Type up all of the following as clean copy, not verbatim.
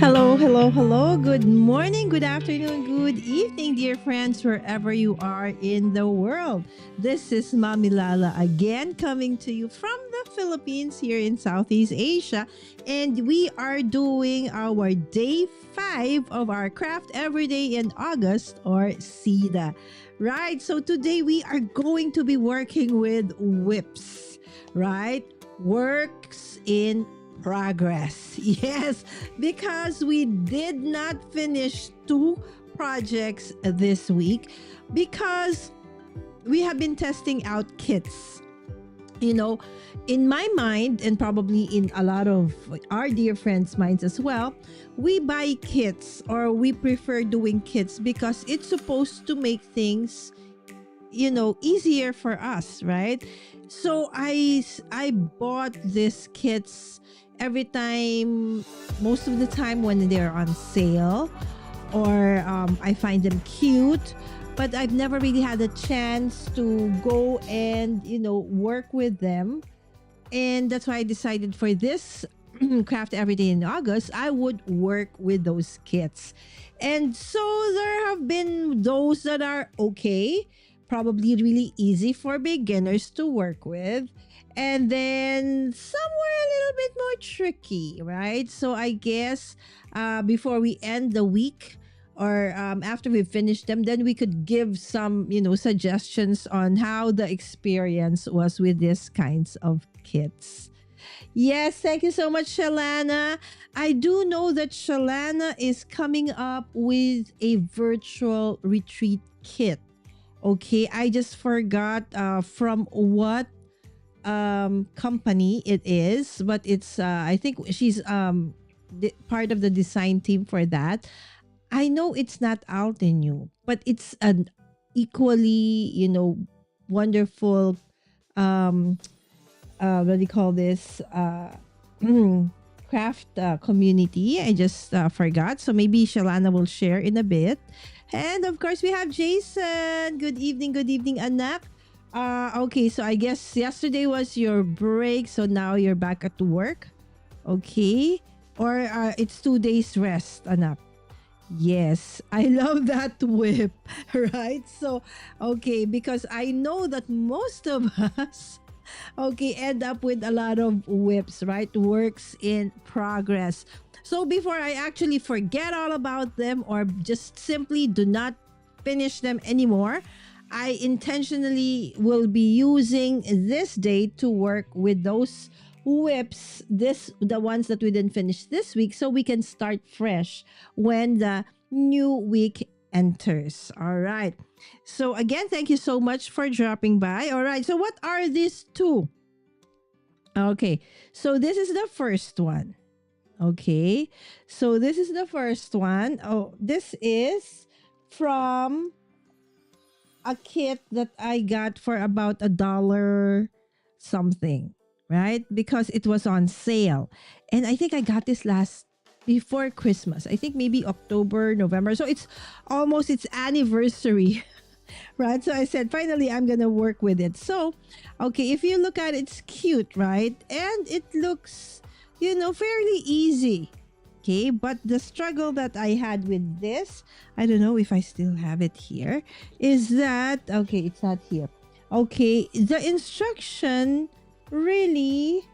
Hello, hello, hello. Good morning, good afternoon, good evening, dear friends, wherever you are in the world. This is Mommy Lala again, coming to you from the Philippines here in Southeast Asia. And we are doing our day 5 of our Craft Every Day in August, or CEDA. Right, so today we are going to be working with whips, right? Works in progress. Yes, because we did not finish 2 projects this week because we have been testing out kits. You know, in my mind, and probably in a lot of our dear friends' minds as well, we buy kits or we prefer doing kits because it's supposed to make things easier for us, right? So I bought these kits every time, most of the time when they're on sale, or I find them cute, but I've never really had a chance to go and work with them. And that's why I decided for this craft every day in August, I would work with those kits. And so there have been those that are okay, probably really easy for beginners to work with. And then some were a little bit more tricky, right? So I guess before we end the week, or after we finish them, then we could give some, suggestions on how the experience was with these kinds of kits. Yes, thank you so much, Shalana. I do know that Shalana is coming up with a virtual retreat kit. Okay, I just forgot from what company it is, but it's I think she's part of the design team for that. I know it's not out in you, but it's an equally, wonderful um what do you call this, craft community. I just forgot, so maybe Shalana will share in a bit. And of course we have Jason. Good evening, anak. Okay, so I guess yesterday was your break, so now you're back at work. Okay, or it's 2 days rest, anak. Yes, I love that whip, right? So, okay, because I know that most of us, okay, end up with a lot of whips, right? Works in progress. So, before I actually forget all about them or just simply do not finish them anymore, I intentionally will be using this day to work with those whips, the ones that we didn't finish this week, so we can start fresh when the new week enters. All right, so again, thank you so much for dropping by. All right, so what are these two? Okay, so this is the first one. Okay, so this is the first one. Oh, this is from a kit that I got for about $1 something, right? Because it was on sale. And I think I got this before Christmas. I think maybe October, November. So it's almost its anniversary, right? So I said, finally, I'm going to work with it. So, okay, if you look at it, it's cute, right? And it looks, fairly easy. Okay, but the struggle that I had with this, I don't know if I still have it here, is that, okay, it's not here. Okay, the instruction really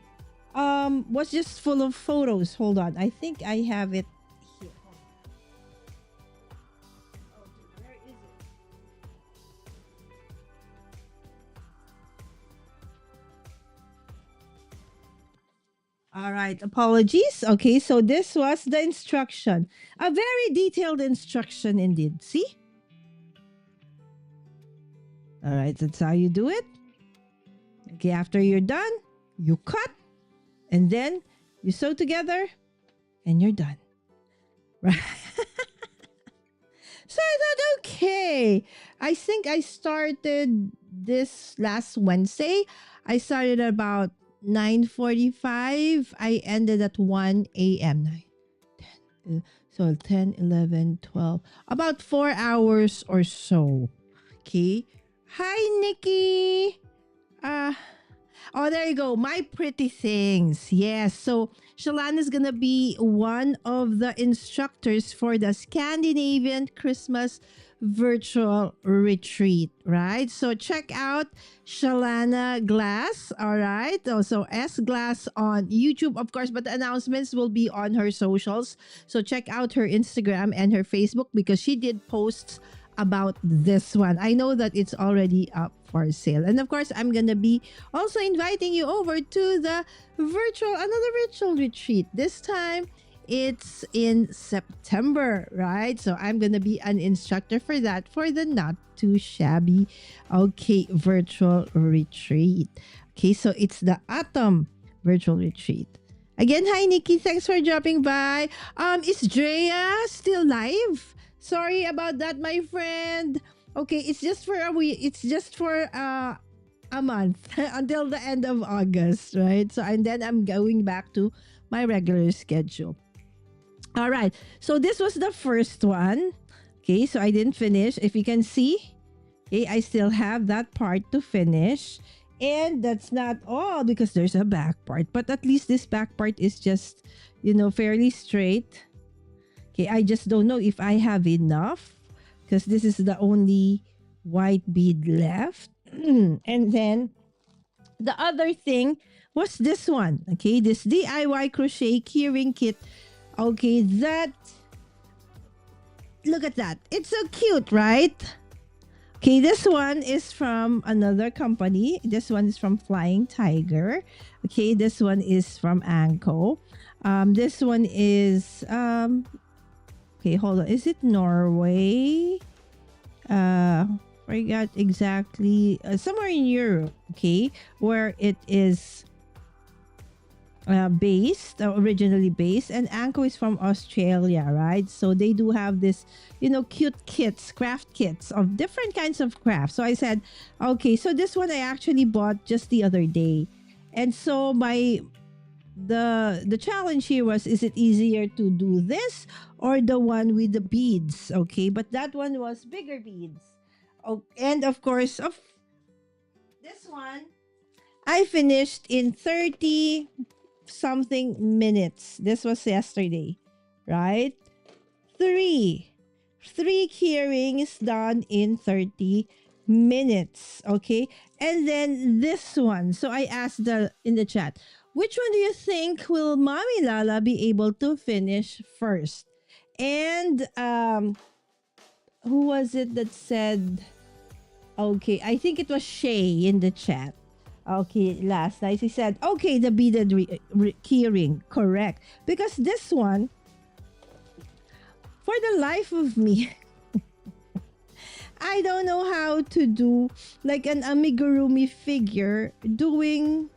was just full of photos. Hold on, I think I have it here. Okay, where is it? All right, apologies. Okay, so this was the instruction. A very detailed instruction indeed. See? All right, that's how you do it. Okay, after you're done, you cut and then you sew together and you're done. Right? So I thought, okay. I think I started this last Wednesday. I started at about 9:45. I ended at 1 a.m. 9, 10, so 10, 11, 12. About 4 hours or so. Okay. Hi, Nikki. Oh, there you go. My Pretty Things. Yes. So Shalana is going to be one of the instructors for the Scandinavian Christmas virtual retreat, right? So check out Shalana Glass, all right? Also S Glass on YouTube, of course, but the announcements will be on her socials. So check out her Instagram and her Facebook because she did posts about this one. I know that it's already up for sale. And of course, I'm going to be also inviting you over to the another virtual retreat. This time, it's in September, right? So I'm going to be an instructor for that, for the Not Too Shabby, okay, virtual retreat. Okay, so it's the Autumn virtual retreat. Again, hi Nikki, thanks for dropping by. Is Drea still live? Sorry about that, my friend. Okay, it's just for a week. It's just for a month until the end of August, right? So and then I'm going back to my regular schedule. All right. So this was the first one. Okay, so I didn't finish. If you can see, okay, I still have that part to finish. And that's not all because there's a back part. But at least this back part is just, fairly straight. Okay, I just don't know if I have enough because this is the only white bead left. And then the other thing was this one. Okay, this DIY crochet keyring kit. Okay, look at that. It's so cute, right? Okay, this one is from another company. This one is from Flying Tiger. Okay, this one is from Anko. This one is okay, hold on. Is it Norway? Forgot exactly. Somewhere in Europe, okay, where it is based, originally based, and Anko is from Australia, right? So they do have this, cute kits, craft kits of different kinds of crafts. So I said, okay, so this one I actually bought just the other day, and so the challenge here was, is it easier to do this or the one with the beads? Okay, but that one was bigger beads. Oh, and of course, of this one, I finished in 30 something minutes. This was yesterday, right? Three keyrings done in 30 minutes. Okay, and then this one. So I asked in the chat, which one do you think will Mommy Lala be able to finish first? And who was it that said? Okay, I think it was Shay in the chat. Okay, last night he said, okay, the beaded keyring, correct. Because this one, for the life of me, I don't know how to do like an amigurumi figure doing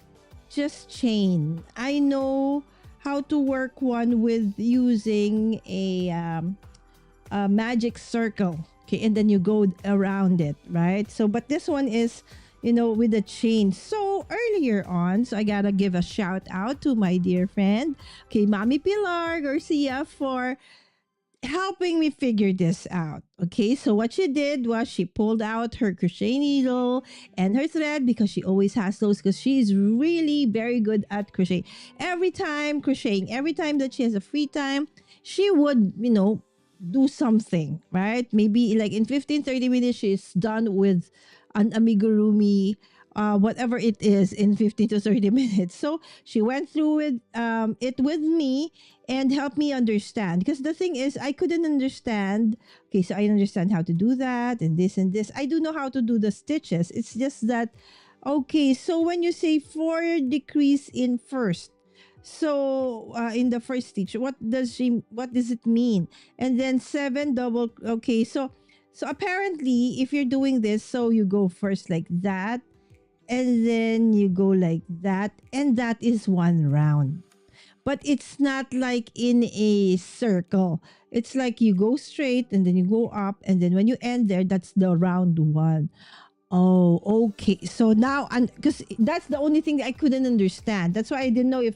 just chain. I know how to work one with using a magic circle. Okay, and then you go around it, right? So, but this one is, with the chain. So earlier on, so I gotta give a shout out to my dear friend, okay, Mommy Pilar Garcia, for helping me figure this out. Okay, so what she did was she pulled out her crochet needle and her thread because she always has those because she's really very good at crochet. Every time that she has a free time, she would, do something, right? Maybe like in 15-30 minutes, she's done with an amigurumi, whatever it is, in 15 to 30 minutes. So she went through it with me and helped me understand. Because the thing is, I couldn't understand. Okay, so I understand how to do that and this and this. I do know how to do the stitches. It's just that, okay, so when you say 4 decrease in first, so in the first stitch, what does it mean? And then 7 double, okay, so apparently if you're doing this, so you go first like that, and then you go like that, and that is one round. But it's not like in a circle. It's like you go straight and then you go up, and then when you end there, that's the round one. Oh, okay. So now, because that's the only thing that I couldn't understand. That's why I didn't know if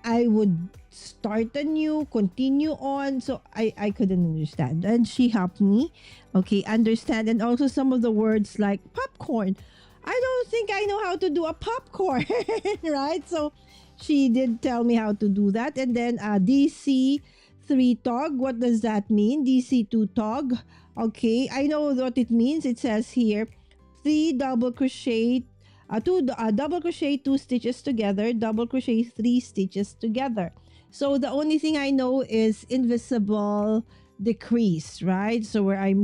I would start anew, continue on. So I couldn't understand. And she helped me, okay, understand. And also some of the words like popcorn. I don't think I know how to do a popcorn, right? So she did tell me how to do that. And then DC 3 tog. What does that mean? DC 2 tog. Okay, I know what it means. It says here 3 double crochet, double crochet 2 stitches together, double crochet 3 stitches together. So the only thing I know is invisible decrease, right? So where I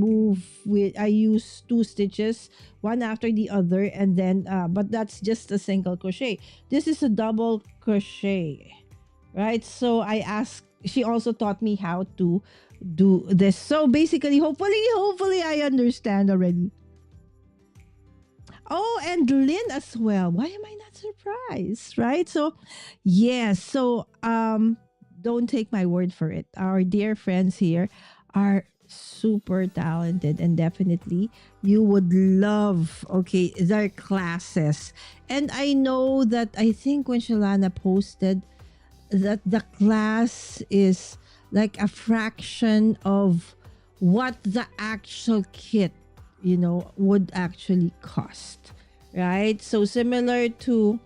use 2 stitches, one after the other, and then but that's just a single crochet. This is a double crochet, right? So I asked, she also taught me how to do this. So basically, hopefully I understand already. Oh, and Lynn as well. Why am I not surprised? Right? So, yes. So, don't take my word for it. Our dear friends here are super talented, and definitely you would love, okay, their classes. And I know that, I think when Shalana posted that the class is like a fraction of what the actual kit, would actually cost, right? So similar to,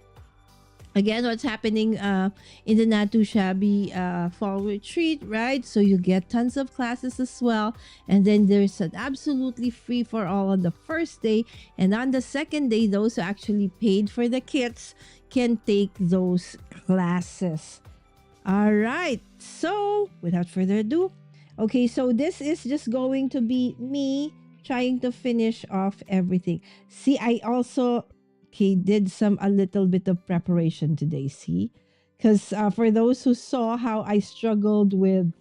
again, what's happening in the Not Too Shabby fall retreat, right? So you get tons of classes as well, and then there's an absolutely free for all on the first day, and on the second day, those who actually paid for the kits can take those classes. All right. So, without further ado, okay, so this is just going to be me trying to finish off everything. See, I also did a little bit of preparation today, see? Cuz for those who saw how I struggled with,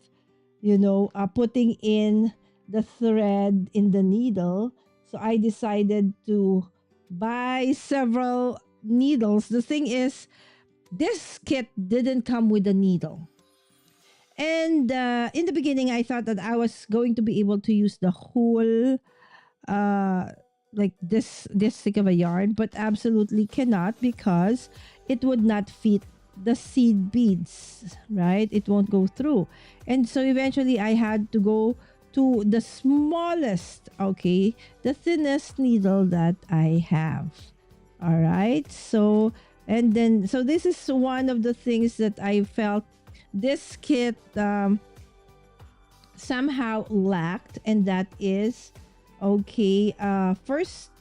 putting in the thread in the needle, so I decided to buy several needles. The thing is, this kit didn't come with a needle. And in the beginning, I thought that I was going to be able to use the whole, uh, like this thick of a yarn, but absolutely cannot, because it would not fit the seed beads, right? It won't go through. And so eventually I had to go to the smallest, okay, the thinnest needle that I have. All right. So, and then, so this is one of the things that I felt this kit somehow lacked, and that is, okay, first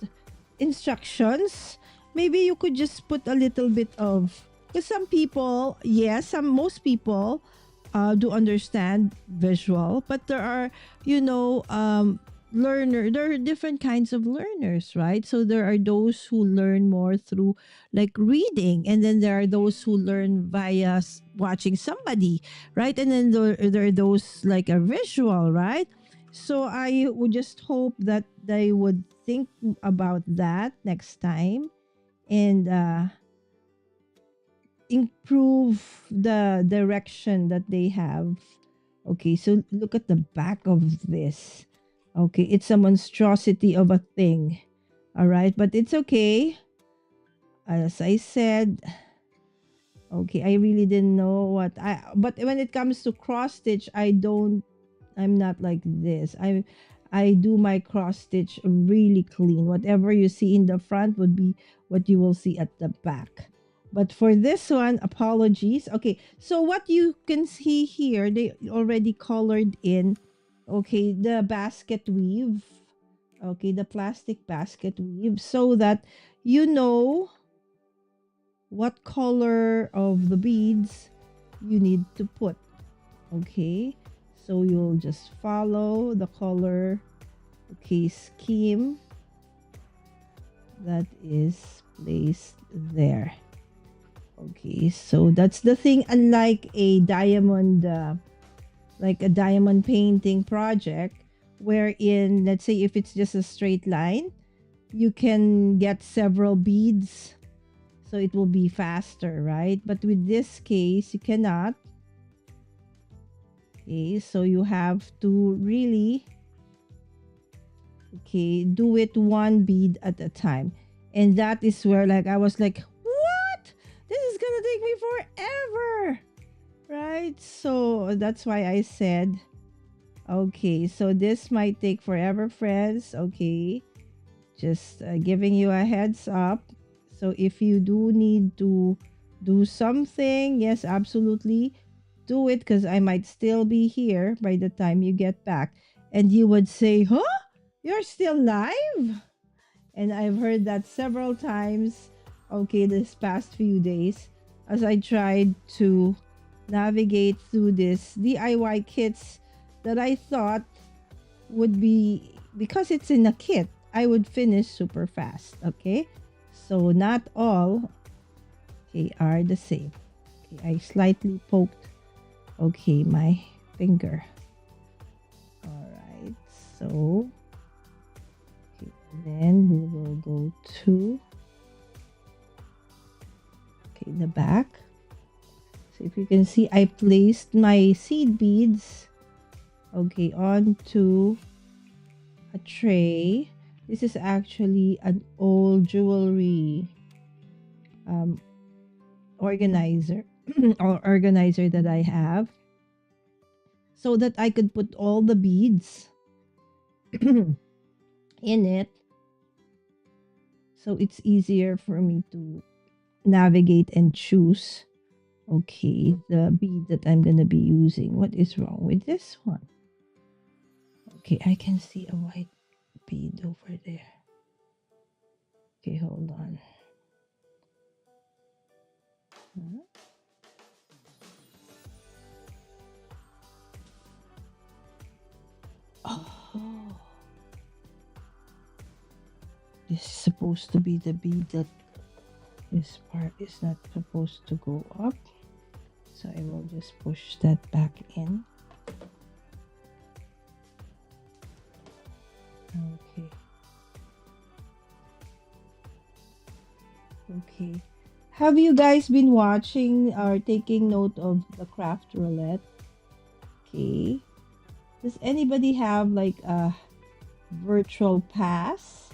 instructions. Maybe you could just put a little bit of, because some people, yes, most people do understand visual, but there are, there are different kinds of learners, right? So there are those who learn more through like reading, and then there are those who learn via watching somebody, right? And then there are those like a visual, right? So I would just hope that they would think about that next time, and improve the direction that they have. Okay, so look at the back of this. Okay, it's a monstrosity of a thing. All right, but it's okay. As I said, okay, I really didn't know but when it comes to cross stitch, I'm not like this. I do my cross stitch really clean. Whatever you see in the front would be what you will see at the back. But for this one, apologies. Okay, so what you can see here, they already colored in, okay, the basket weave. Okay, the plastic basket weave, so that you know what color of the beads you need to put. Okay, so you'll just follow the color, okay, scheme that is placed there. Okay, so that's the thing. Unlike a diamond, like a diamond painting project, wherein, let's say, if it's just a straight line, you can get several beads, so it will be faster, right? But with this case, you cannot. Okay, so you have to really, okay, do it one bead at a time. And that is where, like, I was like, what? This is gonna take me forever, right? So that's why I said, okay, so this might take forever, friends. Okay, Just giving you a heads up. So if you do need to do something, yes, absolutely do it, because I might still be here by the time you get back. And you would say, huh? You're still live? And I've heard that several times, okay, this past few days, as I tried to navigate through this DIY kits that I thought would be, because it's in a kit, I would finish super fast. Okay, so not all, okay, are the same. Okay, I slightly poked, okay, my finger. All right, so okay, then we will go to, okay, the back. So if you can see, I placed my seed beads, okay, onto a tray. This is actually an old jewelry um, organizer or organizer that I have, so that I could put all the beads in it, so it's easier for me to navigate and choose, okay, the bead that I'm gonna be using. What is wrong with this one? Okay, I can see a white bead over there. Okay, hold on. Huh? Oh, this is supposed to be the bead that this part is not supposed to go up. So I will just push that back in. Okay. Okay. Have you guys been watching or taking note of the craft roulette? Okay. Does anybody have like a virtual pass?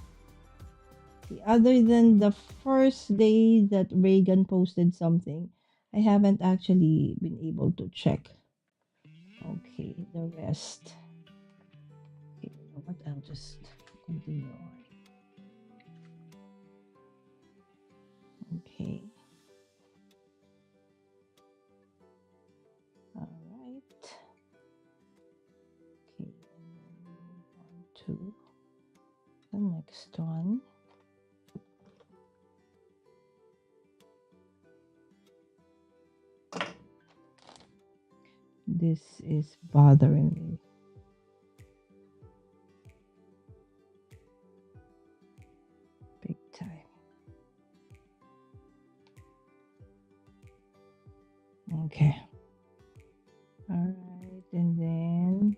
Okay. Other than the first day that Reagan posted something, I haven't actually been able to check. Okay, the rest. Okay, you know what? I'll just continue on. Okay. All right. Okay, and then move on to the next one. This is bothering me. Big time. Okay. All right, and then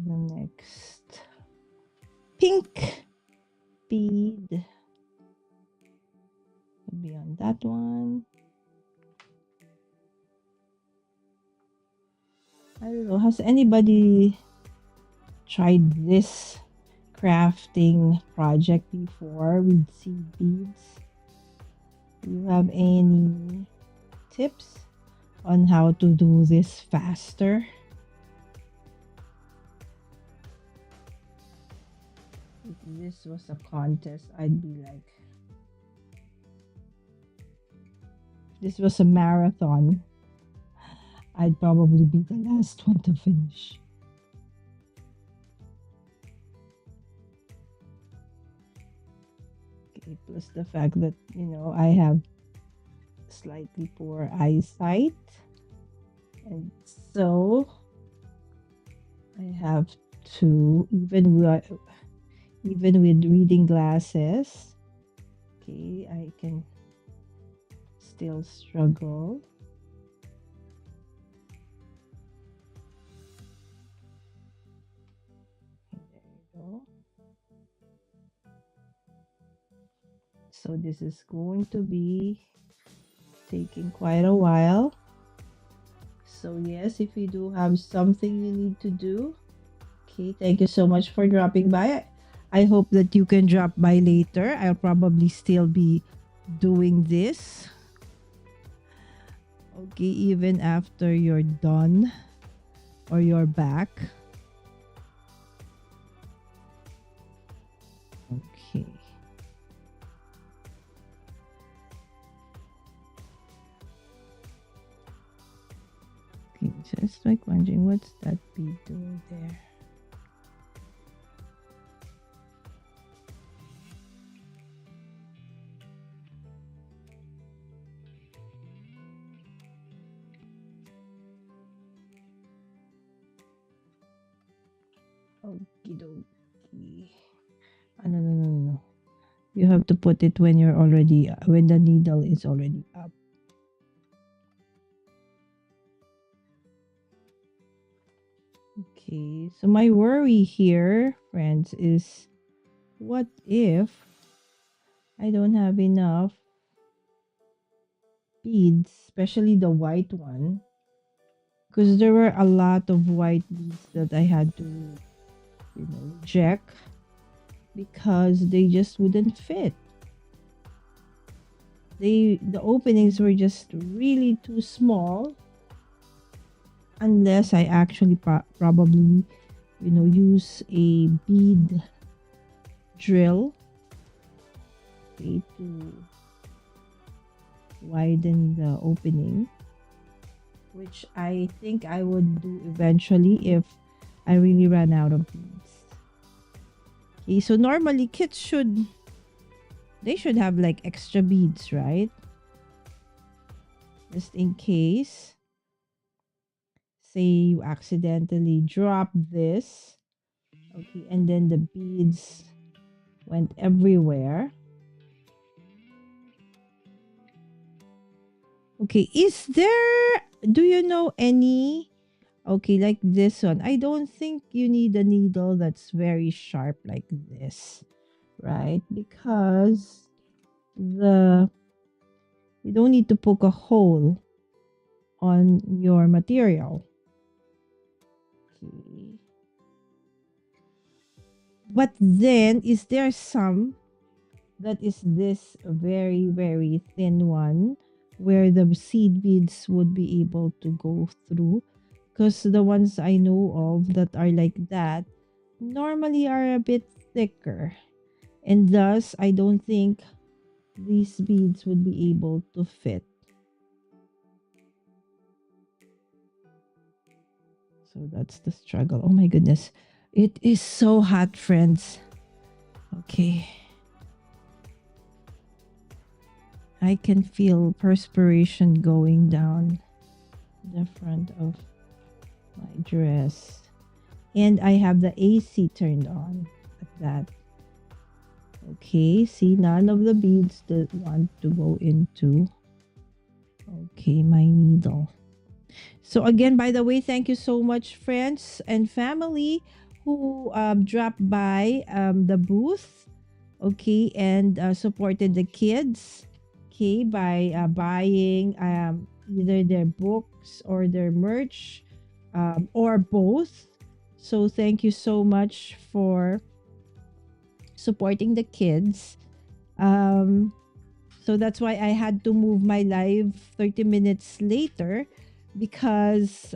the next pink bead will be on that one. I don't know, has anybody tried this crafting project before with seed beads? Do you have any tips on how to do this faster? If this was a contest, I'd be like, if this was a marathon, I'd probably be the last one to finish. Okay, plus the fact that, you know, I have slightly poor eyesight, and so I have to, even with reading glasses, okay, I can still struggle. Okay, there you go. So this is going to be taking quite a while. So yes, if you do have something you need to do, okay, thank you so much for dropping by. I hope that you can drop by later. I'll probably still be doing this. Okay, even after you're done or you're back. just like wondering what's that bead doing there. Okie dokie. No. You have to put it when you're already, when the needle is already up. Okay, so my worry here, friends, is what if I don't have enough beads, especially the white one? Because there were a lot of white beads that I had to, reject because they just wouldn't fit. The openings were just really too small, unless I actually probably use a bead drill, okay, to widen the opening, which I think I would do eventually if I really ran out of beads. Okay, so normally kits should have like extra beads, right? Just in case, say you accidentally drop this, okay, and then the beads went everywhere. Okay, do you know any, okay, like this one? I don't think you need a needle that's very sharp like this, right? Because you don't need to poke a hole on your material. Okay. But then, is there some that is this very, very thin one where the seed beads would be able to go through? Because the ones I know of that are like that normally are a bit thicker. And thus, I don't think these beads would be able to fit. So that's the struggle. Oh my goodness. It is so hot, friends. Okay. I can feel perspiration going down the front of my dress. And I have the AC turned on at that. Okay, see, none of the beads that want to go into, okay, my needle. So again, by the way, thank you so much, friends and family who dropped by the booth, okay, and supported the kids, okay, by buying either their books or their merch, or both. So thank you so much for supporting the kids. So that's why I had to move my live 30 minutes later because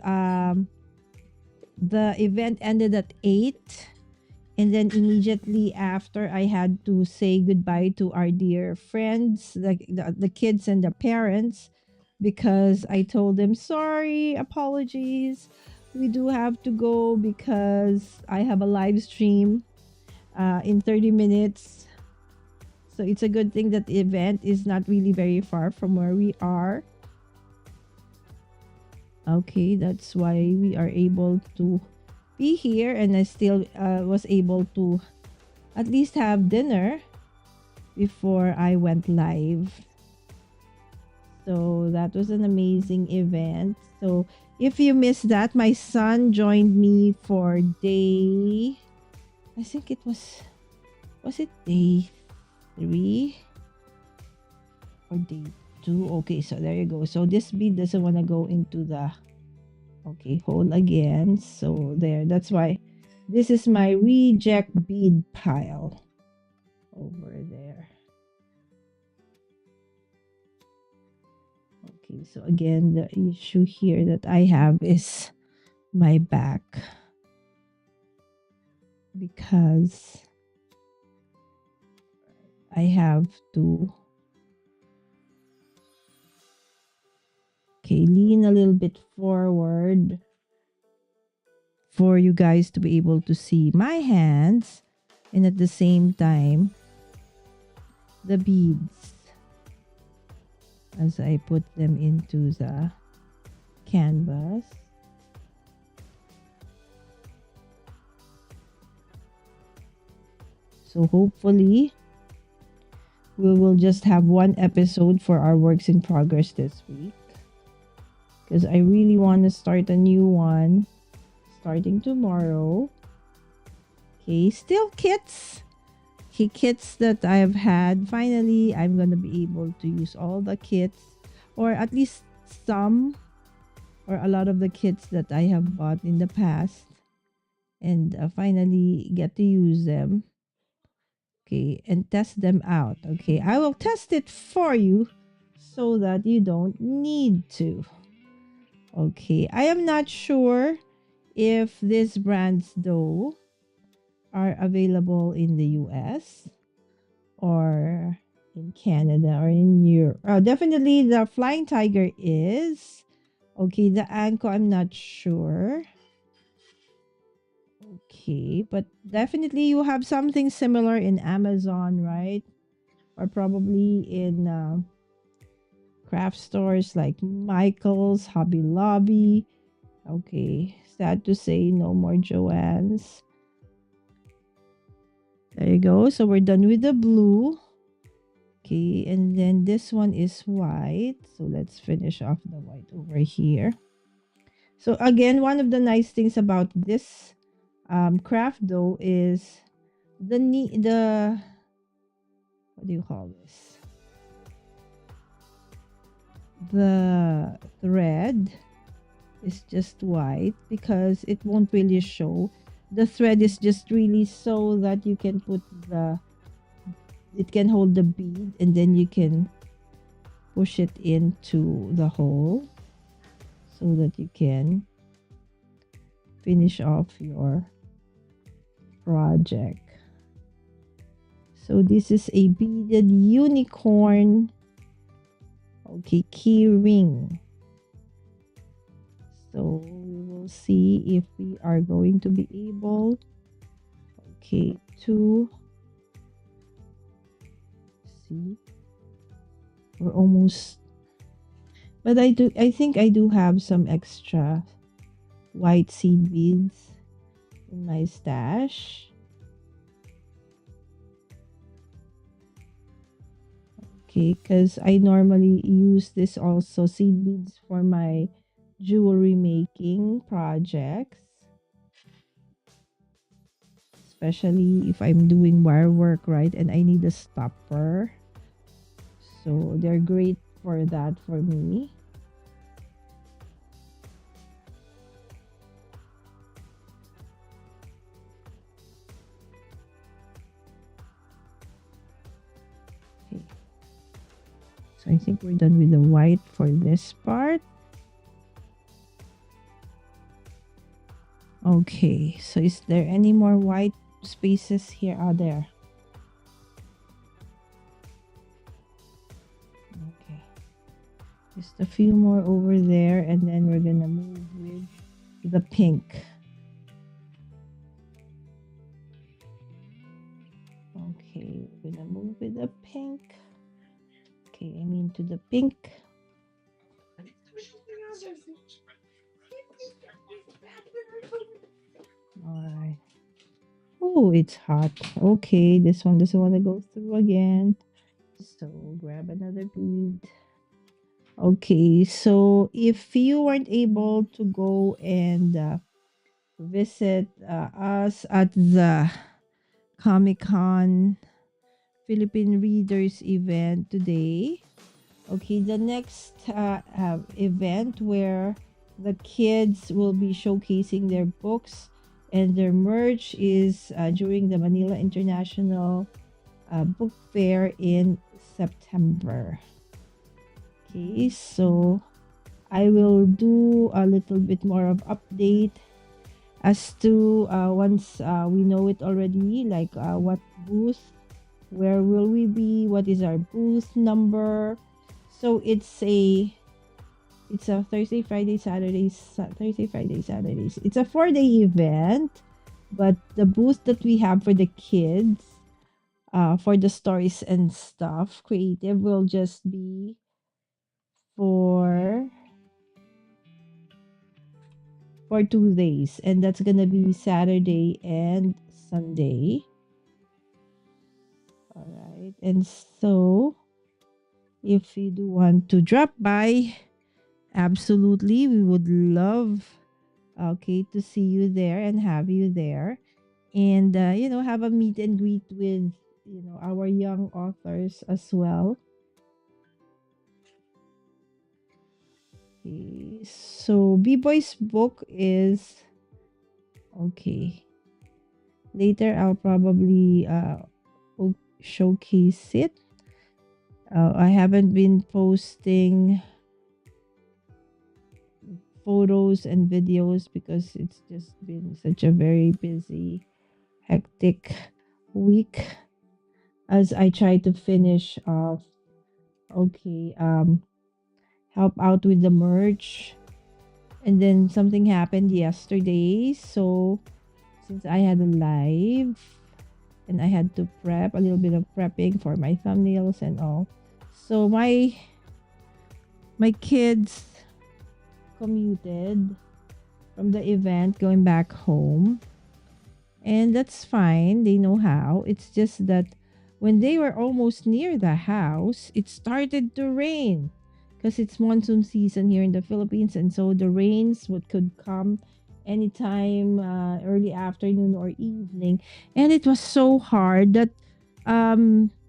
the event ended at 8, and then immediately after I had to say goodbye to our dear friends, the kids and the parents, because I told them, sorry, apologies, we do have to go because I have a live stream in 30 minutes. So it's a good thing that the event is not really very far from where we are. Okay, that's why we are able to be here, and I still was able to at least have dinner before I went live. So that was an amazing event. So if you missed that, my son joined me for day, I think it was it day 3 or day 2? Okay, so there you go. So this bead doesn't want to go into the hole again. So there, that's why this is my reject bead pile over there. Okay, so again, the issue here that I have is my back, because I have to lean a little bit forward for you guys to be able to see my hands and at the same time the beads as I put them into the canvas. So hopefully we will just have one episode for our works in progress this week, because I really want to start a new one starting tomorrow. Okay, still kits. Okay, kits that I've had. Finally, I'm going to be able to use all the kits, or at least some, or a lot of the kits that I have bought in the past, and finally get to use them. Okay, and test them out. Okay, I will test it for you so that you don't need to. Okay, I am not sure if these brands though are available in the US or in Canada or in Europe. Definitely the Flying Tiger is. Okay, the Anko I'm not sure. Okay, but definitely you have something similar in Amazon, right? Or probably in craft stores like Michael's, Hobby Lobby. Okay, sad to say, no more Joann's. There you go. So we're done with the blue. Okay, and then this one is white. So let's finish off the white over here. So again, one of the nice things about this craft dough is the what do you call this? The thread is just white because it won't really show. The thread is just really so that you can put it can hold the bead, and then you can push it into the hole so that you can finish off your project. So this is a beaded unicorn, okay, key ring. So we will see if we are going to be able, okay, to see. We're almost, but I think I do have some extra white seed beads in my stash. Okay, because I normally use this also seed beads for my jewelry making projects, especially if I'm doing wire work, right, and I need a stopper. So they're great for that for me. Okay, so I think we're done with the white for this part. Okay, so is there any more white spaces here? Are there? Okay, just a few more over there, and then we're gonna move with the pink. Okay, we're gonna move with the pink. Okay, I'm into the pink. Alright. Oh, it's hot. Okay, this one doesn't want to go through again. So grab another bead. Okay, so if you weren't able to go and visit us at the Comic-Con Philippine Readers event today, okay, the next event where the kids will be showcasing their books and their merch is during the Manila International Book Fair in September. Okay, so I will do a little bit more of update as to once we know it already, like what booth, where will we be, what is our booth number. So it's a It's a Thursday, Friday, Saturdays, Thursday, Friday, Saturdays. It's a 4-day event, but the booth that we have for the kids, for the stories and stuff, creative will just be for 2 days, and that's gonna be Saturday and Sunday. All right, and so if you do want to drop by, absolutely, we would love, okay, to see you there and have you there, and have a meet and greet with our young authors as well. Okay, so B-Boy's book is okay. Later, I'll probably showcase it. I haven't been posting photos and videos because it's just been such a very busy, hectic week as I try to finish off. Okay, help out with the merch. And then something happened yesterday. So since I had a live and I had to prep a little bit of prepping for my thumbnails and all. So my kids commuted from the event going back home, and that's fine. They know how. It's just that when they were almost near the house, it started to rain because it's monsoon season here in the Philippines, and so the rains would could come anytime, early afternoon or evening, and it was so hard that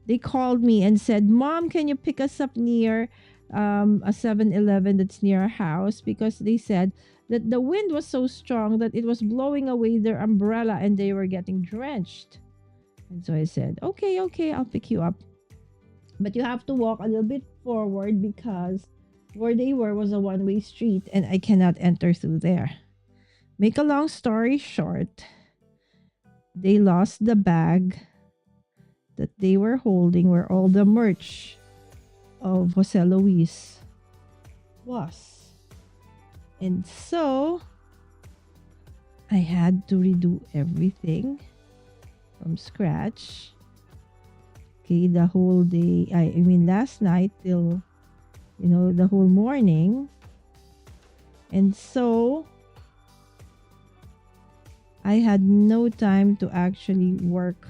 they called me and said, "Mom, can you pick us up near a 7-Eleven that's near our house?" Because they said that the wind was so strong that it was blowing away their umbrella and they were getting drenched. And so I said, "Okay, okay, I'll pick you up. But you have to walk a little bit forward because where they were was a one-way street and I cannot enter through there." Make a long story short, they lost the bag that they were holding where all the merch of Jose Luis was. And so I had to redo everything from scratch. Okay, the whole day, I mean last night till the whole morning. And so I had no time to actually work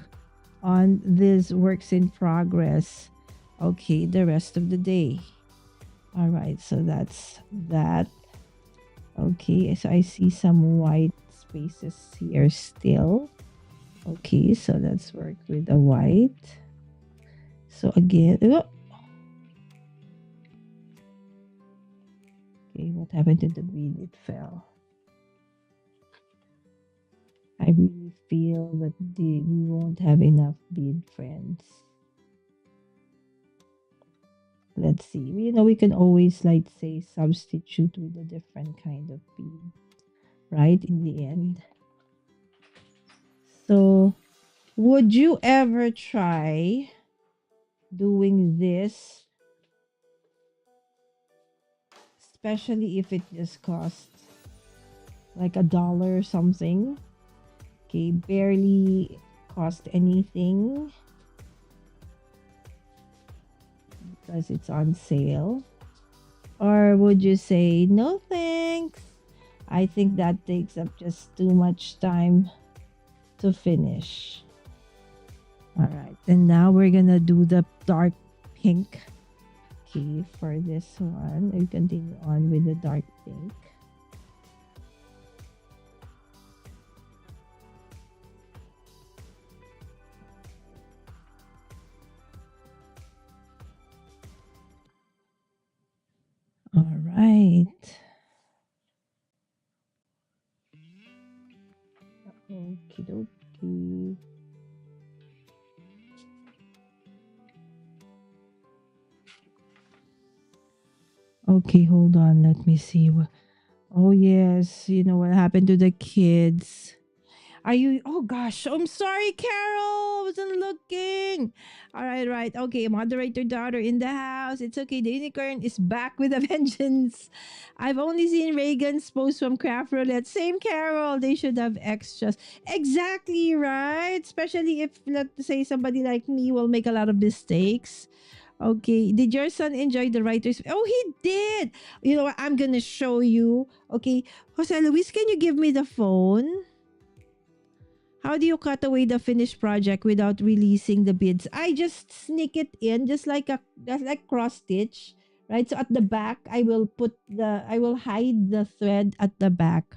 on this works in progress. Okay, the rest of the day. All right, so that's that. Okay, so I see some white spaces here still. Okay, so let's work with the white. So again, okay, what happened to the bead? It fell. I really feel that we won't have enough bead, friends. Let's see. We can always, like, say, substitute with a different kind of bead, right? In the end. So, would you ever try doing this, especially if it just costs like $1 or something? Okay, barely cost anything because it's on sale. Or would you say, no thanks? I think that takes up just too much time to finish. All right, and now we're gonna do the dark pink. Okay, for this one, we continue on with the dark pink. All right. Okie dokie. Okay, hold on. Let me see. Oh, yes. You know what happened to the kids? Are you? Oh gosh, I'm sorry, Carol. I wasn't looking. All right, right. Okay, moderator daughter in the house. It's okay. The unicorn is back with a vengeance. I've only seen Reagan's post from Craft Roulette. Same, Carol. They should have extras. Exactly right. Especially if, let's say, somebody like me will make a lot of mistakes. Okay. Did your son enjoy the writer's? Oh, he did. You know what? I'm gonna show you. Okay, Jose Luis, can you give me the phone? How do you cut away the finished project without releasing the beads? I just sneak it in, just like cross stitch, right? So at the back, I will hide the thread at the back.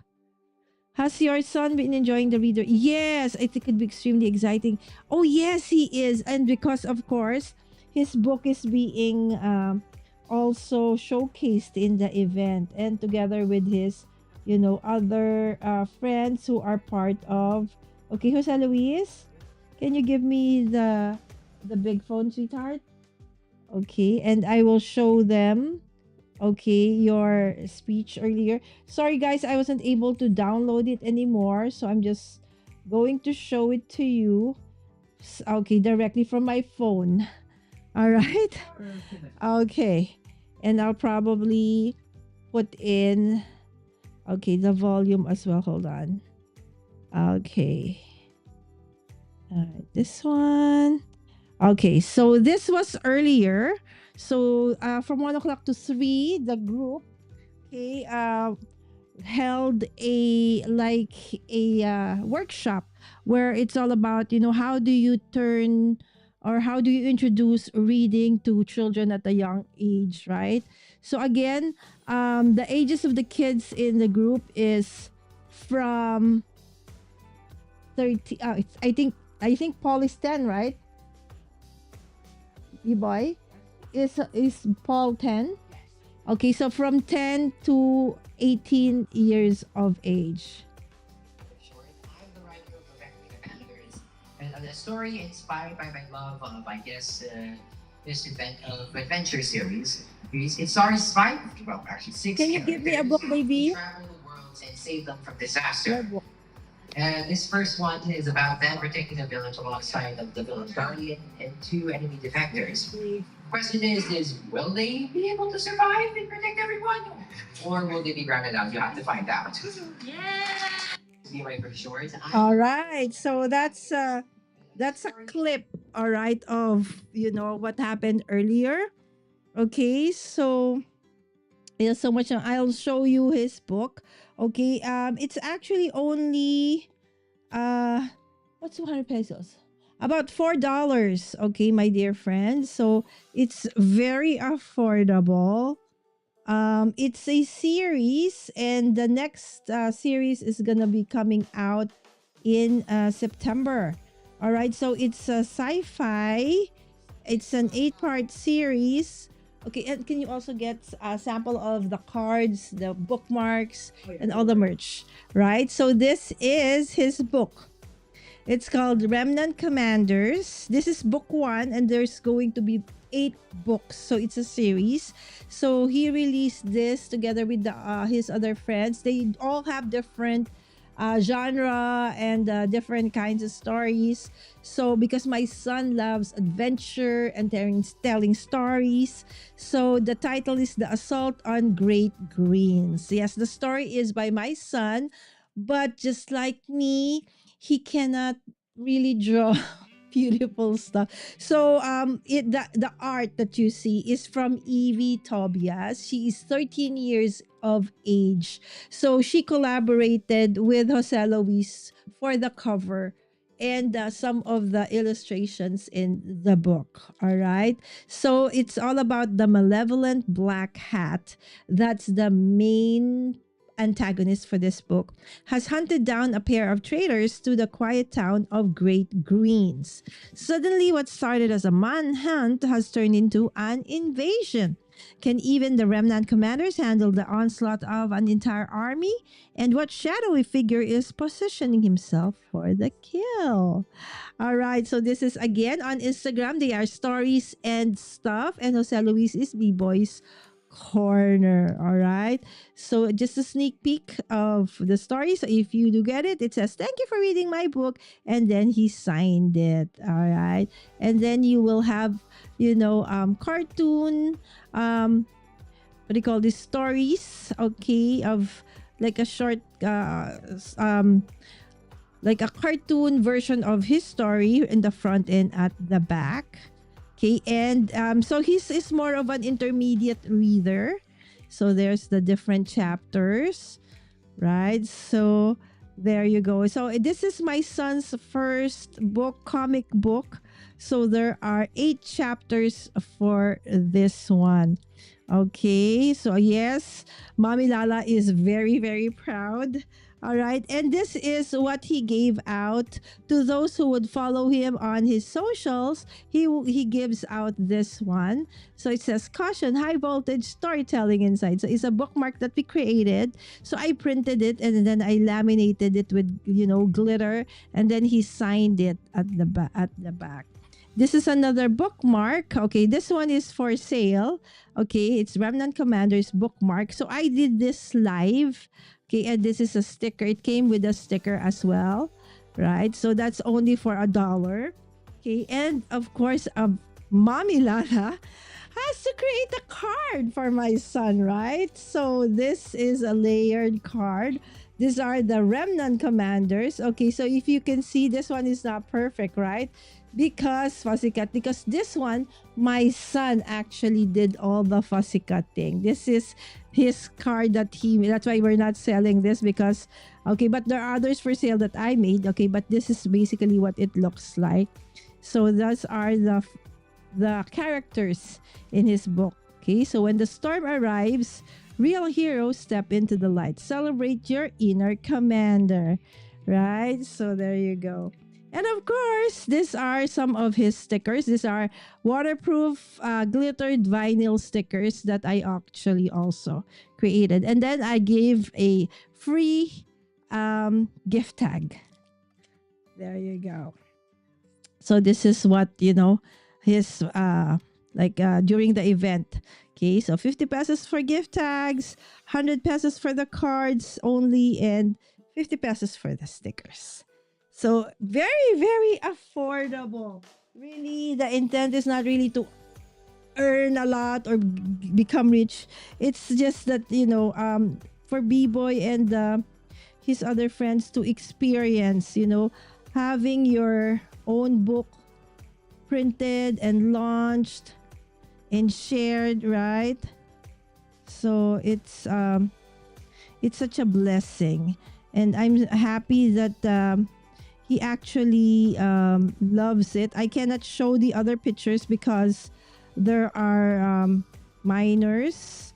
Has your son been enjoying the reader? Yes, I think it could be extremely exciting. Oh yes, he is, and because of course his book is being also showcased in the event, and together with his, other friends who are part of. Okay, Jose Luis, can you give me the big phone, sweetheart? Okay, and I will show them. Okay, your speech earlier. Sorry, guys, I wasn't able to download it anymore, so I'm just going to show it to you. Okay, directly from my phone. All right. Okay, and I'll probably put in. Okay, the volume as well. Hold on. Okay. All right, this one. Okay, so this was earlier. So from 1 o'clock to 3, the group, okay, held a workshop where it's all about, how do you turn or how do you introduce reading to children at a young age, right? So again, the ages of the kids in the group is from 30. I think Paul is 10, right? You boy, is Paul 10? Okay, so from 10 to 18 years of age. Short. I'm the writer of the Commanders, and the story inspired by my love of, I guess, this event of adventure series. It stars five, well, actually six. Can you give me a book, characters who baby? travel the worlds and save them from disaster. What book? And this first one is about them protecting a village alongside of the village guardian and two enemy defectors. Question is will they be able to survive and protect everyone? Or will they be grounded out? You have to find out. Be right for short. All right, so that's a clip, all right, of what happened earlier. Okay, so yeah, so much. I'll show you his book. Okay, it's actually only what's 200 pesos? About $4. Okay, my dear friends. So it's very affordable. It's a series, and the next series is gonna be coming out in September. All right, so it's a sci-fi. It's an 8-part series. Okay, and can you also get a sample of the cards, the bookmarks, and all the merch, right? So this is his book. It's called Remnant Commanders. This is book 1, and there's going to be 8 books. So it's a series. So he released this together with his other friends. They all have different genre and different kinds of stories. So because my son loves adventure and telling stories, so the title is The Assault on Great Greens. Yes, the story is by my son, but just like me, he cannot really draw beautiful stuff. So the art that you see is from Evie Tobias. She is 13 years of age. So she collaborated with Jose Luis for the cover and some of the illustrations in the book. All right. So it's all about the malevolent black hat. That's the main antagonist for this book, has hunted down a pair of traitors to the quiet town of Great Greens. Suddenly, what started as a manhunt has turned into an invasion. Can even the remnant commanders handle the onslaught of an entire army? And what shadowy figure is positioning himself for the kill? All right, so this is again on Instagram. They are stories and stuff, and Jose Luis is B-Boy's corner. All right. So just a sneak peek of the story. So if you do get it, it says, "Thank you for reading my book." And then he signed it. All right. And then you will have, cartoon, what do you call these stories? Okay. Of like a short, like a cartoon version of his story in the front and at the back. Okay, and so he's is more of an intermediate reader. So there's the different chapters, right? So there you go. So this is my son's first book, comic book. So there are 8 chapters for this one. Okay, so yes, Mommy Lala is very, very proud. All right, and this is what he gave out to those who would follow him on his socials. He gives out this one. So it says, "Caution, high voltage storytelling inside." So it's a bookmark that we created. So I printed it and then I laminated it with glitter, and then he signed it at the back. This is another bookmark. Okay, this one is for sale. Okay, it's Remnant Commander's bookmark. So I did this live. Okay, and this is a sticker. It came with a sticker as well, right? So that's only for $1. Okay, and of course, Mommy Lala has to create a card for my son, right? So this is a layered card. These are the Remnant Commanders. Okay, so if you can see, this one is not perfect, right? Because fussy cut, because this one, my son actually did all the fussy cutting. This is his card that's why we're not selling this, because okay, but there are others for sale that I made. Okay, but this is basically what it looks like. So those are the characters in his book. Okay, so when the storm arrives, real heroes step into the light. Celebrate your inner commander, right? So there you go. And of course, these are some of his stickers. These are waterproof glittered vinyl stickers that I actually also created. And then I gave a free gift tag. There you go. So this is what, his during the event. Okay, so 50 pesos for gift tags, 100 pesos for the cards only, and 50 pesos for the stickers. So very, very affordable. Really, the intent is not really to earn a lot or become rich. It's just that, for B-Boy and his other friends to experience, having your own book printed and launched and shared, right? So it's such a blessing, and I'm happy that he actually loves it. I cannot show the other pictures because there are minors.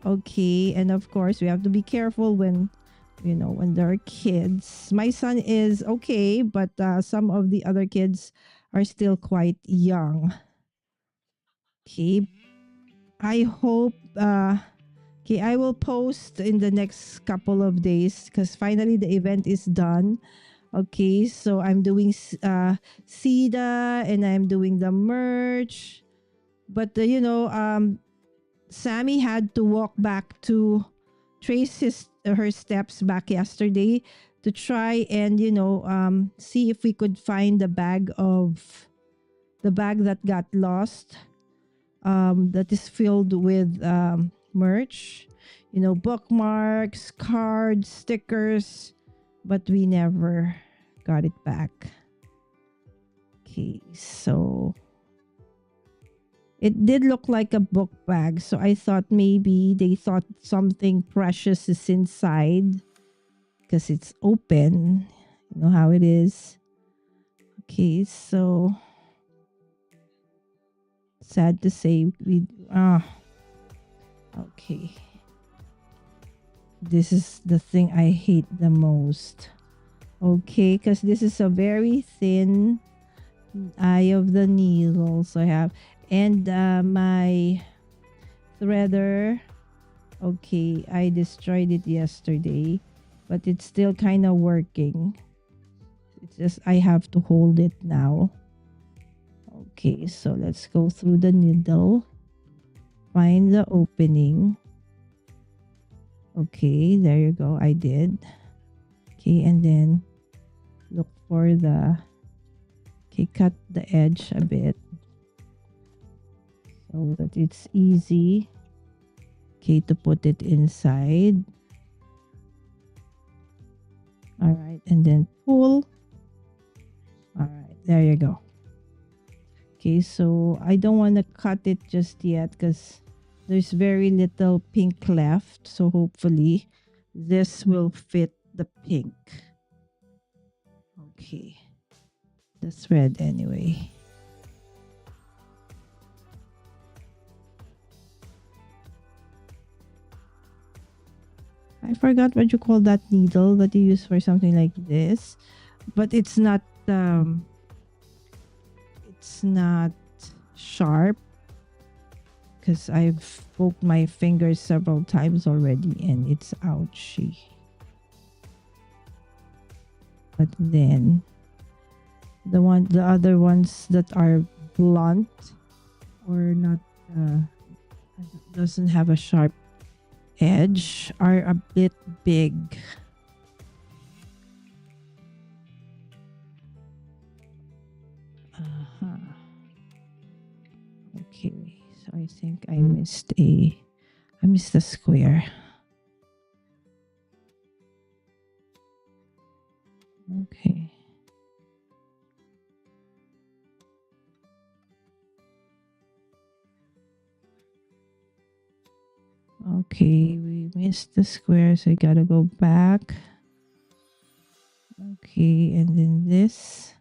Okay, and of course we have to be careful when when there are kids. My son is okay, but some of the other kids are still quite young. Okay, I hope okay, I will post in the next couple of days because finally the event is done. Okay, so I'm doing CEDA and I'm doing the merch. But Sammy had to walk back to trace her steps back yesterday to try and see if we could find the bag that got lost, that is filled with merch, bookmarks, cards, stickers, but we never got it back. Okay, so it did look like a book bag, so I thought maybe they thought something precious is inside because it's open. You know how it is. Okay, so sad to say okay. This is the thing I hate the most. Okay, because this is a very thin eye of the needle. So I have, and my threader. Okay, I destroyed it yesterday, but it's still kind of working. It's just I have to hold it now. Okay, so let's go through the needle. find the opening. Okay, there you go. I did. Okay, and then look for the, okay, cut the edge a bit so that it's easy, okay, to put it inside. All right, and then pull. All right, there you go. Okay, so I don't want to cut it just yet because there's very little pink left. So hopefully this will fit the pink. Okay, that's red anyway. I forgot what you call that needle that you use for something like this, but it's not sharp because I've poked my fingers several times already and it's ouchy. But then the other ones that are blunt or not doesn't have a sharp edge are a bit big. Okay, so I think I missed a square. Okay. Okay, we missed the square, so I gotta go back. Okay, and then this.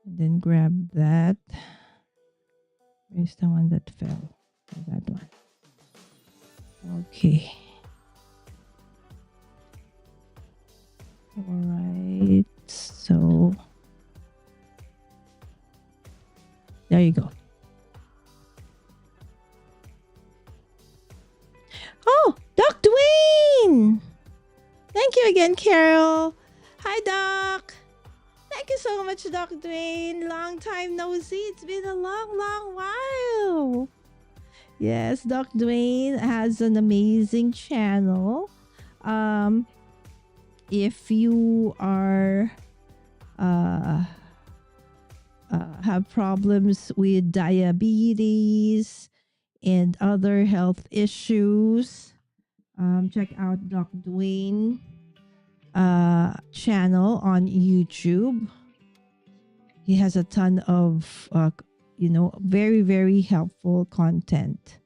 And then grab that. Where's the one that fell? That one. Okay. Alright, so there you go. Oh, Doc Dwayne! Thank you again, Carol. Hi, Doc. Thank you so much, Doc Dwayne. Long time no see. It's been a long, long while. Yes, Doc Dwayne has an amazing channel. If you are have problems with diabetes and other health issues, check out Doc Dwayne channel on YouTube. He has a ton of very, very helpful content.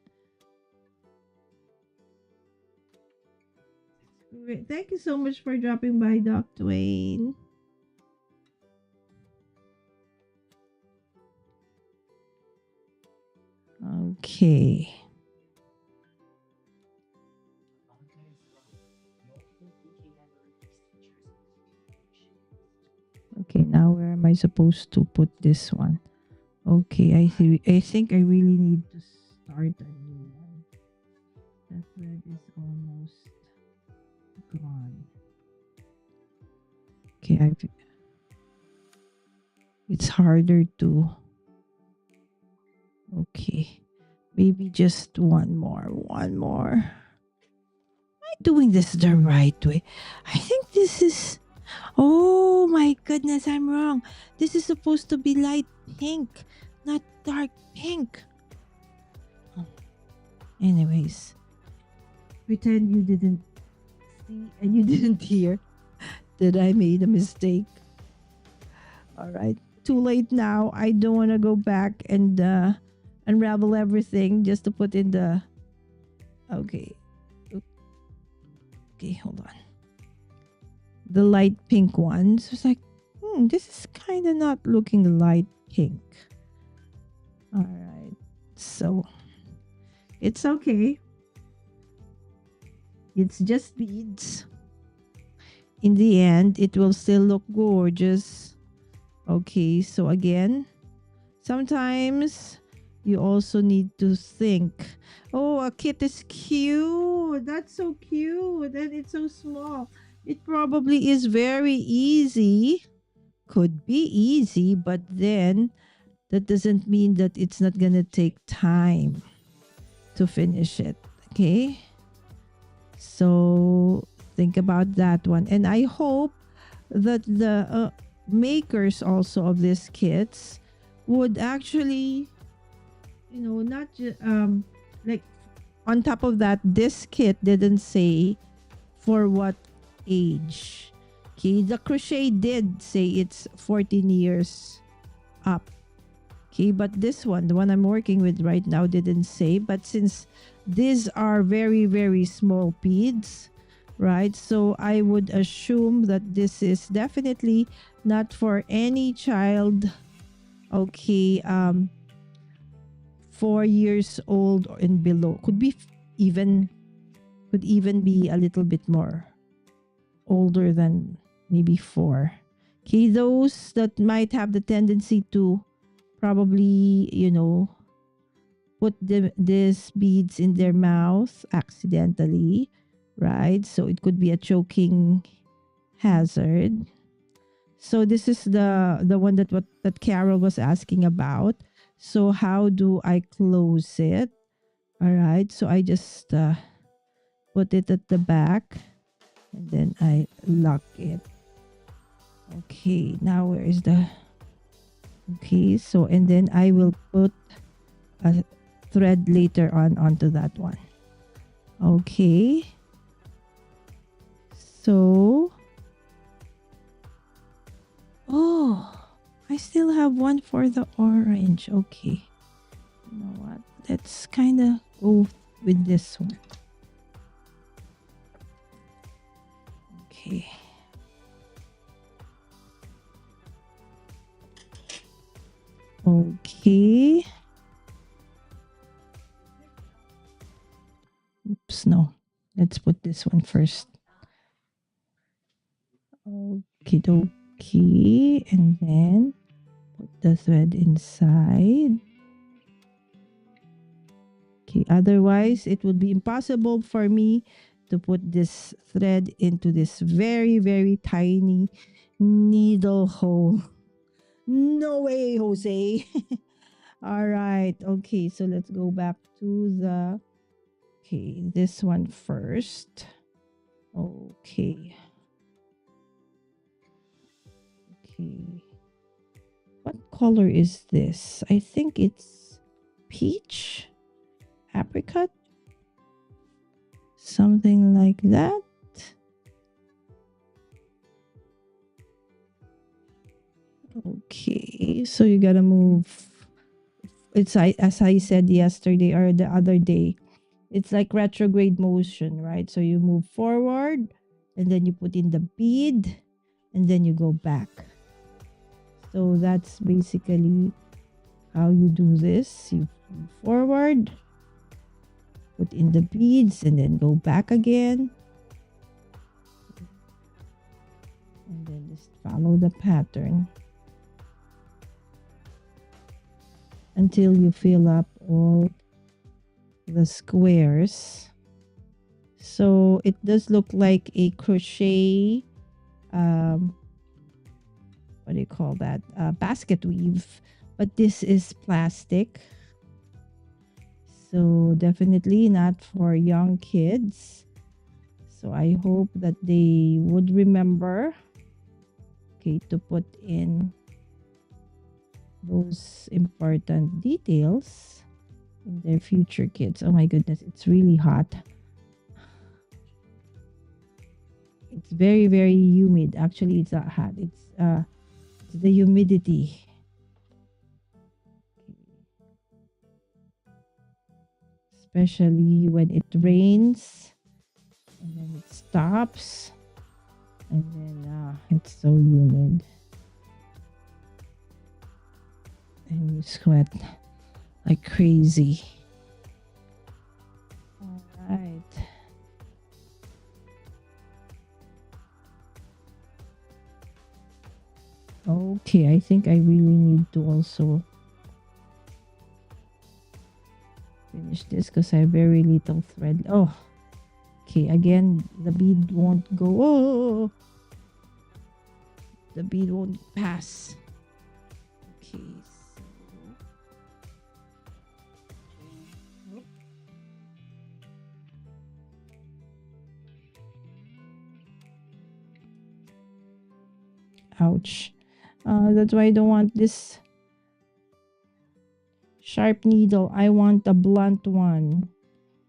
Thank you so much for dropping by, Doc Dwayne. Okay. Okay, now where am I supposed to put this one? Okay, I think I really need to start a new one. That red is almost gone. Okay, it's harder to. Okay, maybe just one more. Am I doing this the right way? I think this is. Oh my goodness, I'm wrong. This is supposed to be light pink, not dark pink. Anyways, pretend you didn't see and you didn't hear that I made a mistake. All right, too late now. I don't want to go back and unravel everything just to put in the. Okay, hold on. The light pink one. So it's like, this is kind of not looking light pink. All right, so it's okay. It's just beads. In the end, it will still look gorgeous. Okay, so again, sometimes you also need to think, oh, a kit is cute. That's so cute. And it's so small. It probably is very easy. Could be easy, but then that doesn't mean that it's not going to take time. to finish it. Okay. So think about that one. And I hope that the makers also of these kits would actually, not like, on top of that, this kit didn't say for what age. Okay, the crochet did say it's 14 years up. Okay, but this one, the one I'm working with right now, didn't say. But since these are very, very small beads, right? So I would assume that this is definitely not for any child. Okay, 4 years old or and below. Could even be a little bit more older than maybe 4. Okay, those that might have the tendency to probably, put these beads in their mouth accidentally, right? So it could be a choking hazard. So this is the one that Carol was asking about. So how do I close it? All right. So I just put it at the back and then I lock it. Okay. Now where is the... Okay. So and then I will put a thread later on onto that one. Okay. So, oh, I still have one for the orange. Okay. You know what? Let's kind of go with this one. Okay. Okay. Oops, no. Let's put this one first. Okie dokie. And then put the thread inside. Okay, otherwise it would be impossible for me to put this thread into this very, very tiny needle hole. No way, Jose. All right. Okay, so let's go back to the... Okay, this one first. Okay. Okay. What color is this? I think it's peach, apricot, something like that. Okay, so you gotta move. It's as I said yesterday or the other day, it's like retrograde motion, right? So you move forward and then you put in the bead and then you go back. So that's basically how you do this. You move forward, put in the beads and then go back again. And then just follow the pattern until you fill up all the squares. So it does look like a crochet, what do you call that? Basket weave, but this is plastic. So definitely not for young kids. So I hope that they would remember, okay, to put in those important details in their future kids. Oh my goodness, it's really hot. It's very, very humid. Actually, it's not hot. It's the humidity. Especially when it rains and then it stops and then it's so humid and you sweat like crazy. All right. Okay, I think I really need to also finish this because I have very little thread. Oh, okay, again, the bead won't go. Oh, the bead won't pass. Okay, so Ouch. That's why I don't want this sharp needle. I want a blunt one.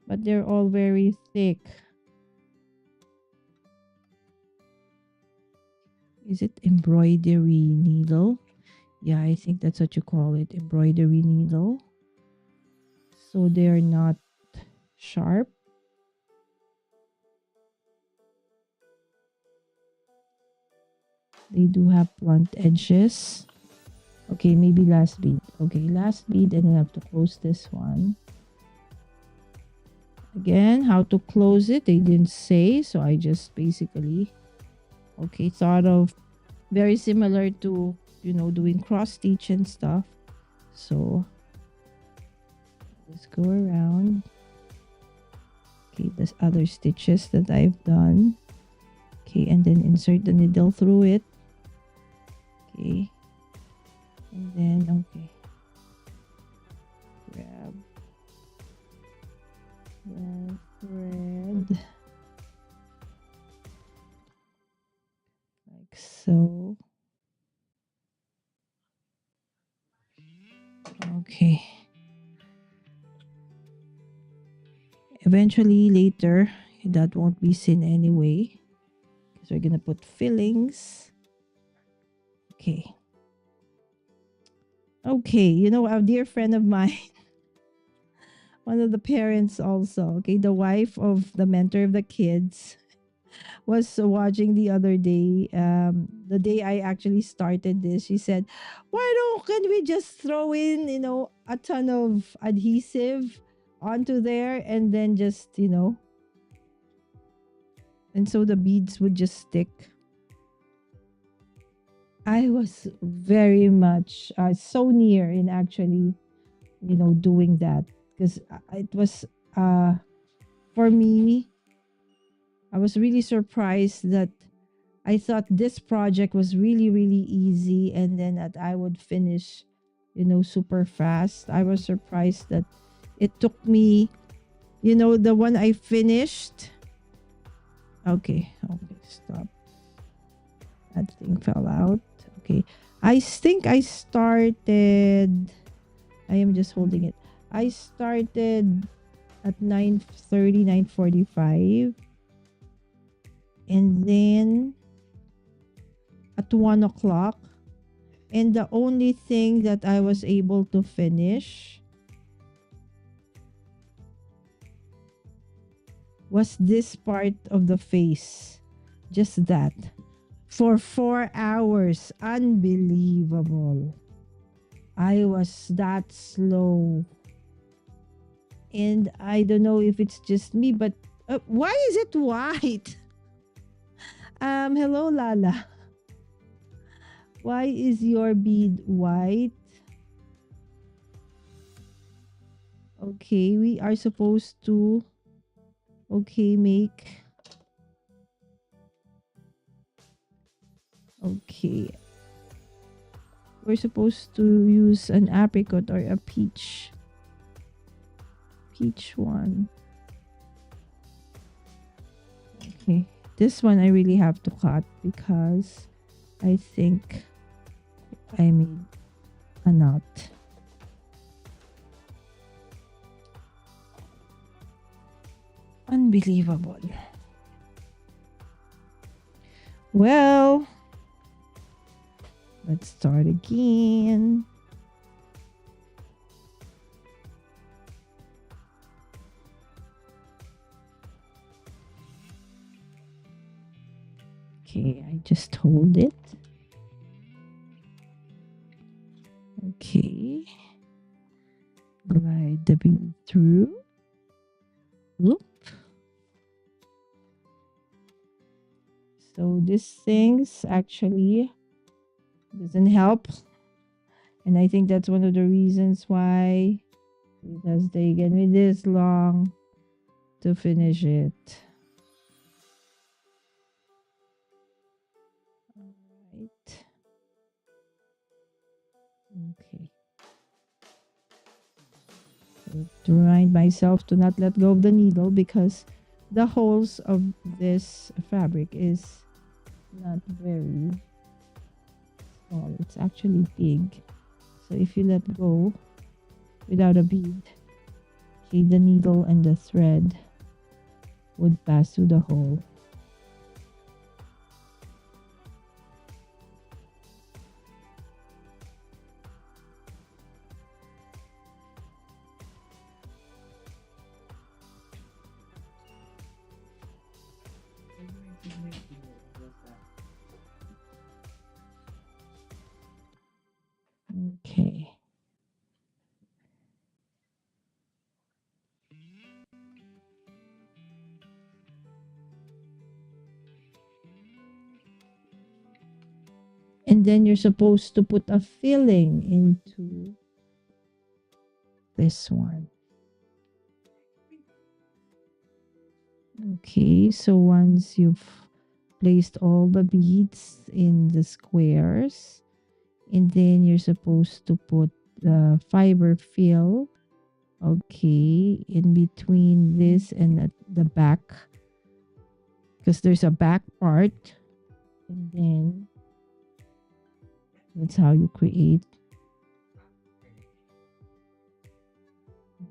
But they're all very thick. Is it embroidery needle? Yeah, I think that's what you call it. Embroidery needle. So they're not sharp. They do have blunt edges. Okay, maybe last bead. Okay, last bead, and I have to close this one. Again, how to close it, they didn't say, so I just basically, okay, thought of very similar to, you know, doing cross stitch and stuff. So let's go around. Okay, there's other stitches that I've done. Okay, and then insert the needle through it. Okay, and then, okay, grab the thread like so. Okay. Eventually, later, that won't be seen anyway. Because we're gonna put fillings. Okay. Okay, you know, a dear friend of mine, one of the parents also, okay, the wife of the mentor of the kids, was watching the other day, the day I actually started this. She said, why don't can we just throw in, you know, a ton of adhesive onto there and then just, you know, and so the beads would just stick. I was very much so near in actually, you know, doing that because it was for me, I was really surprised that I thought this project was really, really easy and then that I would finish, you know, super fast. I was surprised that it took me, you know, the one I finished. Okay, stop. That thing fell out. Okay. I think I started, I am just holding it. I started at 9:30, 9:45. And then at 1 o'clock. And the only thing that I was able to finish was this part of the face. Just that. For 4 hours. Unbelievable. I was that slow. And I don't know if it's just me, but why is it white? Hello, Lala. Why is your bead white? Okay, we are supposed to, okay, make, okay. We're supposed to use an apricot or a peach. Peach one. Okay, this one I really have to cut because I think I made a knot. Unbelievable. Well, let's start again. Okay, I just hold it. Okay. Glide the bead through. Loop. So this things actually doesn't help. And I think that's one of the reasons why it has taken me this long to finish it. Alright. Okay. So to remind myself to not let go of the needle because the holes of this fabric is not very small. It's actually big. So if you let go without a bead, okay, the needle and the thread would pass through the hole. Okay. And then you're supposed to put a filling into this one. Okay, so once you've placed all the beads in the squares, and then you're supposed to put the fiber fill, okay, in between this and the back, because there's a back part, and then that's how you create.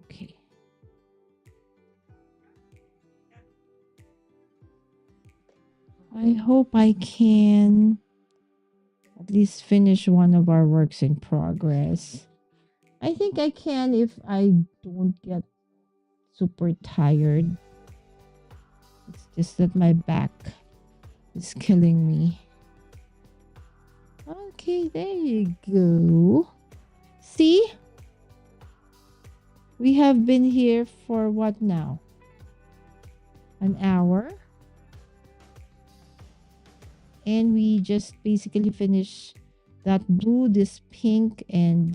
Okay. I hope I can at least finish one of our works in progress. I think I can if I don't get super tired. It's just that my back is killing me. Okay, there you go. See? We have been here for what now? An hour? And we just basically finished that blue, this pink, and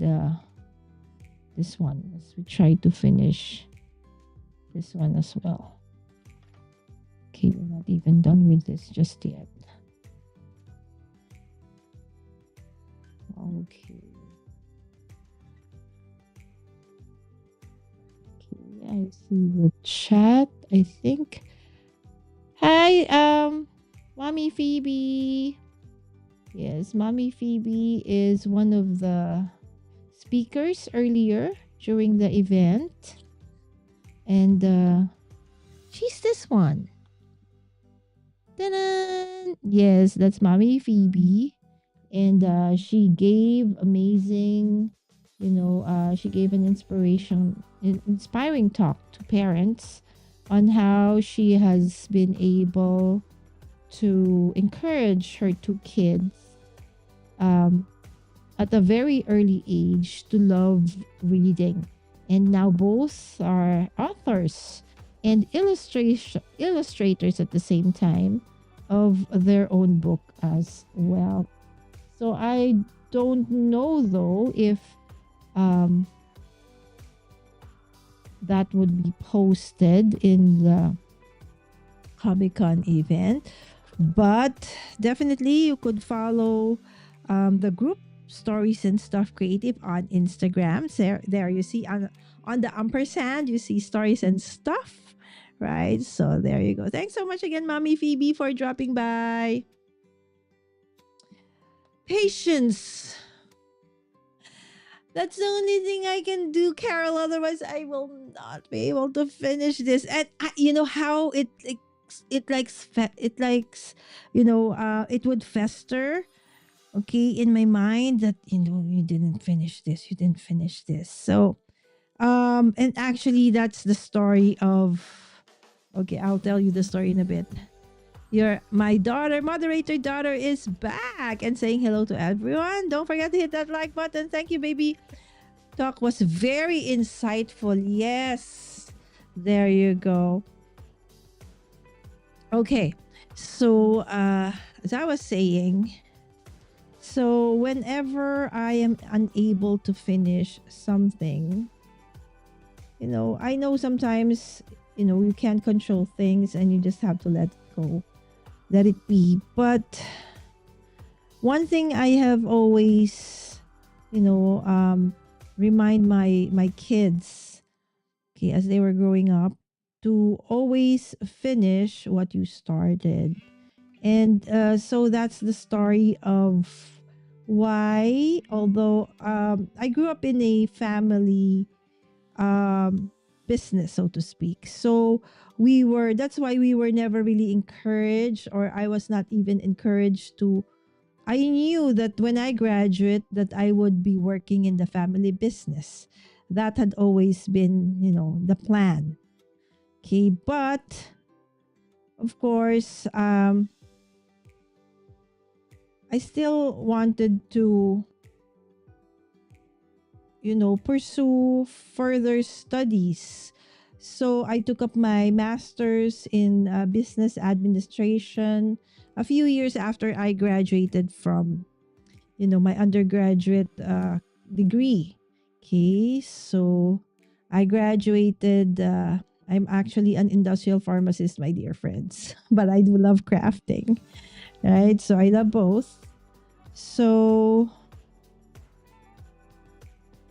this one. Let's we try to finish this one as well. Okay, we're not even done with this just yet. Okay. Okay, I see the chat, I think. Hi, Mommy Phoebe. Yes, Mommy Phoebe is one of the speakers earlier during the event. And she's this one. Ta-da! Yes, that's Mommy Phoebe. And she gave amazing, she gave an inspiring talk to parents on how she has been able to encourage her two kids at a very early age to love reading. And now both are authors and illustrators at the same time of their own book as well. So I don't know though if that would be posted in the Comic-Con event, but definitely you could follow the group Stories and Stuff Creative on Instagram. So there you see on the ampersand, you see Stories and Stuff, right? So there you go. Thanks so much again, Mommy Phoebe, for dropping by. Patience. That's the only thing I can do, Carol. Otherwise, I will not be able to finish this. And you know how it likes it would fester. Okay, in my mind that you didn't finish this. You didn't finish this. So, and actually, that's the story of. Okay, I'll tell you the story in a bit. My moderator daughter is back and saying hello to everyone. Don't forget to hit that like button. Thank you, baby. Talk was very insightful. Yes. There you go. Okay. So, as I was saying, so whenever I am unable to finish something, I know sometimes, you can't control things and you just have to let it go. Let it be. But one thing I have always, remind my kids, okay, as they were growing up, to always finish what you started. And so that's the story of why, although I grew up in a family um, business, so to speak. So that's why we were never really encouraged, or I was not even encouraged to. I knew that when I graduate, that I would be working in the family business. That had always been, the plan. Okay, but of course, I still wanted to, pursue further studies. So I took up my master's in business administration a few years after I graduated from, my undergraduate degree. Okay, so I graduated. I'm actually an industrial pharmacist, my dear friends, but I do love crafting, right? So I love both. So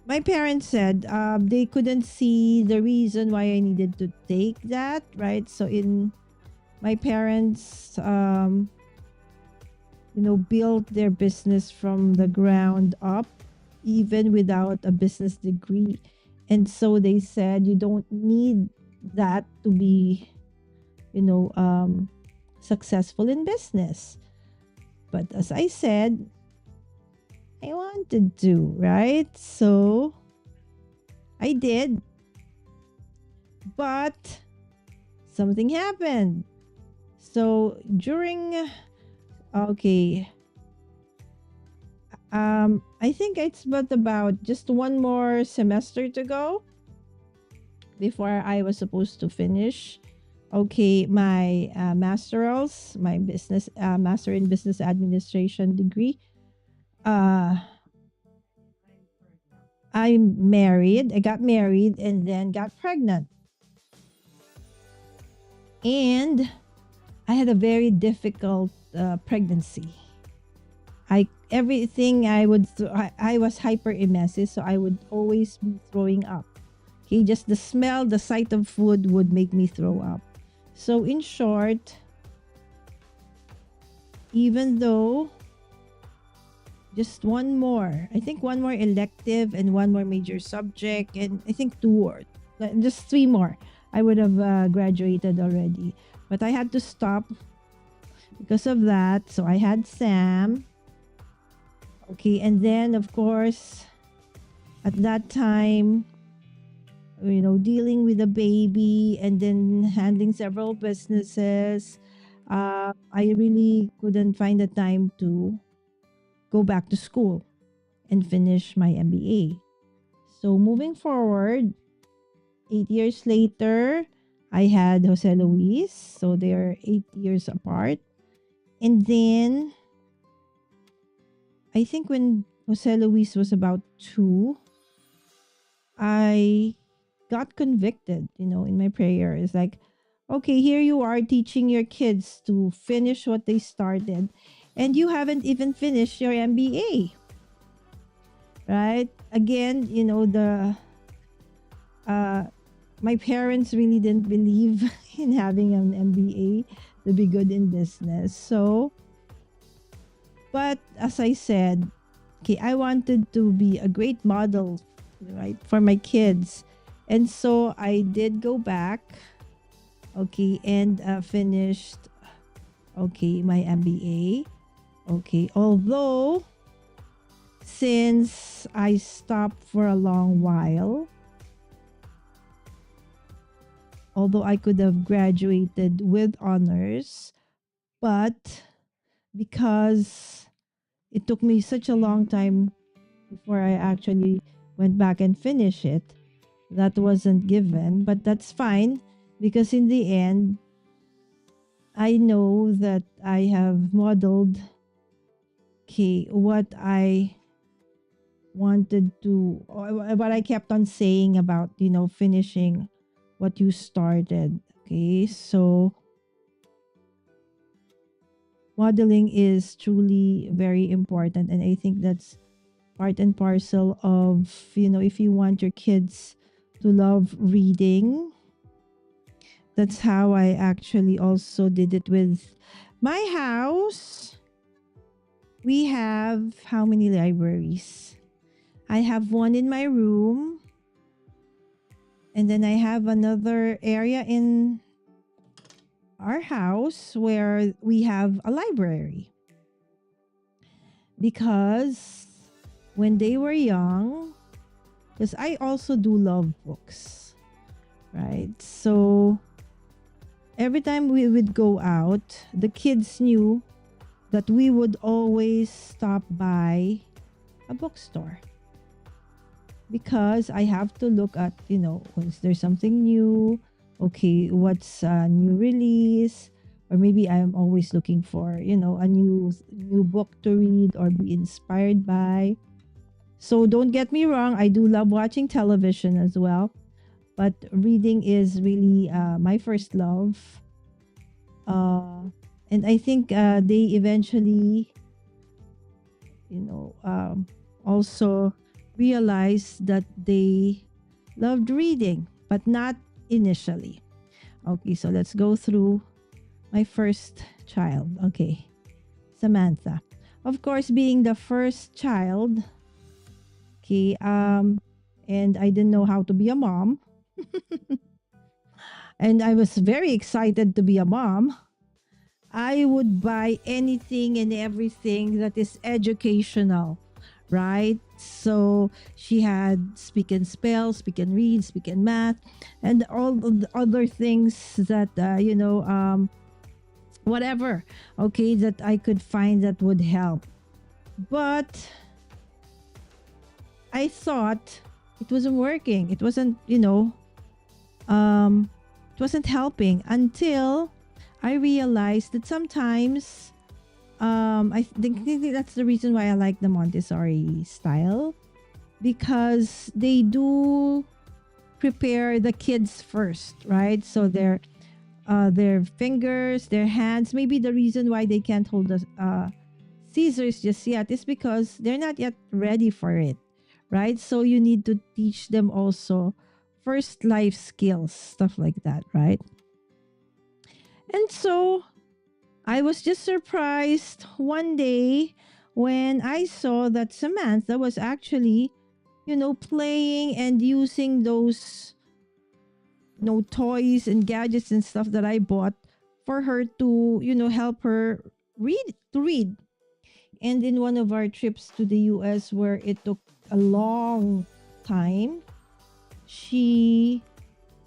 my parents said they couldn't see the reason why I needed to take that, right? So in my parents, built their business from the ground up, even without a business degree. And so they said you don't need that to be, you know, um, successful in business. But as I said, I wanted to, right? So I did, but something happened. So during, okay, I think it's but about just one more semester to go before I was supposed to finish. Okay, my masterals, my business master in business administration degree. Uh, I'm married. I got married and then got pregnant, and I had a very difficult pregnancy. I everything I would I was hyper emesis, so I would always be throwing up. Okay, just the smell, the sight of food would make me throw up. So in short, even though just one more, I think one more elective and one more major subject, and I think two or just three more, I would have graduated already. But I had to stop because of that. So I had Sam. Okay, and then of course, at that time, dealing with a baby and then handling several businesses, I really couldn't find the time to go back to school and finish my MBA. So moving forward, 8 years later, I had Jose Luis. So they're 8 years apart. And then I think when Jose Luis was about 2, I got convicted, in my prayer. It's like, okay, here you are teaching your kids to finish what they started, and you haven't even finished your MBA, right? Again, the uh, my parents really didn't believe in having an MBA to be good in business. So, but as I said, okay, I wanted to be a great model, right, for my kids. And so I did go back, okay, and finished, okay, my MBA. Okay, although since I stopped for a long while, although I could have graduated with honors, but because it took me such a long time before I actually went back and finished it, that wasn't given. But that's fine because in the end, I know that I have modeled, okay, what I wanted to, or what I kept on saying about, finishing what you started. Okay, so modeling is truly very important. And I think that's part and parcel of, if you want your kids to love reading, that's how I actually also did it with my house. we have how many libraries? I have one in my room, and then I have another area in our house where we have a library. Because when they were young, because I also do love books, right? So every time we would go out, the kids knew that we would always stop by a bookstore because I have to look at, is there something new? Okay, what's a new release? Or maybe I'm always looking for, a new book to read or be inspired by. So don't get me wrong, I do love watching television as well, but reading is really my first love. And I think they eventually, also realized that they loved reading, but not initially. Okay, so let's go through my first child. Okay, Samantha. Of course, being the first child, okay, and I didn't know how to be a mom. And I was very excited to be a mom. I would buy anything and everything that is educational, right? So she had speak and spell, speak and read, speak and math, and all of the other things that, whatever, okay, that I could find that would help. But I thought it wasn't working. It wasn't, it wasn't helping until I realized that sometimes I think that's the reason why I like the Montessori style, because they do prepare the kids first, right? So their fingers, their hands. Maybe the reason why they can't hold the scissors just yet is because they're not yet ready for it, right? So you need to teach them also first life skills, stuff like that, right? And so I was just surprised one day when I saw that Samantha was actually, playing and using those, toys and gadgets and stuff that I bought for her to, help her read. And in one of our trips to the US where it took a long time, she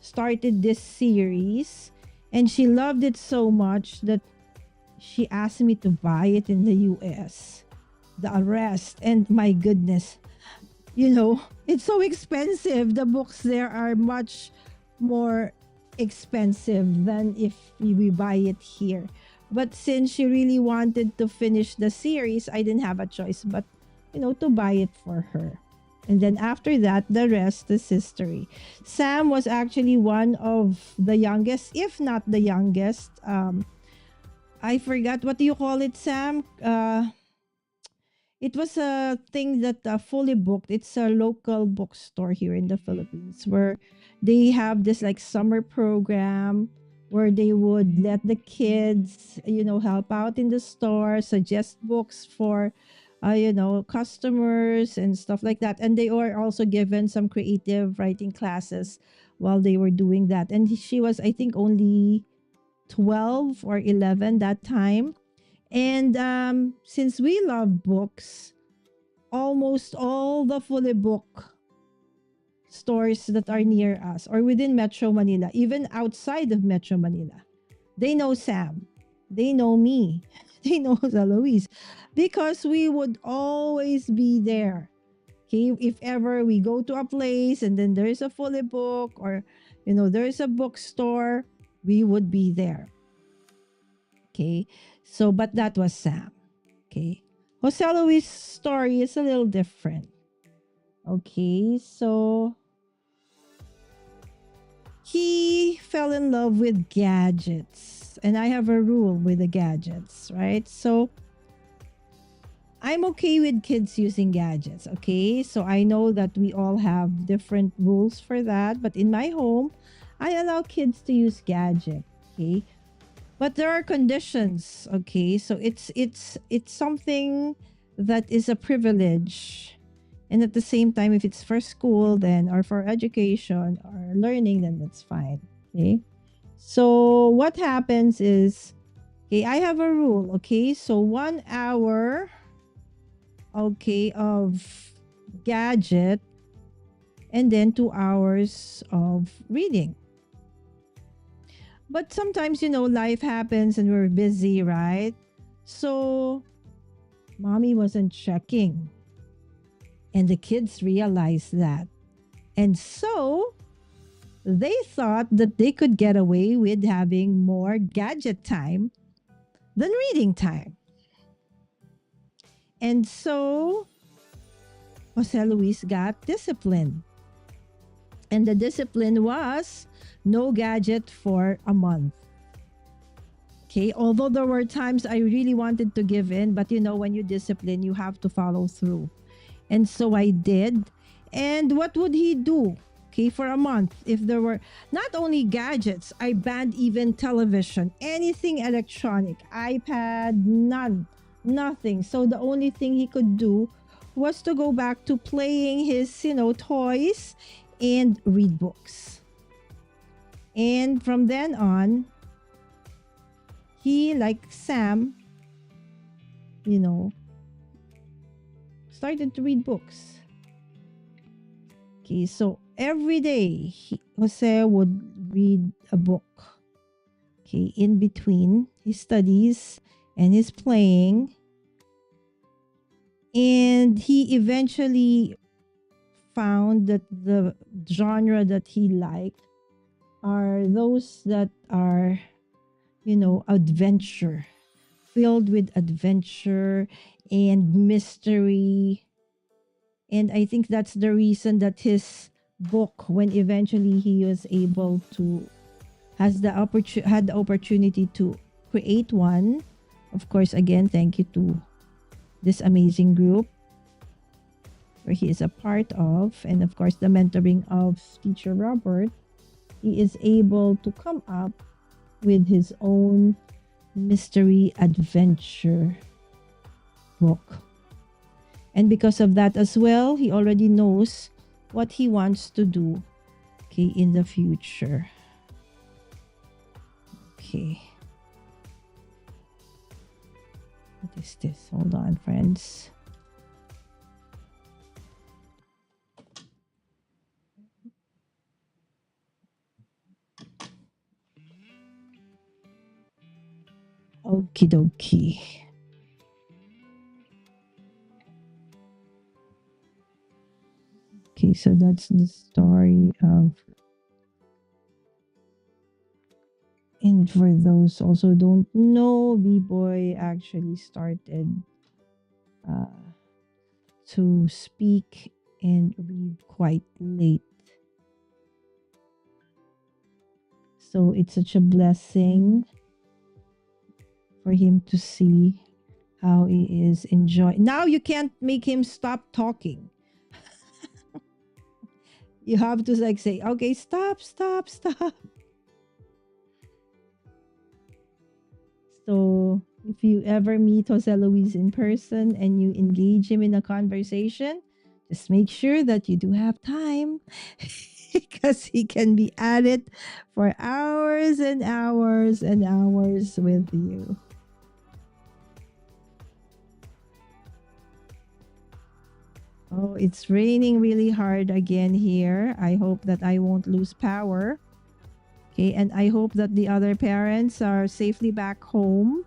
started this series and she loved it so much that she asked me to buy it in the US. The arrest, and my goodness, it's so expensive. The books there are much more expensive than if we buy it here. But since she really wanted to finish the series, I didn't have a choice but, to buy it for her. And then after that, the rest is history. Sam was actually one of the youngest, if not the youngest. I forgot, what do you call it, Sam? It was a thing that fully booked. It's a local bookstore here in the Philippines where they have this like summer program where they would let the kids, help out in the store, suggest books for, customers and stuff like that. And they were also given some creative writing classes while they were doing that. And she was, I think, only 12 or 11 that time. And since we love books, almost all the fully book stores that are near us or within Metro Manila, even outside of Metro Manila, they know Sam. They know me. They know Louise because we would always be there. Okay, if ever we go to a place and then there's a fully book or, there's a bookstore, we would be there. Okay, so but that was Sam. Okay, Jose Luis' story is a little different. Okay, so he fell in love with gadgets, and I have a rule with the gadgets, right? So I'm okay with kids using gadgets, okay? So I know that we all have different rules for that, but in my home, I allow kids to use gadgets, okay? But there are conditions, okay? So it's something that is a privilege. And at the same time, if it's for school, then or for education or learning, then that's fine. Okay. So what happens is, okay, I have a rule, okay? So 1 hour, okay, of gadget and then 2 hours of reading. But sometimes, life happens and we're busy, right? So mommy wasn't checking. And the kids realized that. And so they thought that they could get away with having more gadget time than reading time. And so Jose Luis got disciplined. And the discipline was no gadget for a month. Okay, although there were times I really wanted to give in, but when you discipline, you have to follow through. And so I did. And what would he do? Okay, for a month, if there were not only gadgets, I banned even television, anything electronic, iPad, none, nothing. So the only thing he could do was to go back to playing his, toys and read books. And from then on, he, like Sam, started to read books. Okay, so every day Jose would read a book. Okay, in between his studies and his playing. And he eventually found that the genre that he liked are those that are, adventure, filled with adventure and mystery. And I think that's the reason that his book, when eventually he was able to had the opportunity to create one. Of course, again, thank you to this amazing group where he is a part of, and of course the mentoring of teacher Robert. He is able to come up with his own mystery adventure book. And because of that as well, he already knows what he wants to do, okay, in the future. Okay. What is this? Hold on, friends. Okie dokie. Okay, so that's the story of. And for those also don't know, B-Boy actually started to speak and read quite late. So it's such a blessing for him to see how he is enjoying. Now you can't make him stop talking. You have to like say, okay, stop. So if you ever meet Jose Luis in person and you engage him in a conversation, just make sure that you do have time because he can be at it for hours and hours and hours with you. Oh, it's raining really hard again here. I hope that I won't lose power. Okay, and I hope that the other parents are safely back home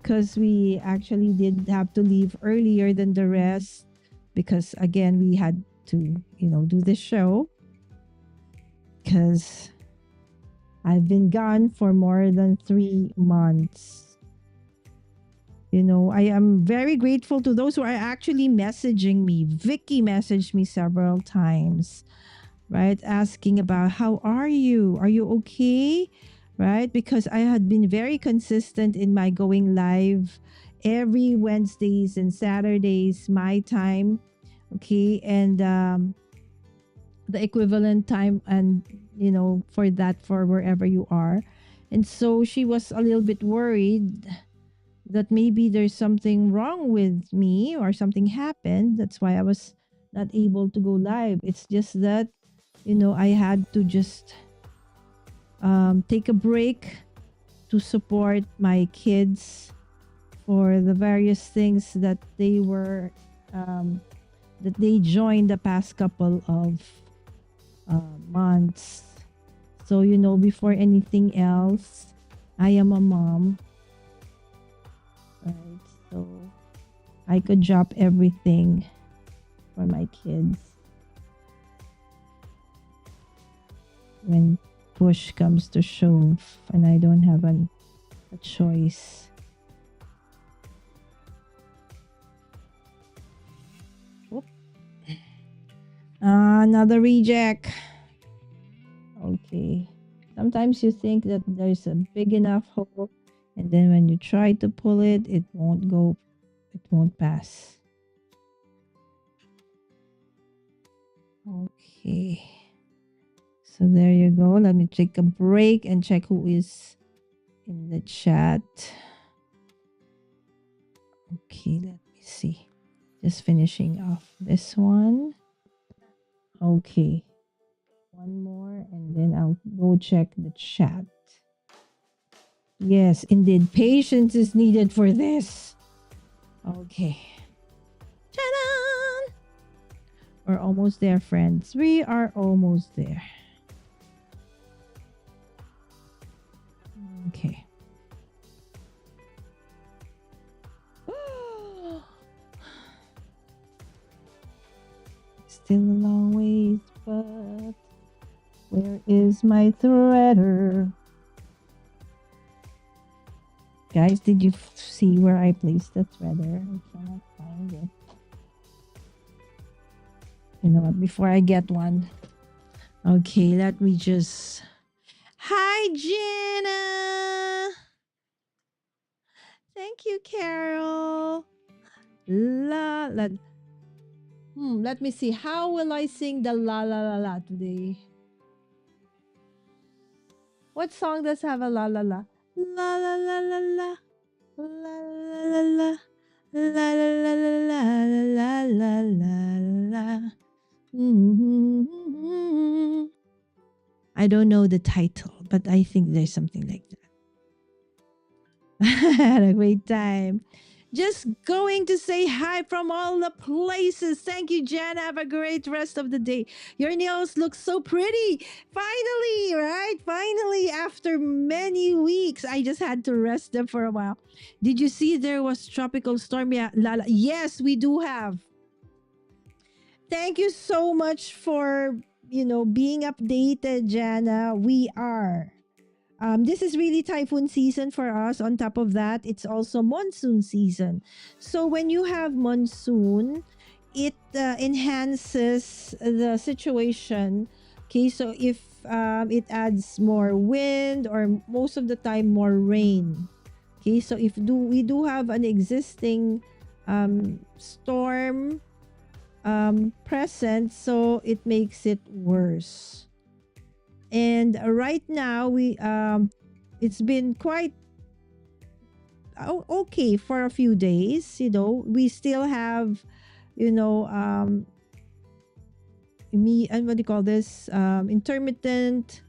because we actually did have to leave earlier than the rest because again we had to, do this show because I've been gone for more than 3 months. I am very grateful to those who are actually messaging me. Vicky messaged me several times, right? Asking about how are you? Are you okay? Right? Because I had been very consistent in my going live every Wednesdays and Saturdays, my time. Okay. And the equivalent time and for that for wherever you are. And so she was a little bit worried that maybe there's something wrong with me or something happened. That's why I was not able to go live. It's just that, I had to just take a break to support my kids for the various things that they were that they joined the past couple of months. So, before anything else, I am a mom, right? So I could drop everything for my kids when push comes to shove and I don't have a choice. Whoop. Another reject. Okay. Sometimes you think that there's a big enough hole, and then when you try to pull it, it won't pass. Okay. So there you go. Let me take a break and check who is in the chat. Okay, let me see. Just finishing off this one. Okay. One more and then I'll go check the chat. Yes, indeed. Patience is needed for this. Okay. Ta-da! We're almost there, friends. We are almost there. Okay. Still a long ways, but where is my threader? Guys, did you see where I placed the threader? I cannot find it. You know what? Before I get one. Okay, let me just... Hi, Jenna! Thank you, Carol. Let me see. How will I sing the la la la la today? What song does have a la la la? La la la la la. La la la la. La la la la la la la la. I don't know the title, but I think there's something like that. Had a great time. Just going to say hi from all the places. Thank you, Jen. Have a great rest of the day. Your nails look so pretty. Finally, right? Finally, after many weeks, I just had to rest them for a while. Did you see there was tropical storm? Yeah, Lala. Yes, we do have. Thank you so much for, being updated, Jana. We are. This is really typhoon season for us. On top of that, it's also monsoon season. So when you have monsoon, it enhances the situation. Okay, so if it adds more wind or most of the time more rain. Okay, so if we do have an existing storm present, so it makes it worse. And right now it's been quite okay for a few days. We still have what do you call this, intermittent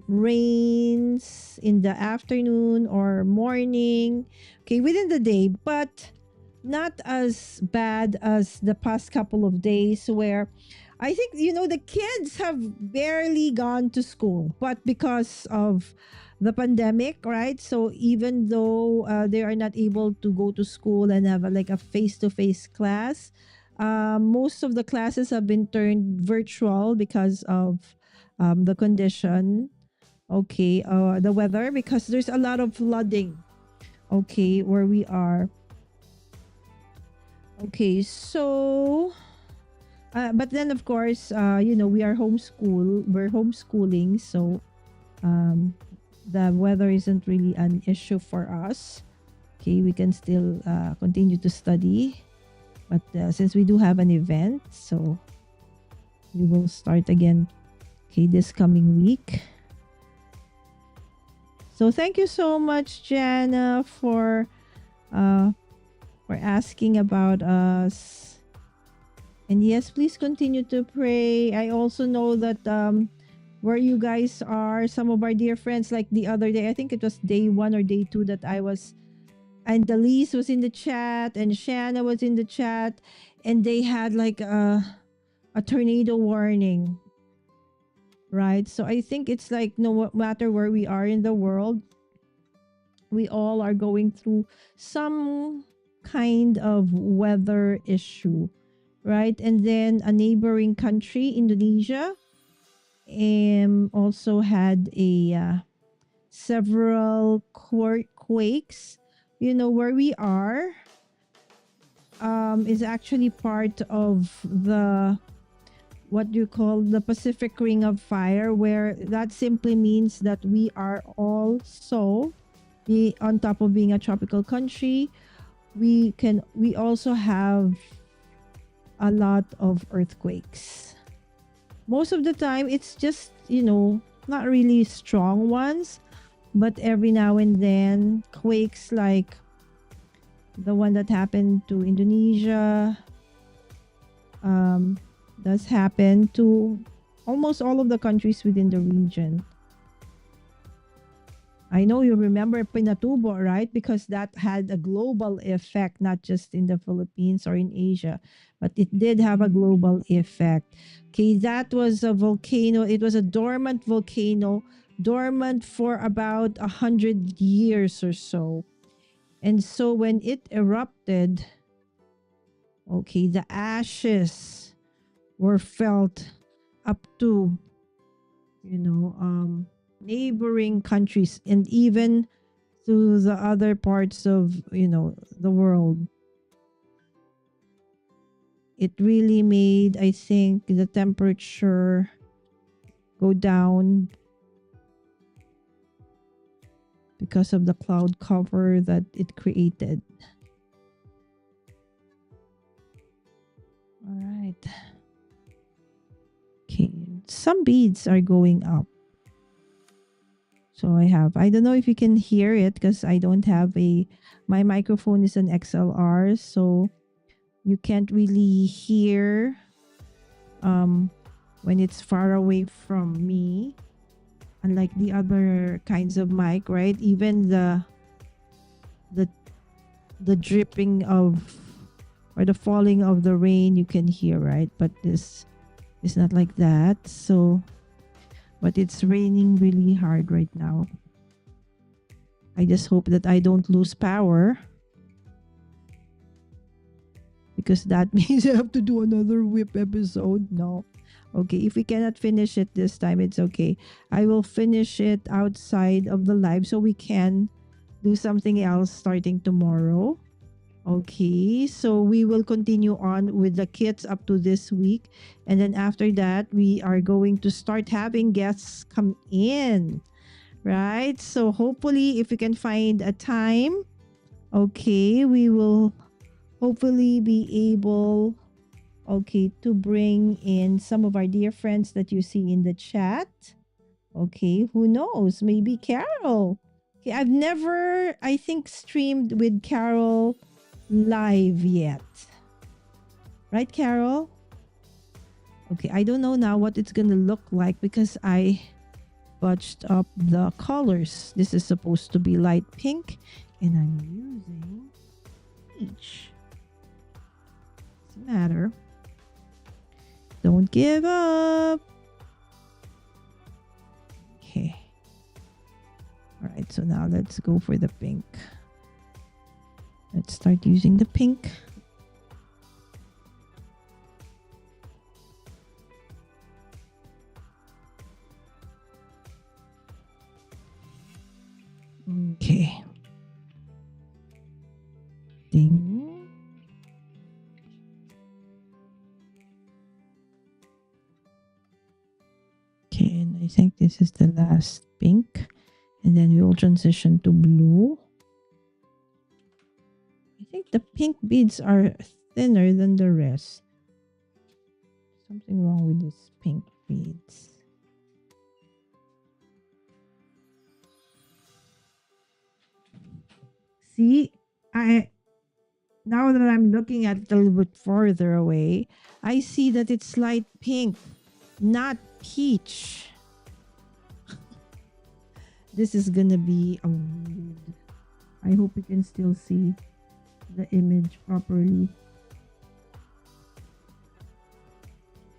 rains in the afternoon or morning, okay, within the day, but not as bad as the past couple of days where I think, the kids have barely gone to school, but because of the pandemic, right? So even though they are not able to go to school and have like a face-to-face class, most of the classes have been turned virtual because of the condition, okay, the weather, because there's a lot of flooding, okay, where we are. Okay, so but then of course, we're homeschooling, so the weather isn't really an issue for us. Okay, we can still continue to study, but since we do have an event, so we will start again, okay, this coming week. So thank you so much, Jana, uh for asking about us. And yes, please continue to pray. I also know that where you guys are, some of our dear friends, like the other day, I think it was day 1 or day 2 that I was, and Delise was in the chat, and Shanna was in the chat, and they had like a tornado warning, right? So I think it's like no matter where we are in the world, we all are going through some kind of weather issue, right? And then a neighboring country, Indonesia, also had a several quakes. You know where we are is actually part of the what you call the Pacific Ring of Fire, where that simply means that we are also on top of being a tropical country. We also have a lot of earthquakes. Most of the time, it's just not really strong ones, but every now and then quakes like the one that happened to Indonesia does happen to almost all of the countries within the region. I know you remember Pinatubo, right? Because that had a global effect, not just in the Philippines or in Asia, but it did have a global effect. Okay, that was a volcano. It was a dormant volcano, dormant for about 100 years or so. And so when it erupted, okay, the ashes were felt up to, neighboring countries and even to the other parts of, the world. It really made, I think, the temperature go down because of the cloud cover that it created. All right. Okay. Some beads are going up. So I don't know if you can hear it because I don't have my microphone is an XLR. So you can't really hear when it's far away from me, unlike the other kinds of mic, right? Even the dripping of or the falling of the rain you can hear, right? But this is not like that. So but it's raining really hard right now. I just hope that I don't lose power, because that means I have to do another WIP episode. No. Okay, if we cannot finish it this time, it's okay. I will finish it outside of the live so we can do something else starting tomorrow. Okay, so we will continue on with the kits up to this week. And then after that, we are going to start having guests come in, right? So hopefully, if we can find a time, okay, we will hopefully be able, okay, to bring in some of our dear friends that you see in the chat. Okay, who knows? Maybe Carol. Okay, I've never, I think, streamed with Carol live yet. Right, Carol? Okay, I don't know now what it's gonna look like because I botched up the colors. This is supposed to be light pink, and I'm using peach. Doesn't matter. Don't give up. Okay. All right, so now let's go for the pink. Let's start using the pink. Okay. Ding. Okay, and I think this is the last pink. And then we will transition to blue. I think the pink beads are thinner than the rest. Something wrong with these pink beads. See, I now that I'm looking at it a little bit further away, I see that it's light pink, not peach. This is gonna be a weird. I hope you can still see the image properly.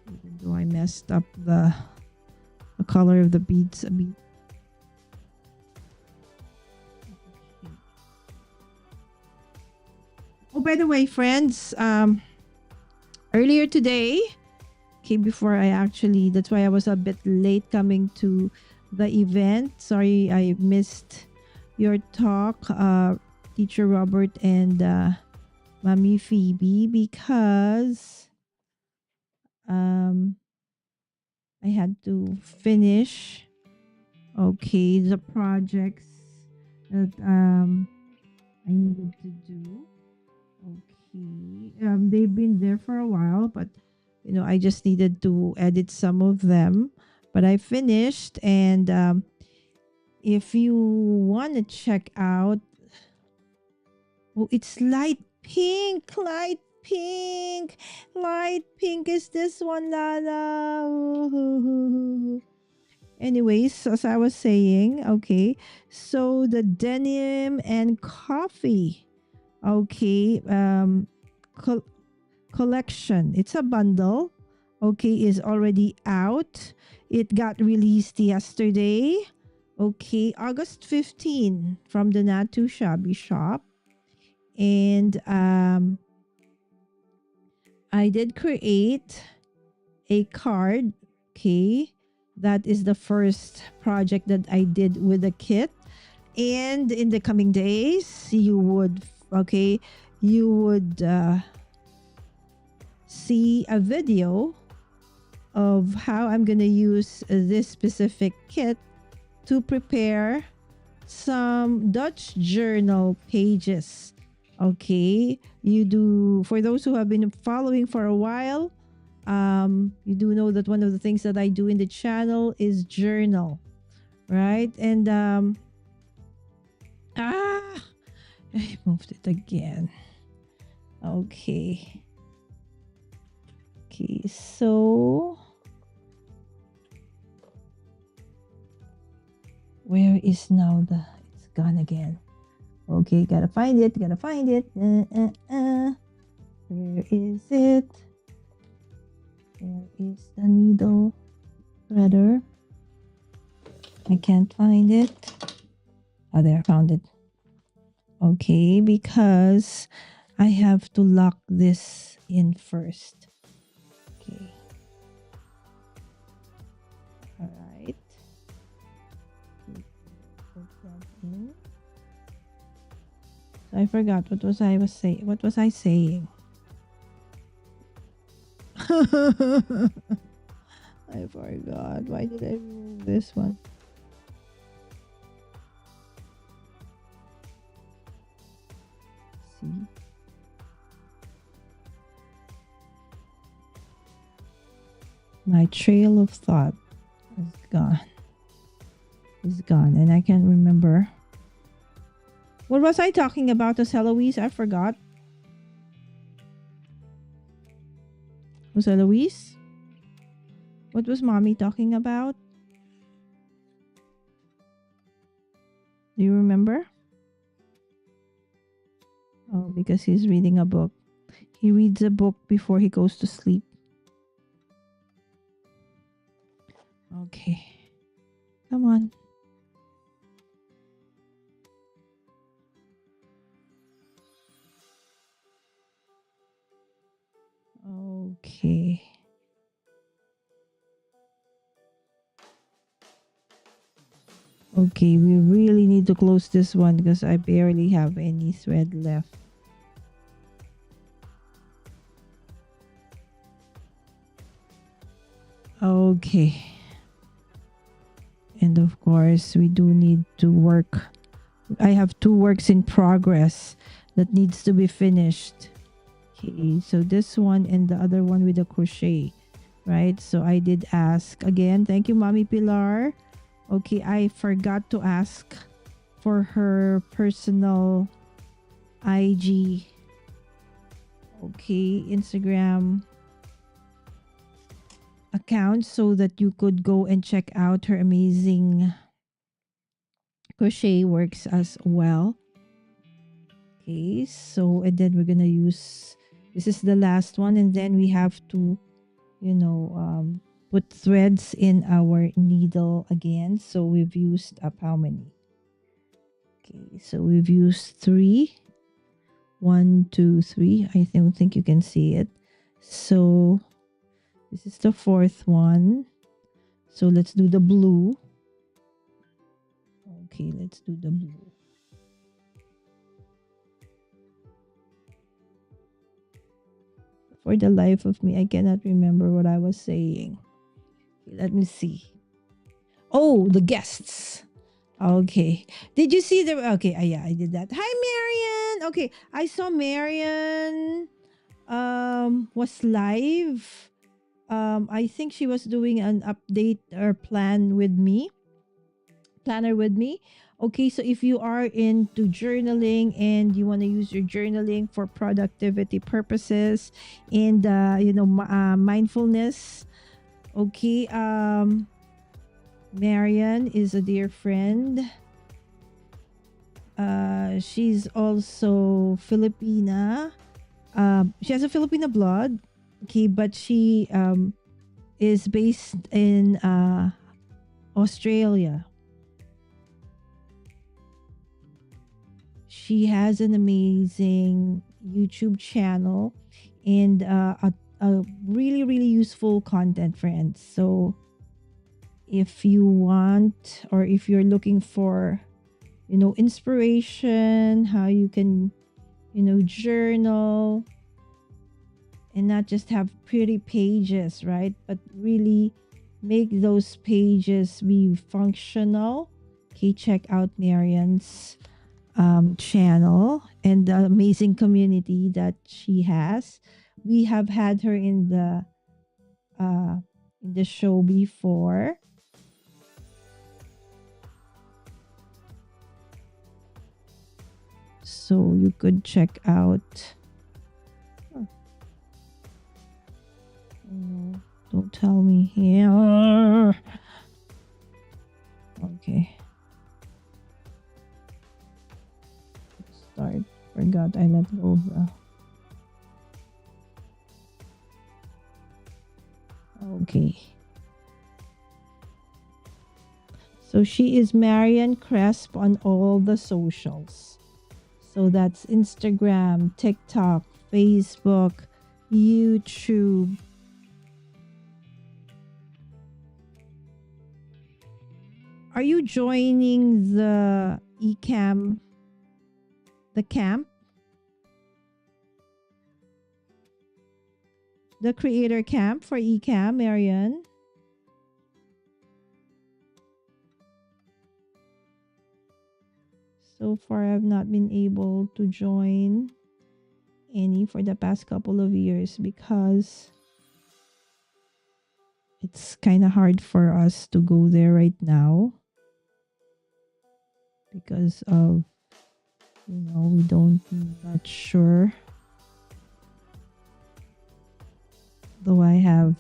Even though I messed up the color of the beads a bit. Oh, by the way, friends, earlier today, okay, before I actually, that's why I was a bit late coming to the event. Sorry, I missed your talk, Teacher Robert and Mommy Phoebe, because I had to finish, okay, the projects that I needed to do. Okay, they've been there for a while, but you know, I just needed to edit some of them. But I finished, and if you want to check out, oh, it's light pink, light pink, light pink is this one, Lala. Ooh. Anyways, as I was saying, okay, so the denim and coffee, okay, collection. It's a bundle, okay, is already out. It got released yesterday, okay, August 15 from the Not Too Shabby shop. And I did create a card, okay, that is the first project that I did with the kit. And in the coming days, you would, okay, you would see a video of how I'm going to use this specific kit to prepare some Dutch journal pages. Okay, you do, for those who have been following for a while, you do know that one of the things that I do in the channel is journal, right? And I moved it again. Okay, so where is now the, it's gone again. Okay, gotta find it. Where is it? Where is the needle threader? I can't find it. Oh, there, found it. Okay, because I have to lock this in first. Okay. All right. Put that in. I forgot what was I saying. I forgot. Why did I remove this one? See. My trail of thought is gone. And I can't remember. What was I talking about, Jose Luis? I forgot. Jose Luis? What was Mommy talking about? Do you remember? Oh, because he's reading a book. He reads a book before he goes to sleep. Okay. Come on. Okay. Okay, we really need to close this one because I barely have any thread left. Okay. And of course, we do need to work. I have 2 works in progress that needs to be finished. Okay, so this one and the other one with the crochet, right? So I did ask again. Thank you, Mommy Pilar. Okay, I forgot to ask for her personal IG, okay, Instagram account so that you could go and check out her amazing crochet works as well. Okay, so and then we're gonna use, this is the last one, and then we have to, you know, put threads in our needle again. So we've used up how many? Okay, so we've used 3. 1, 2, 3. I don't think you can see it. So this is the 4th one. So let's do the blue. Okay, let's do the blue. For the life of me, I cannot remember what I was saying. Okay, let me see. Oh, the guests. Okay. Did you see the okay, yeah, I did that. Hi Marian. Okay, I saw Marian was live. I think she was doing an update or planner with me. Okay, so if you are into journaling and you want to use your journaling for productivity purposes and mindfulness, okay, Marian is a dear friend. She's also Filipina. She has a Filipino blood, okay, but she is based in Australia. She has an amazing YouTube channel and a really, really useful content, friends. So if you want, or if you're looking for, inspiration, how you can, journal and not just have pretty pages, right? But really make those pages be functional. Okay, check out Marian's channel and the amazing community that she has. We have had her in the show before. So you could check out. Oh, no, don't tell me here. Okay. Let's start. Forgot I let go of the. Okay. So she is Marian Cresp on all the socials. So that's Instagram, TikTok, Facebook, YouTube. Are you joining the eCam, the camp? The creator camp for eCam, Marian? So far, I've not been able to join any for the past couple of years because it's kind of hard for us to go there right now because of, we don't, not sure. Though I have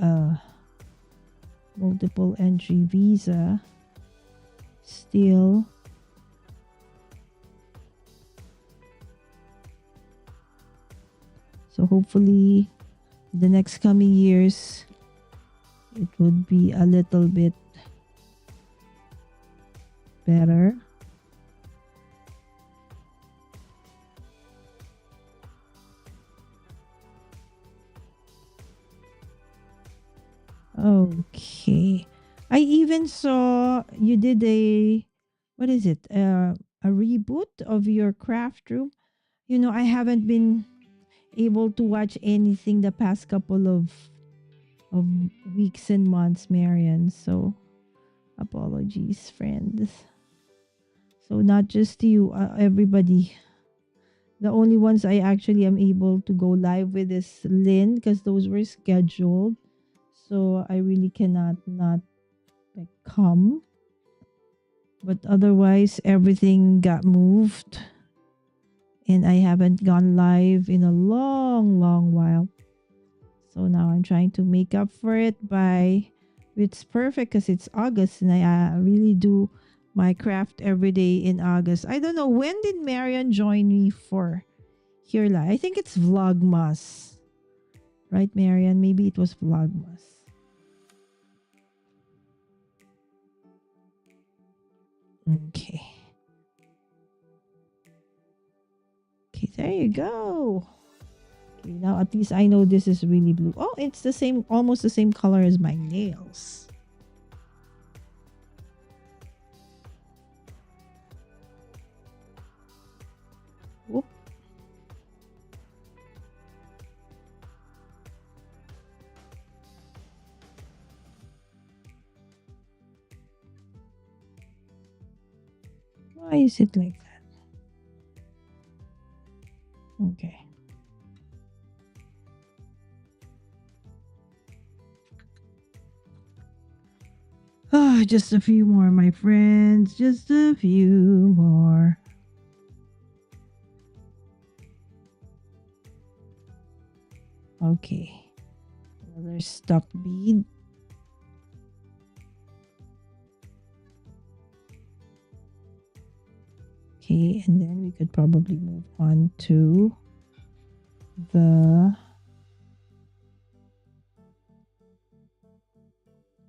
a multiple entry visa, still so hopefully the next coming years it would be a little bit better. Okay. I even saw you did what is it? A reboot of your craft room. I haven't been able to watch anything the past couple of weeks and months, Marian. So apologies, friends. So not just you, everybody. The only ones I actually am able to go live with is Lynn because those were scheduled. So I really cannot not come. But otherwise, everything got moved. and I haven't gone live in a long while. So now I'm trying to make up for it by, it's perfect because it's August and I really do my craft every day in August. I don't know, when did Marian join me for Here Live? I think it's Vlogmas. Right, Marian? Maybe it was Vlogmas. Okay. Okay, there you go. Okay, now at least I know this is really blue. Oh, it's the same, almost the same color as my nails. Whoop. Why is it like that? Okay. Ah, just a few more, my friends. Just a few more. Okay. Another stuck bead. Okay, and then we could probably move on to the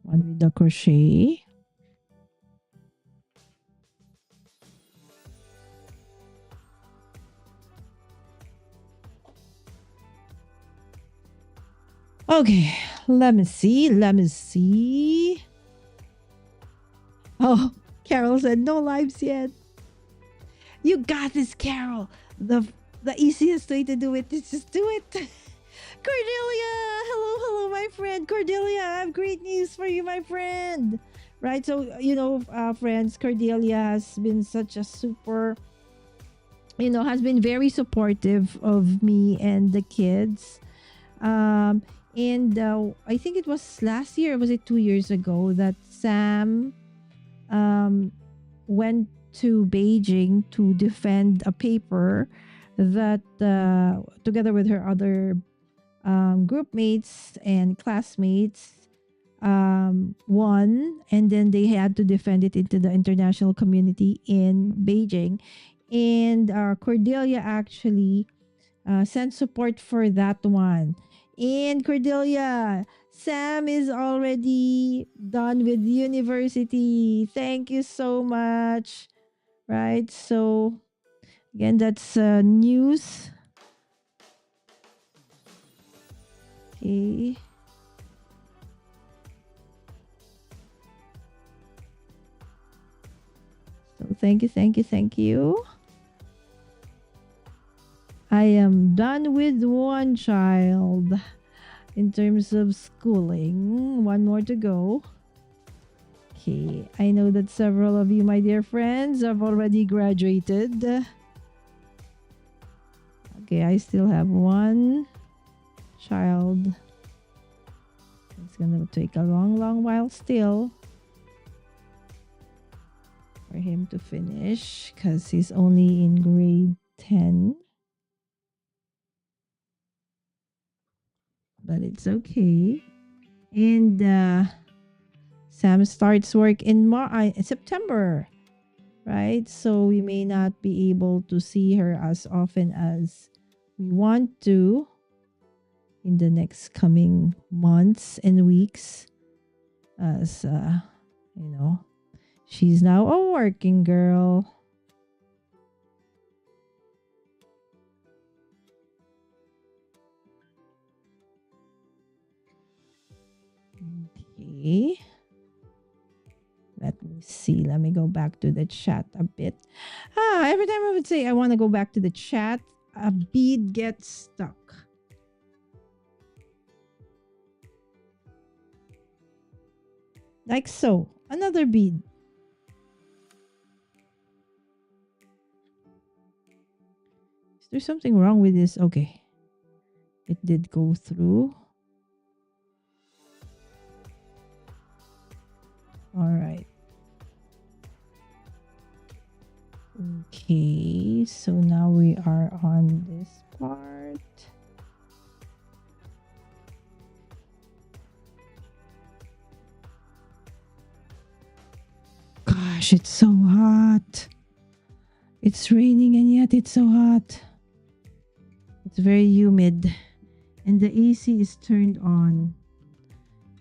one with the crochet. Okay, let me see. Let me see. Oh, Carol said no lives yet. You got this, Carol. The easiest way to do it is just do it. Cordelia, hello, my friend. Cordelia, I have great news for you, my friend. Right, so friends, Cordelia has been such a super, has been very supportive of me and the kids. And I think it was last year, or was it 2 years ago, that Sam went to Beijing to defend a paper that, together with her other group mates and classmates, won, and then they had to defend it into the international community in Beijing. And Cordelia actually sent support for that one. And Cordelia, Sam is already done with university. Thank you so much. Right? So, again, that's news. Okay. So, thank you. I am done with one child in terms of schooling. One more to go. Okay, I know that several of you, my dear friends, have already graduated. Okay, I still have one child. It's gonna take a long while still for him to finish because he's only in grade 10. But it's okay. And Sam starts work in September, right? So we may not be able to see her as often as we want to in the next coming months and weeks, as she's now a working girl. Okay. Let me see. Let me go back to the chat a bit. Every time I would say I want to go back to the chat, a bead gets stuck. Like so. Another bead. Is there something wrong with this? Okay. It did go through. All right. Okay, so now we are on this part. Gosh, it's so hot. It's raining and yet it's so hot. It's very humid and the AC is turned on.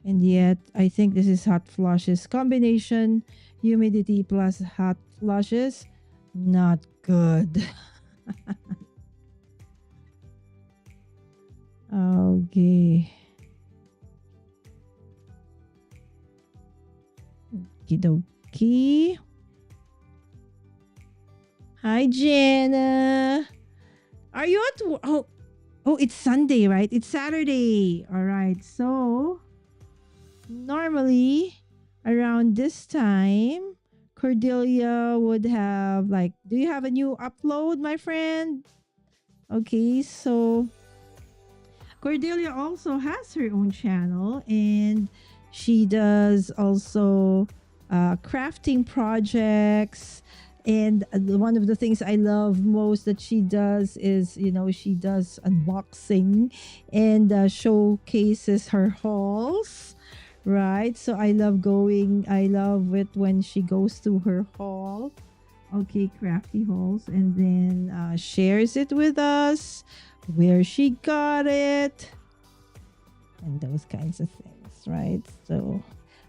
And yet, I think this is hot flushes combination, humidity plus hot flushes. Not good. Okay. Okie. Hi, Jenna. Are you at oh, it's Sunday, right? It's Saturday. All right. So, normally around this time, Cordelia would have like, do you have a new upload, my friend? Okay, so Cordelia also has her own channel and she does also crafting projects. And one of the things I love most that she does is, she does unboxing and showcases her hauls, right? So I love it when she goes to her haul. Okay, crafty hauls, and then shares it with us, where she got it, and those kinds of things, right? So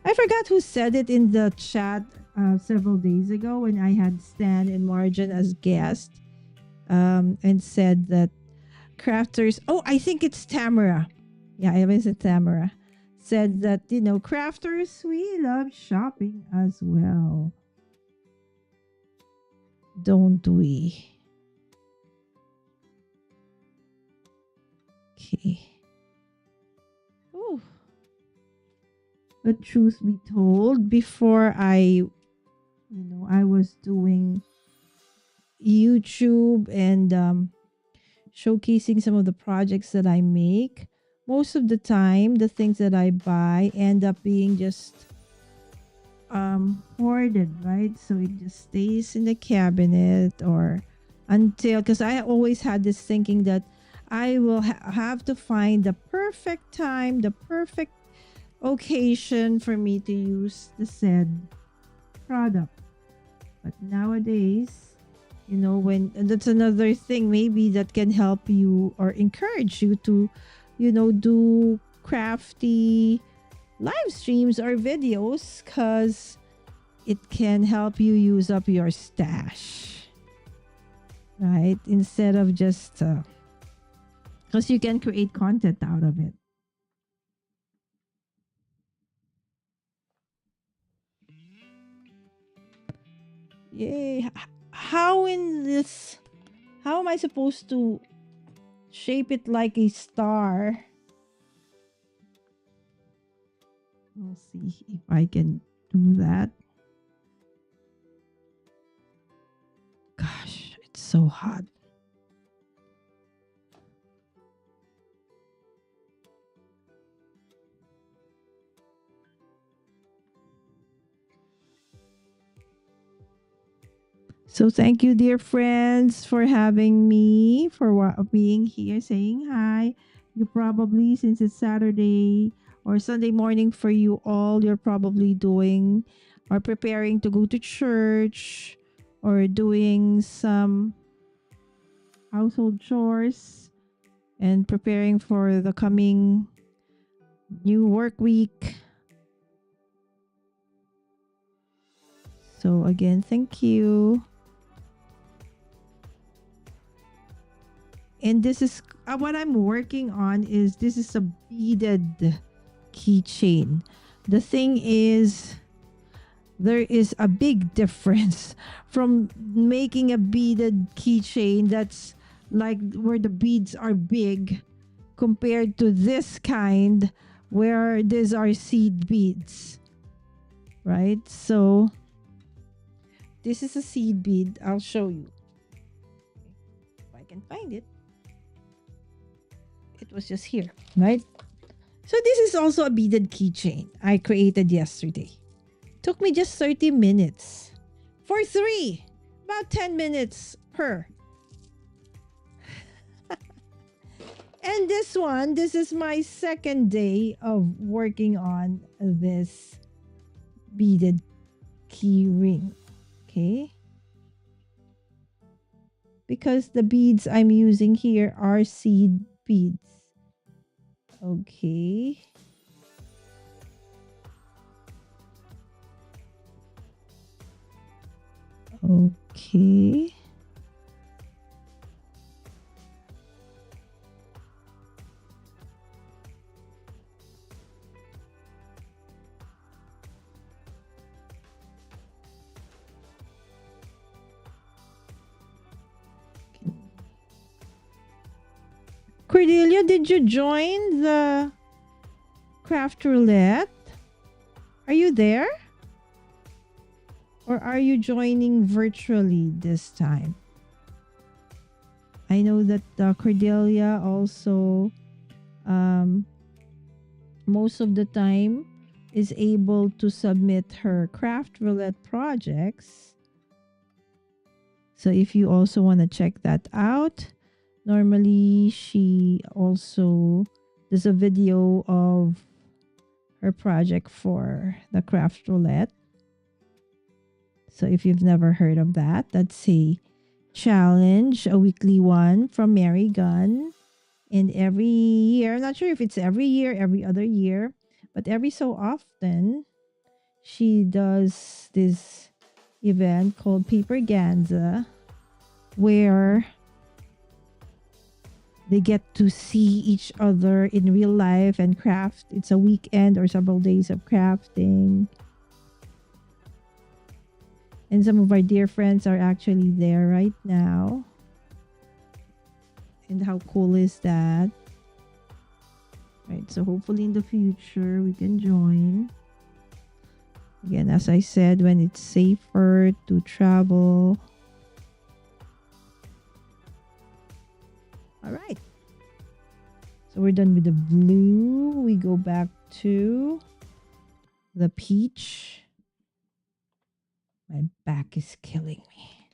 I forgot who said it in the chat several days ago when I had Stan and Margin as guests, and said that crafters, I think it's Tamara. Yeah, I think it's Tamara. Said that, crafters, we love shopping as well. Don't we? Okay. Oh. But truth be told, before I was doing YouTube and showcasing some of the projects that I make, most of the time, the things that I buy end up being just hoarded, right? So it just stays in the cabinet or until, because I always had this thinking that I will have to find the perfect time, the perfect occasion for me to use the said product. But nowadays, when that's another thing maybe that can help you or encourage you to, do crafty live streams or videos, because it can help you use up your stash, right? Instead of just because you can create content out of it. Yay. How am I supposed to shape it like a star? We'll see if I can do that. Gosh, it's so hot. So thank you, dear friends, for having me, for being here, saying hi. You probably, since it's Saturday or Sunday morning for you all, you're probably doing or preparing to go to church or doing some household chores and preparing for the coming new work week. So again, thank you. And this is what I'm working on is this is a beaded keychain. The thing is, there is a big difference from making a beaded keychain that's like where the beads are big compared to this kind where these are seed beads, right? So this is a seed bead. I'll show you if I can find it. It was just here, right? So this is also a beaded keychain I created yesterday. Took me just 30 minutes for 3, about 10 minutes per. And this one, this is my second day of working on this beaded key ring. Okay. Because the beads I'm using here are seed beads. Okay. Okay. Cordelia, did you join the craft roulette? Are you there? Or are you joining virtually this time? I know that Cordelia also most of the time is able to submit her craft roulette projects. So if you also want to check that out, normally she also does a video of her project for the craft roulette. So if you've never heard of that, that's a challenge, a weekly one from Mary Gunn. And every year, I'm not sure if it's every year, every other year, but every so often, she does this event called Paper Ganza, where they get to see each other in real life and craft. It's a weekend or several days of crafting. And some of our dear friends are actually there right now. And how cool is that? Right, so hopefully in the future we can join. Again, as I said, when it's safer to travel. All right. So we're done with the blue. We go back to the peach. My back is killing me.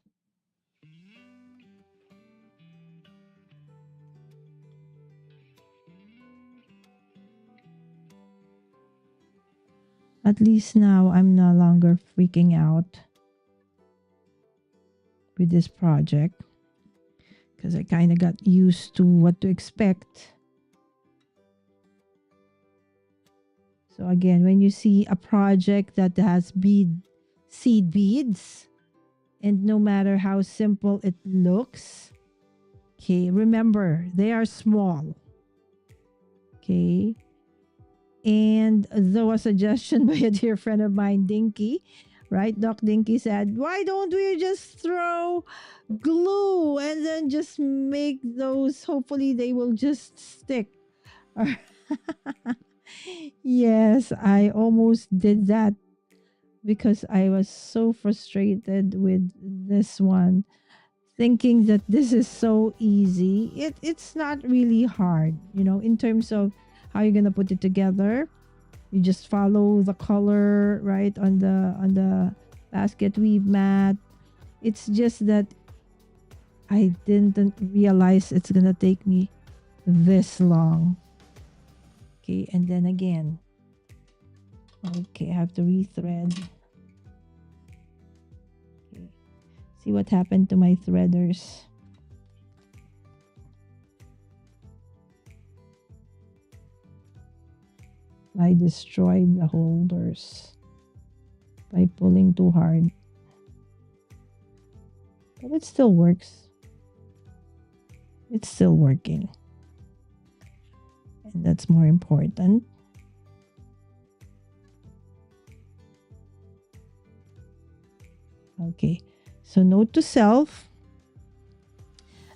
At least now I'm no longer freaking out with this project because I kind of got used to what to expect. So again, when you see a project that has seed beads, and no matter how simple it looks, okay, remember they are small. Okay. And though a suggestion by a dear friend of mine, Dinky, right? Doc Dinky said, why don't we just throw glue and then just make those, hopefully they will just stick. Yes, I almost did that because I was so frustrated with this one, thinking that this is so easy. It's not really hard, in terms of how you're gonna put it together. You just follow the color right on the basket weave mat. It's just that I didn't realize it's gonna take me this long. Okay, and then again. Okay, I have to rethread. Okay. See what happened to my threaders. I destroyed the holders by pulling too hard. But it still works. It's still working. And that's more important. Okay, so note to self.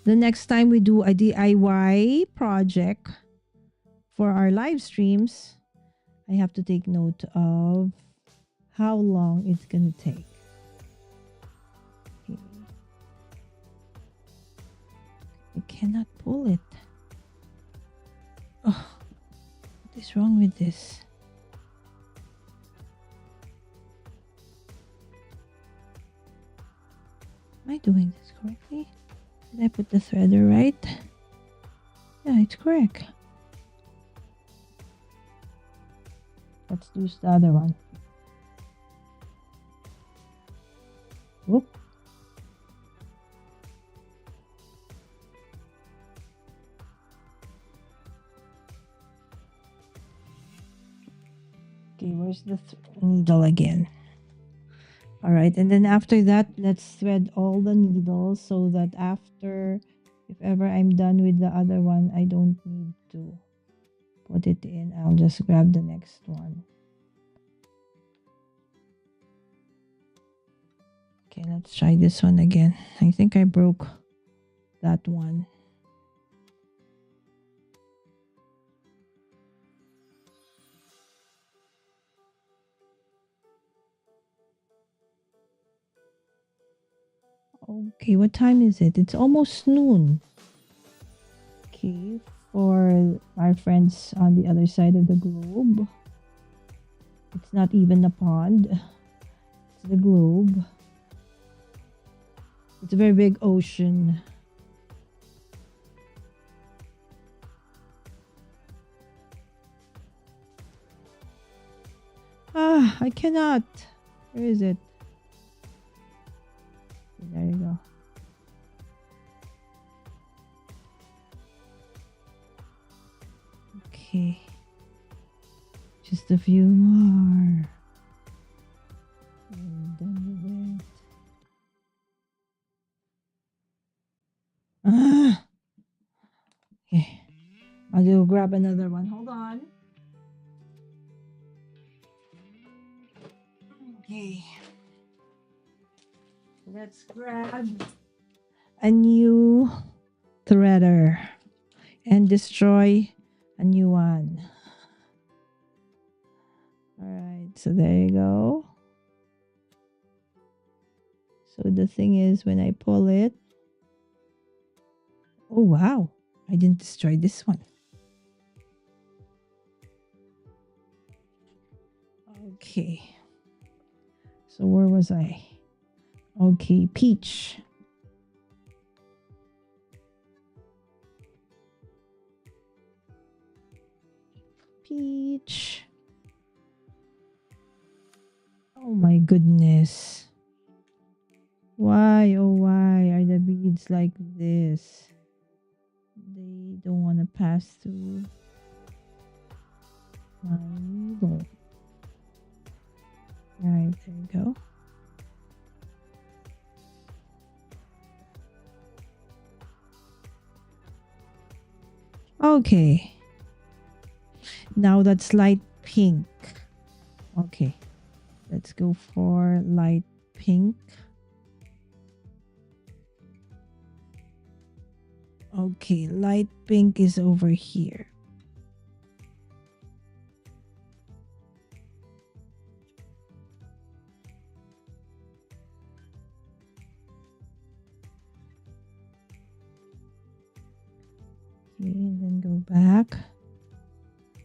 The next time we do a DIY project for our live streams, I have to take note of how long it's going to take. Okay. I cannot pull it. Oh, what is wrong with this? Am I doing this correctly? Did I put the threader right? Yeah, Yeah, it's correct. Let's use the other one. Whoop. Okay, where's the needle again? All right, and then after that, let's thread all the needles so that after, if ever I'm done with the other one, I don't need to put it in. I'll just grab the next one. Okay, let's try this one again. I think I broke that one. Okay, what time is it? It's almost noon. Okay, for our friends on the other side of the globe. It's not even a pond. It's the globe. It's a very big ocean. Ah, I cannot. Where is it? There you go. Okay. Just a few more. I'm done with it. Ah. Okay. I'll go grab another one. Hold on. Okay. Let's grab a new threader and destroy a new one. All right, so there you go. So the thing is, when I pull it, oh wow, I didn't destroy this one. Okay, so where was I? Okay, peach. Peach. Oh my goodness. Why, oh why are the beads like this? They don't want to pass through my needle. Alright, there you go. Okay. Now that's light pink. Okay. Let's go for light pink. Okay, light pink is over here. Okay, and then go back.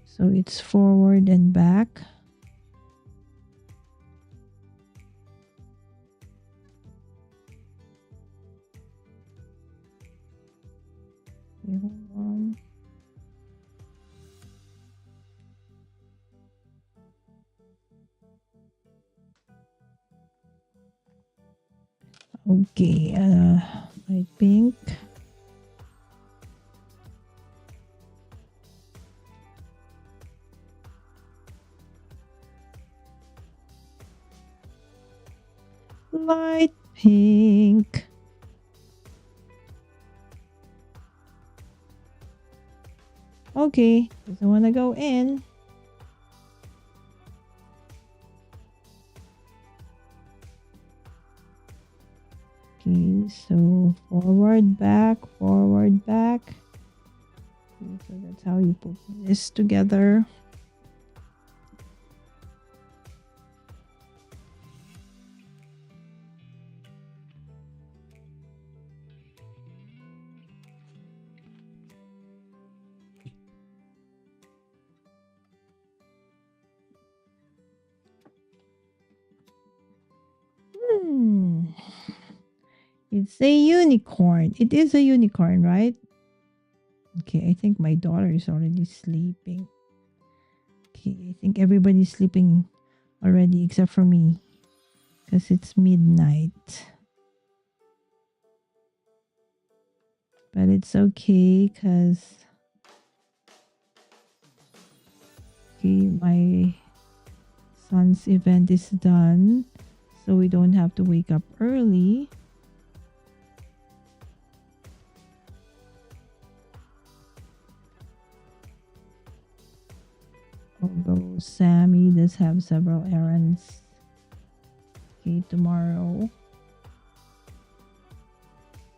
So it's forward and back. Okay, hold on. Okay, light pink. Light pink. Okay, doesn't want to go in. Okay, so forward, back, forward, back. Okay, so that's how you put this together. It's a unicorn. It is a unicorn, right? Okay, I think my daughter is already sleeping. Okay, I think everybody's sleeping already except for me because it's midnight. But it's okay because my son's event is done, so we don't have to wake up early. Although Sammy does have several errands. Okay, tomorrow.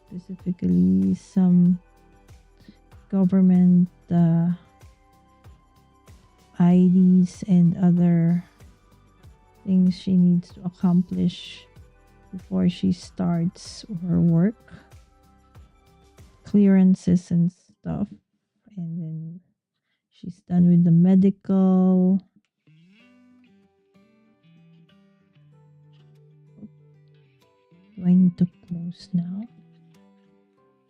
Specifically, some government IDs and other things she needs to accomplish before she starts her work. Clearances and stuff. And then she's done with the medical. Do I need to close now?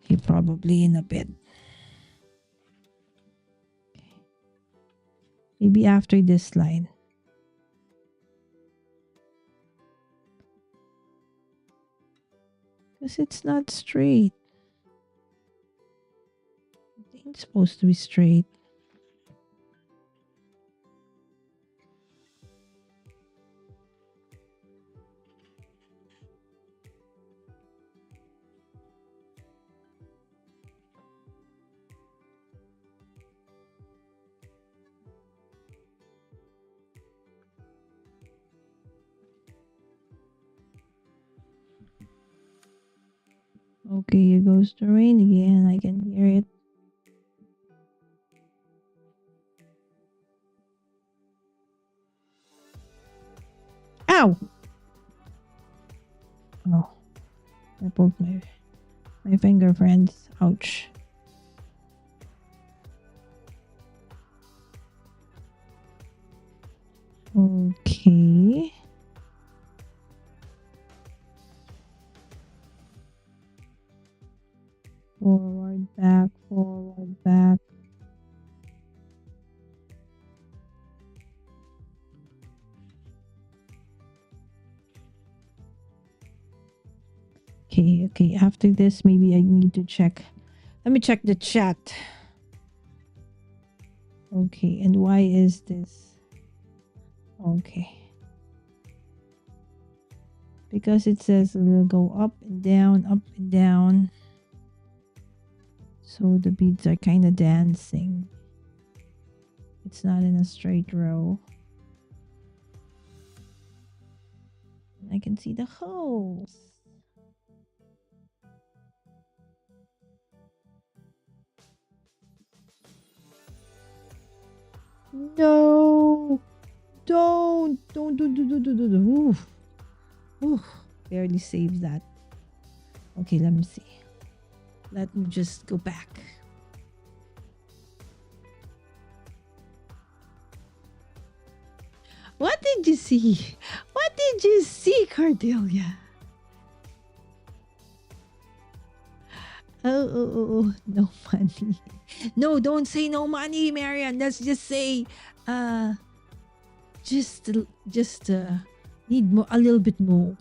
Okay, probably in a bit. Maybe after this line. Because it's not straight. It's supposed to be straight. Okay, here goes the rain again. I can hear it. Ow! Oh, I poked my finger, friends. Ouch. Okay. Forward, back, forward, back. Okay. After this, maybe I need to check. Let me check the chat. Okay, and why is this? Okay. Because it says it will go up and down, up and down. So the beads are kind of dancing. It's not in a straight row. I can see the holes. No! Don't! Oof. Oof. Barely saved that. Okay, let me see. Let me just go back. What did you see? What did you see, Cordelia? Oh, no money. No, don't say no money, Marian. Let's just say, uh, just need more, a little bit more.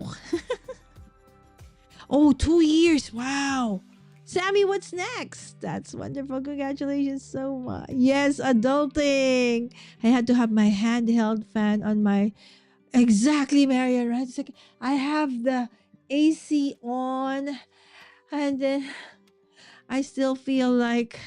Oh, 2 years. Wow. Sammy, what's next? That's wonderful. Congratulations so much. Yes, adulting. I had to have my handheld fan on my. Exactly, Marian. Right? It's like I have the AC on, and then I still feel like,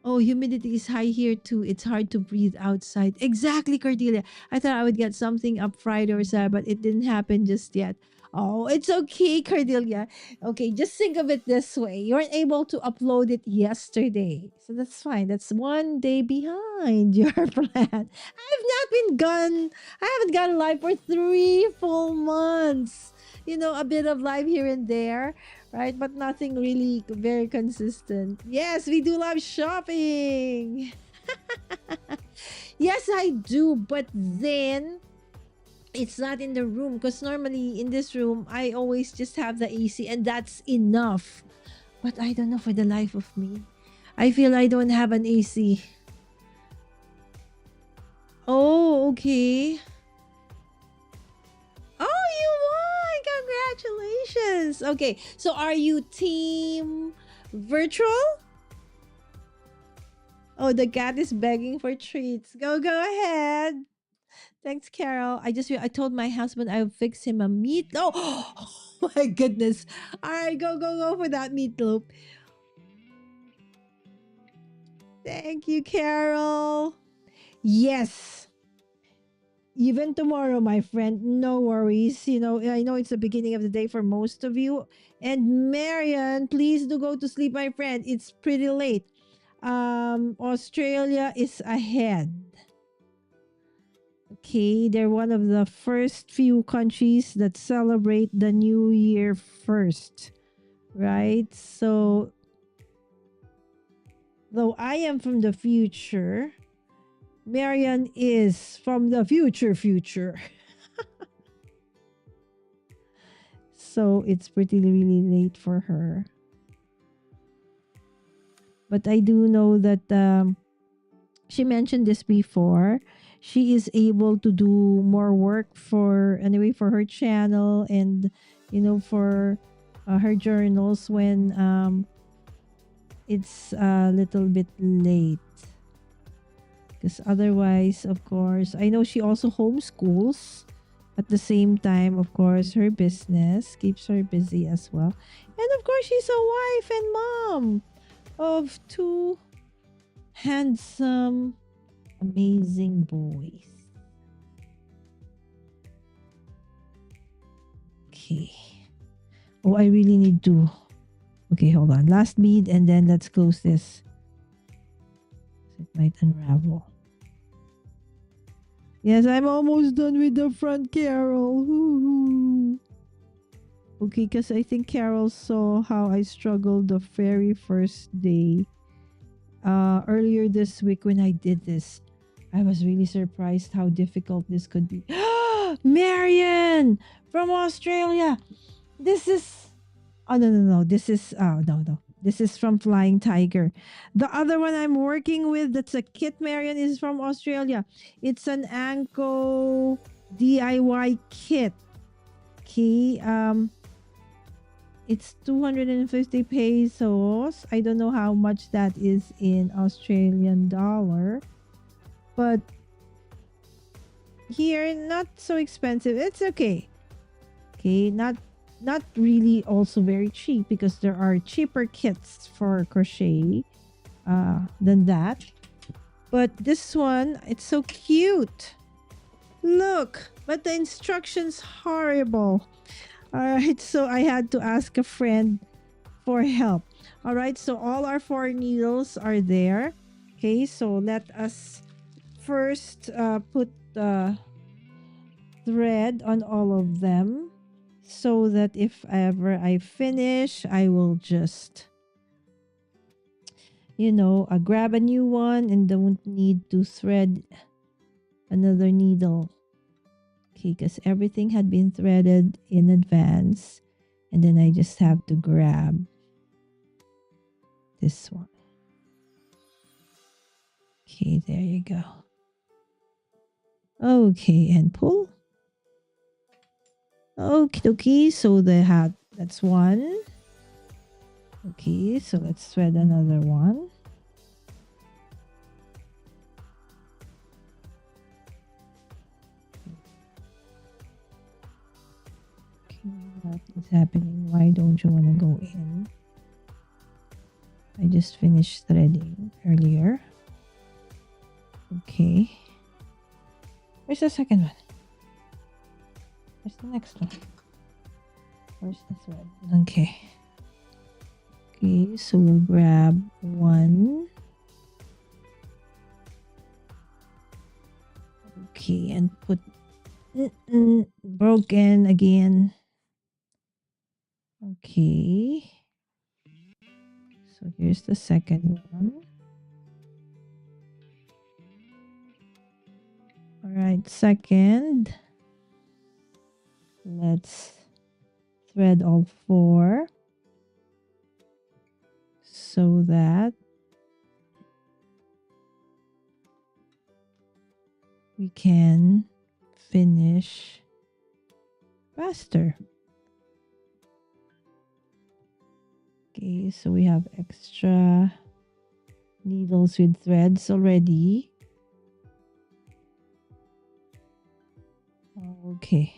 oh, humidity is high here too. It's hard to breathe outside. Exactly, Cordelia. I thought I would get something up Friday or Saturday, but it didn't happen just yet. Oh, it's okay, Cordelia. Okay, just think of it this way. You weren't able to upload it yesterday. So that's fine. That's one day behind your plan. I've not been gone. I haven't gone live for 3 full months. A bit of live here and there, right? But nothing really very consistent. Yes, we do love shopping. Yes, I do. But then it's not in the room because normally in this room, I always just have the AC and that's enough. But I don't know for the life of me. I feel I don't have an AC. Oh, okay. Oh, you won! Congratulations. Okay, so are you team virtual? Oh, the cat is begging for treats. Go ahead. Thanks, Carol. I told my husband I would fix him a meat. Oh, oh my goodness. All right, go for that meatloaf. Thank you, Carol. Yes. Even tomorrow, my friend, no worries. I know it's the beginning of the day for most of you. And Marian, please do go to sleep, my friend. It's pretty late. Australia is ahead. Okay, they're one of the first few countries that celebrate the new year first, right? So, though I am from the future, Marian is from the future. So, it's pretty really late for her. But I do know that she mentioned this before. She is able to do more work for her channel and for her journals when it's a little bit late, because otherwise, of course, I know she also homeschools at the same time. Of course, her business keeps her busy as well, and of course she's a wife and mom of two handsome, amazing boys. Okay. Oh, I really need to. Okay, hold on. Last bead, and then let's close this. It might unravel. Yes, I'm almost done with the front, Carol. Woo-hoo. Okay, because I think Carol saw how I struggled the very first day. Earlier this week when I did this, I was really surprised how difficult this could be. Marian from Australia. This is. Oh, no. This is. Oh, no. This is from Flying Tiger. The other one I'm working with, that's a kit, Marian, is from Australia. It's an Anko DIY kit. Okay. It's 250 pesos. I don't know how much that is in Australian dollar. But here, not so expensive. It's okay. Okay, not really also very cheap, because there are cheaper kits for crochet than that. But this one, it's so cute. Look, but the instructions horrible. All right, so I had to ask a friend for help. All right, so all our 4 needles are there. Okay, so let us first put the thread on all of them, so that if ever I finish, I will just grab a new one and don't need to thread another needle. Okay, because everything had been threaded in advance, and then I just have to grab this one. Okay, there you go. Okay, and pull. Okay, so that's one. Okay, so let's thread another one. Okay, what is happening? Why don't you want to go in? I just finished threading earlier. Okay. Where's the second one? Where's the next one? Where's the thread? Okay. Okay, so we'll grab one. Okay, and put broken again. Okay. So here's the second one. All right, second. Let's thread all 4 so that we can finish faster. Okay, so we have extra needles with threads already. Okay,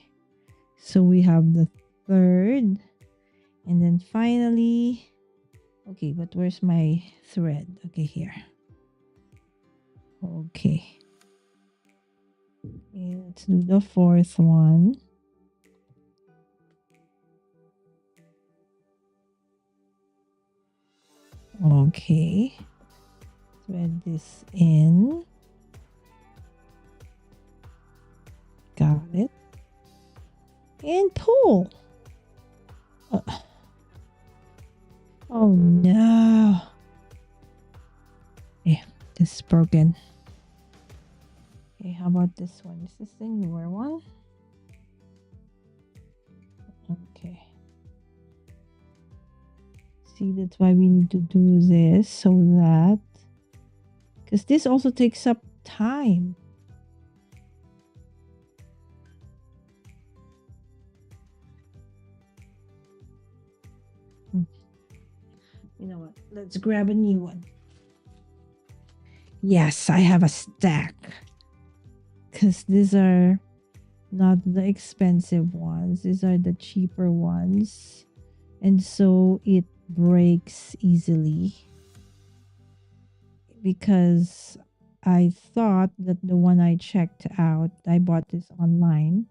so we have the third, and then finally, okay, but where's my thread? Okay, here. Okay, let's do the fourth one. Okay, thread this in. Got it. And pull. Oh no. Okay, this is broken. Okay, how about this one? Is this the newer one? Okay. See, that's why we need to do this so that, because this also takes up time. You know what? Let's grab a new one. Yes, I have a stack. Because these are not the expensive ones. These are the cheaper ones. And so it breaks easily. Because I thought that the one I checked out, I bought this online,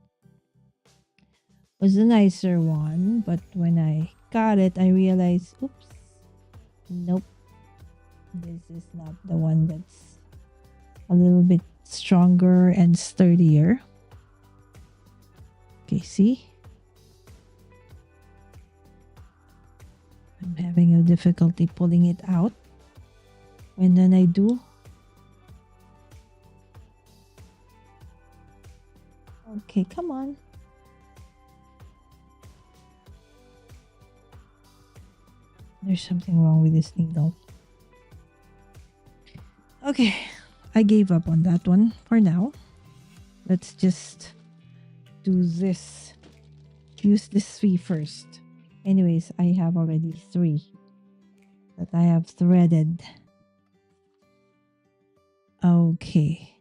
was a nicer one. But when I got it, I realized, oops, nope. This is not the one that's a little bit stronger and sturdier. Okay, see? I'm having a difficulty pulling it out. And then I do. Okay, come on. There's something wrong with this needle. Okay, I gave up on that one for now. Let's just do this. Use this 3 first. Anyways, I have already 3 that I have threaded. Okay.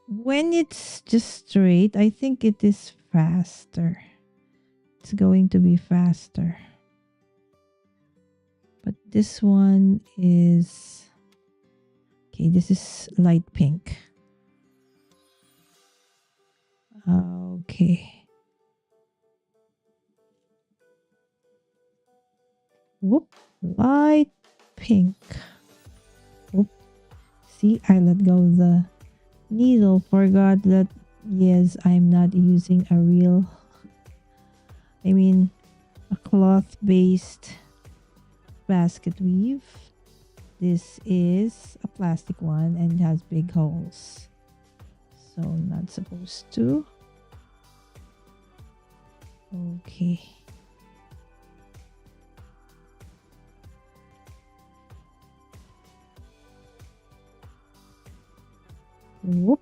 When it's just straight, I think it is faster. It's going to be faster. But this one is... Okay, this is light pink. Okay. Whoop. Light pink. Whoop. See, I let go of the needle. Forgot that, yes, I'm not using a real... a cloth-based basket weave. This is a plastic one and has big holes. So not supposed to. Okay. Whoop.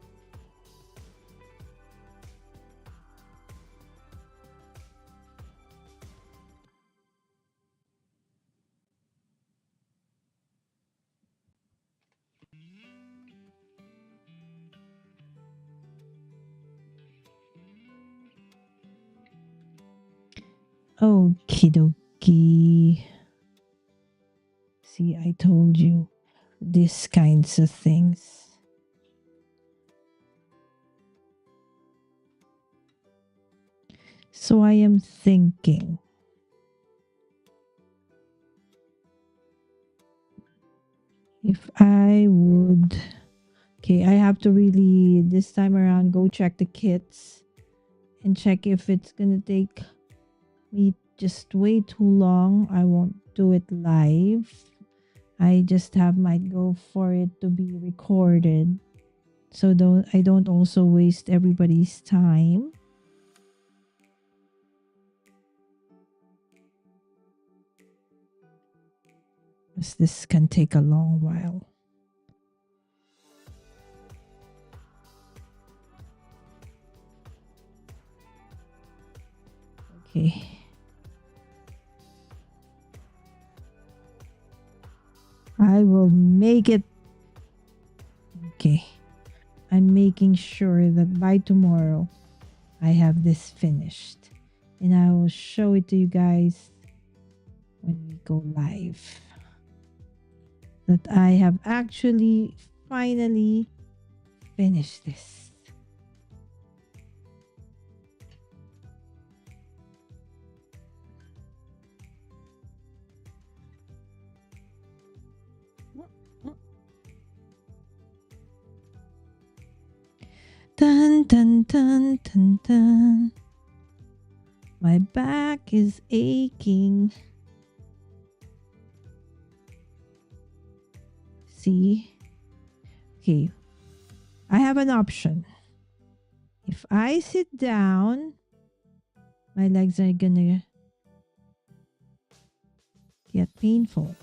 Okie dokie. See, I told you these kinds of things. So I am thinking, if I would... Okay, I have to really, this time around, go check the kits and check if it's gonna take me just way too long. I won't do it live. I just might go for it to be recorded, so I don't also waste everybody's time. Because this can take a long while. Okay. I will make it. Okay. I'm making sure that by tomorrow I have this finished. And I will show it to you guys when we go live. That I have actually finally finished this. Dun dun dun dun dun. My back is aching. See? Okay. I have an option. If I sit down, my legs are gonna get painful.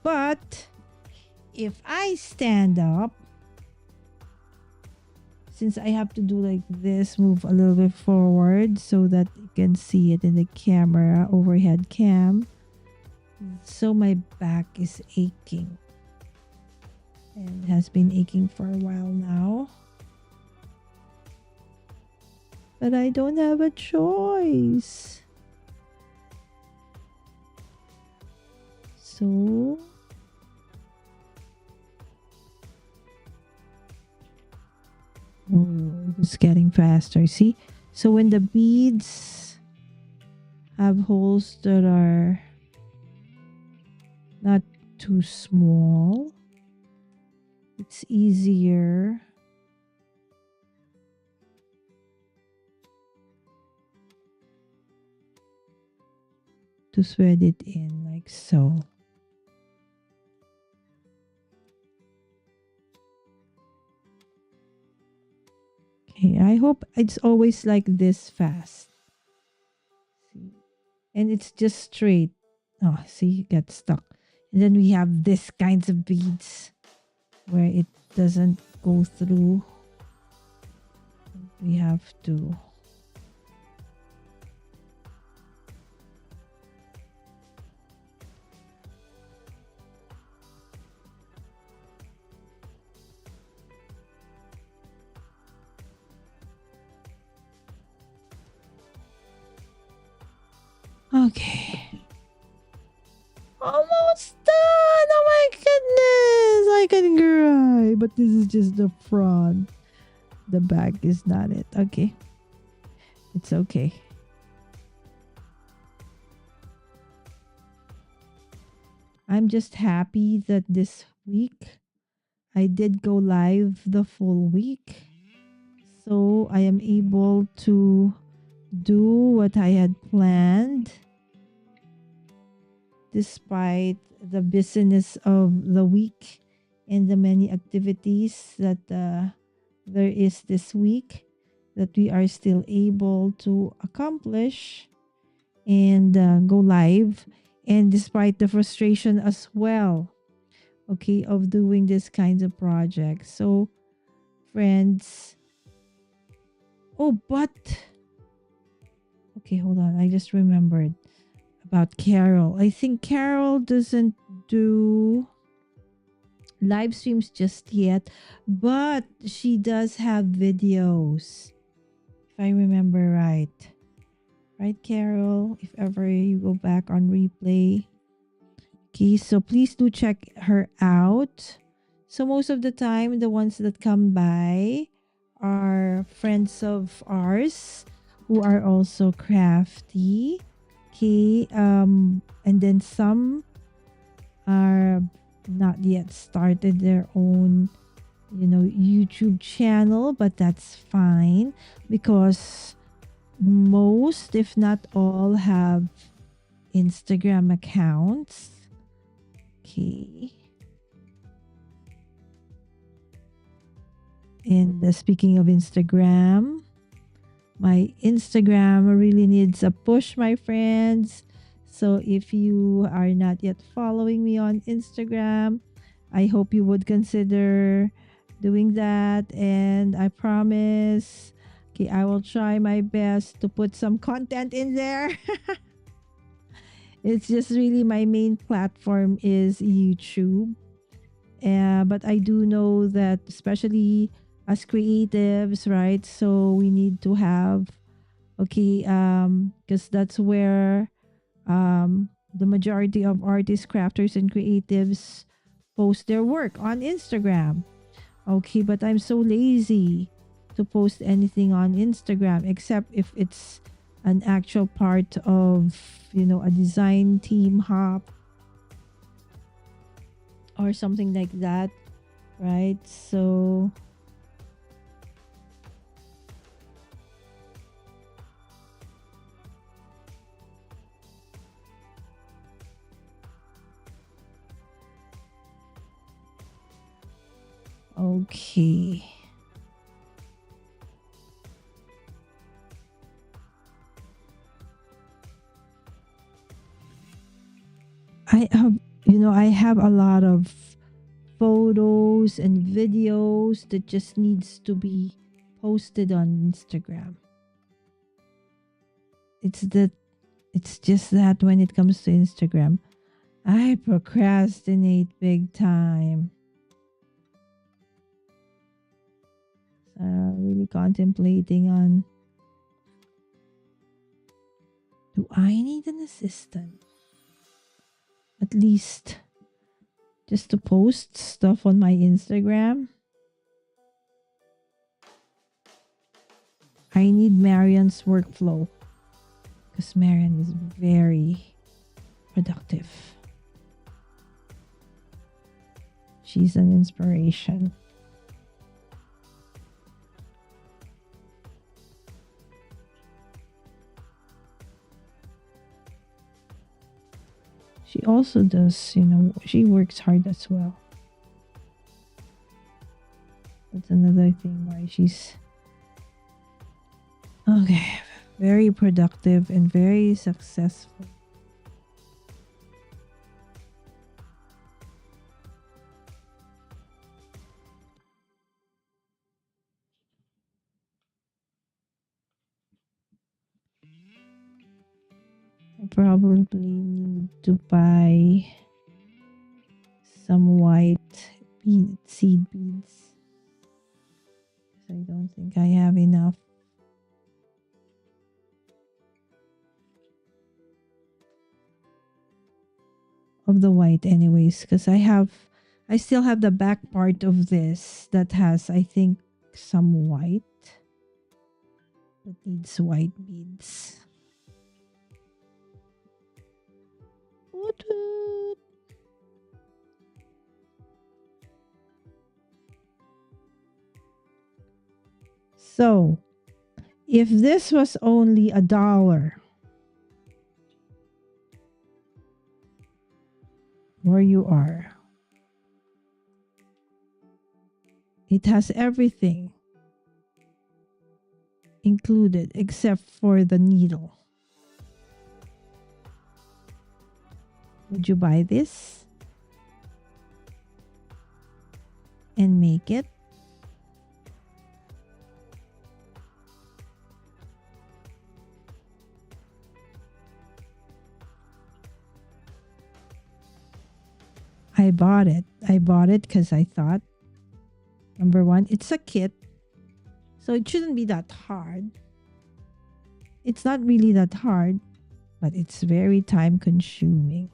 But if I stand up, since I have to do like this, move a little bit forward so that you can see it in the camera, overhead cam. So my back is aching. And has been aching for a while now. But I don't have a choice. So it's getting faster. See? So when the beads have holes that are not too small, it's easier to thread it in like so. Okay, I hope it's always like this fast. See? And it's just straight. Oh, see, it gets stuck. And then we have this kinds of beads where it doesn't go through. We have to okay. Almost done. Oh my goodness. I can cry. But this is just the front. The back is not it. Okay. It's okay. I'm just happy that this week I did go live the full week. So I am able to do what I had planned despite the busyness of the week and the many activities that there is this week, that we are still able to accomplish and go live, and despite the frustration as well, okay, of doing this kinds of projects. So friends, oh, but okay, hold on, I just remembered about Carol. I think Carol doesn't do live streams just yet, but she does have videos, if I remember right. Right, Carol? If ever you go back on replay. Okay, so please do check her out. So most of the time, the ones that come by are friends of ours who are also crafty. Okay, and then some are not yet started their own, YouTube channel, but that's fine because most, if not all, have Instagram accounts. Okay. And speaking of Instagram, my Instagram really needs a push, my friends. So if you are not yet following me on Instagram, I hope you would consider doing that. And I promise, Okay, I will try my best to put some content in there. It's just really my main platform is YouTube. But I do know that, especially as creatives, right? So we need to have, okay, because that's where the majority of artists, crafters, and creatives post their work on Instagram. Okay, but I'm so lazy to post anything on Instagram except if it's an actual part of, a design team hop or something like that, right? So, okay. I have a lot of photos and videos that just needs to be posted on Instagram. It's that it's just that when it comes to Instagram, I procrastinate big time. Really contemplating on, do I need an assistant? At least just to post stuff on my Instagram. I need Marian's workflow because Marian is very productive. She's an inspiration. She also does, she works hard as well. That's another thing why she's okay, very productive and very successful. I probably need to buy some white seed beads. I don't think I have enough. Of the white anyways, because I still have the back part of this that has, I think, some white that needs white beads. What? So, if this was only $1, where you are, it has everything included except for the needle. Would you buy this and make it? I bought it. I bought it because I thought, number one, it's a kit, so it shouldn't be that hard. It's not really that hard, but it's very time consuming.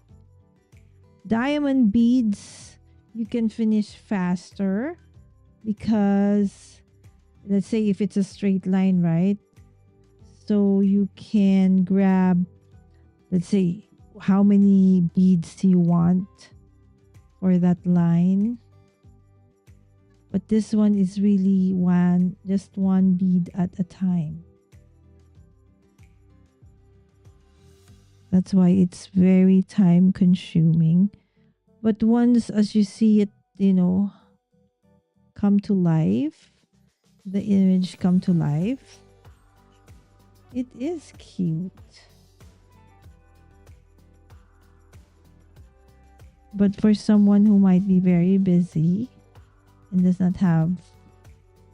Diamond beads, you can finish faster because, let's say if it's a straight line, right? So you can grab, let's say, how many beads do you want for that line? But this one is really just one bead at a time. That's why it's very time consuming. But once, as you see it, come to life, the image come to life, it is cute. But for someone who might be very busy and does not have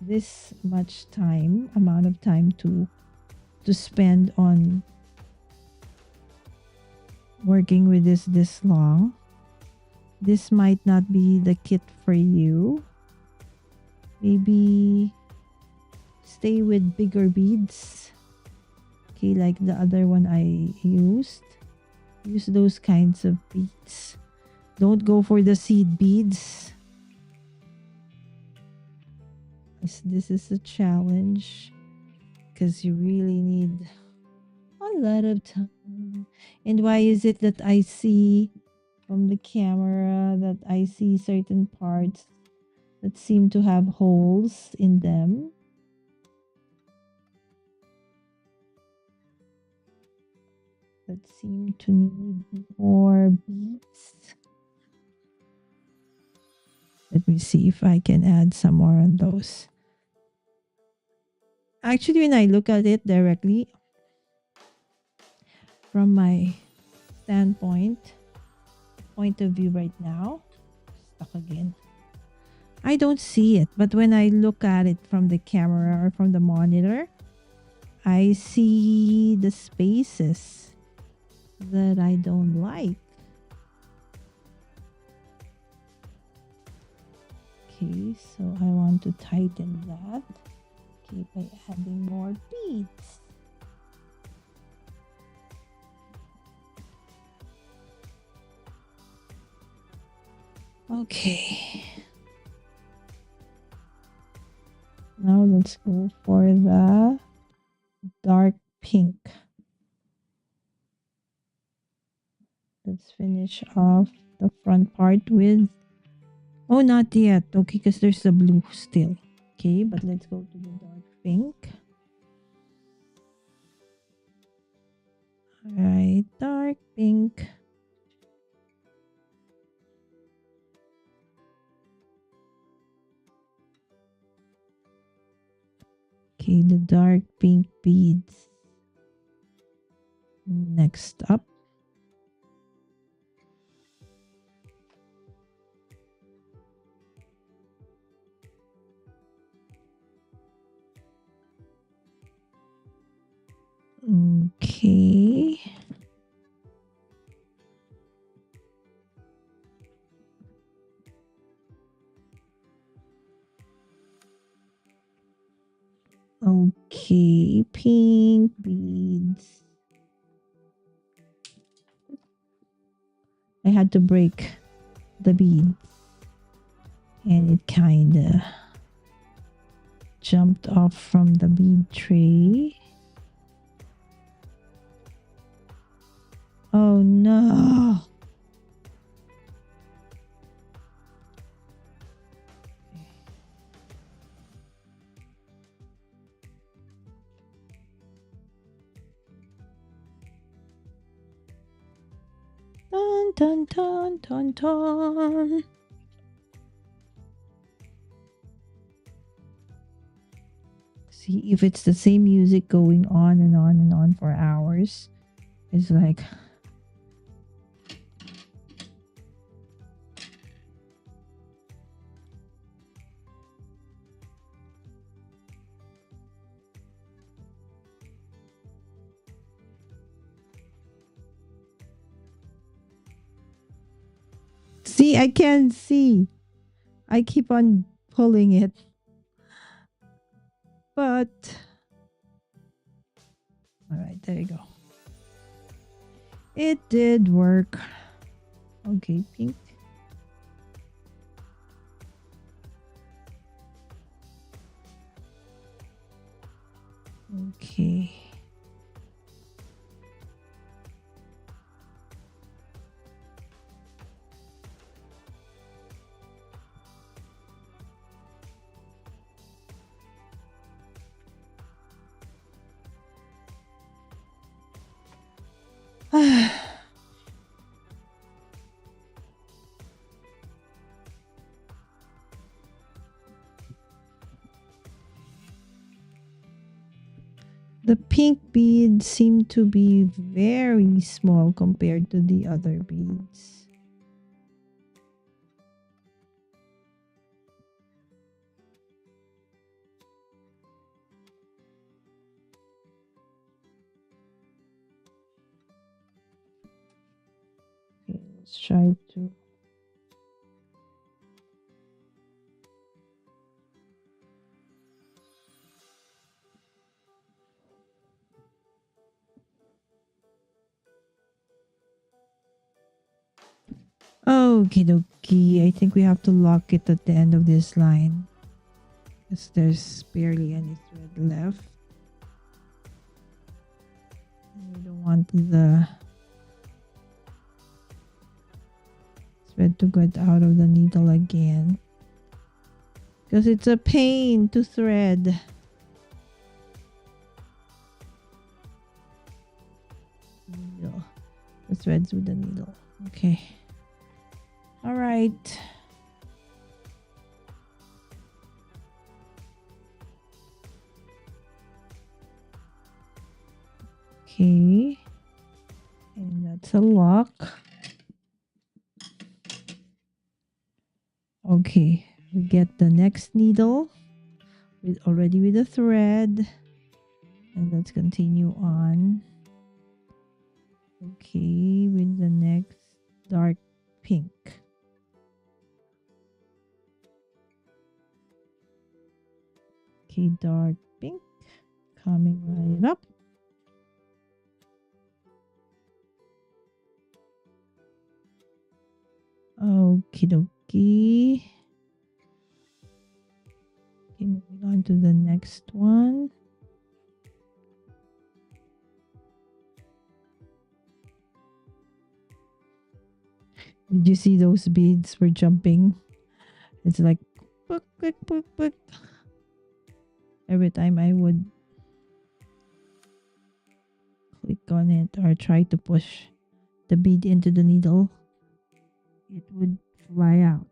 this much amount of time to spend on working with this long. This might not be the kit for you. Maybe stay with bigger beads. Okay, like the other one I used. Use those kinds of beads. Don't go for the seed beads. This is a challenge because you really need a lot of time. And why is it that I see from the camera that I see certain parts that seem to have holes in them? That seem to need more beads. Let me see if I can add some more on those. Actually, when I look at it directly from my point of view right now, stuck again. I don't see it, but when I look at it from the camera or from the monitor, I see the spaces that I don't like. Okay, so I want to tighten that. Okay, by adding more beads. Okay. Now let's go for the dark pink. Let's finish off the front part with, oh, not yet. Okay, because there's the blue still. Okay, but let's go to the dark pink. All right, dark pink. Okay, the dark pink beads. Next up. Okay. Okay, pink beads. I had to break the bead and it kind of jumped off from the bead tray. Oh no. Dun dun dun dun dun. See, if it's the same music going on and on and on for hours, it's like, see, I can't see. I keep on pulling it. But, all right, there you go. It did work. Okay, pink. Okay. The pink beads seem to be very small compared to the other beads. Let's try to. Okie dokie. I think we have to lock it at the end of this line, because there's barely any thread left. And we don't want the thread to get out of the needle again, because it's a pain to thread. Needle. The threads with the needle. Okay. All right. Okay. And that's a lock. Okay. We get the next needle already with a thread. And let's continue on. Okay, with the next dark pink. Okay, dark pink coming right up. Okie dokie. Okay, moving on to the next one. Did you see those beads were jumping? It's like book, book, book, book. Every time I would click on it or try to push the bead into the needle, it would fly out.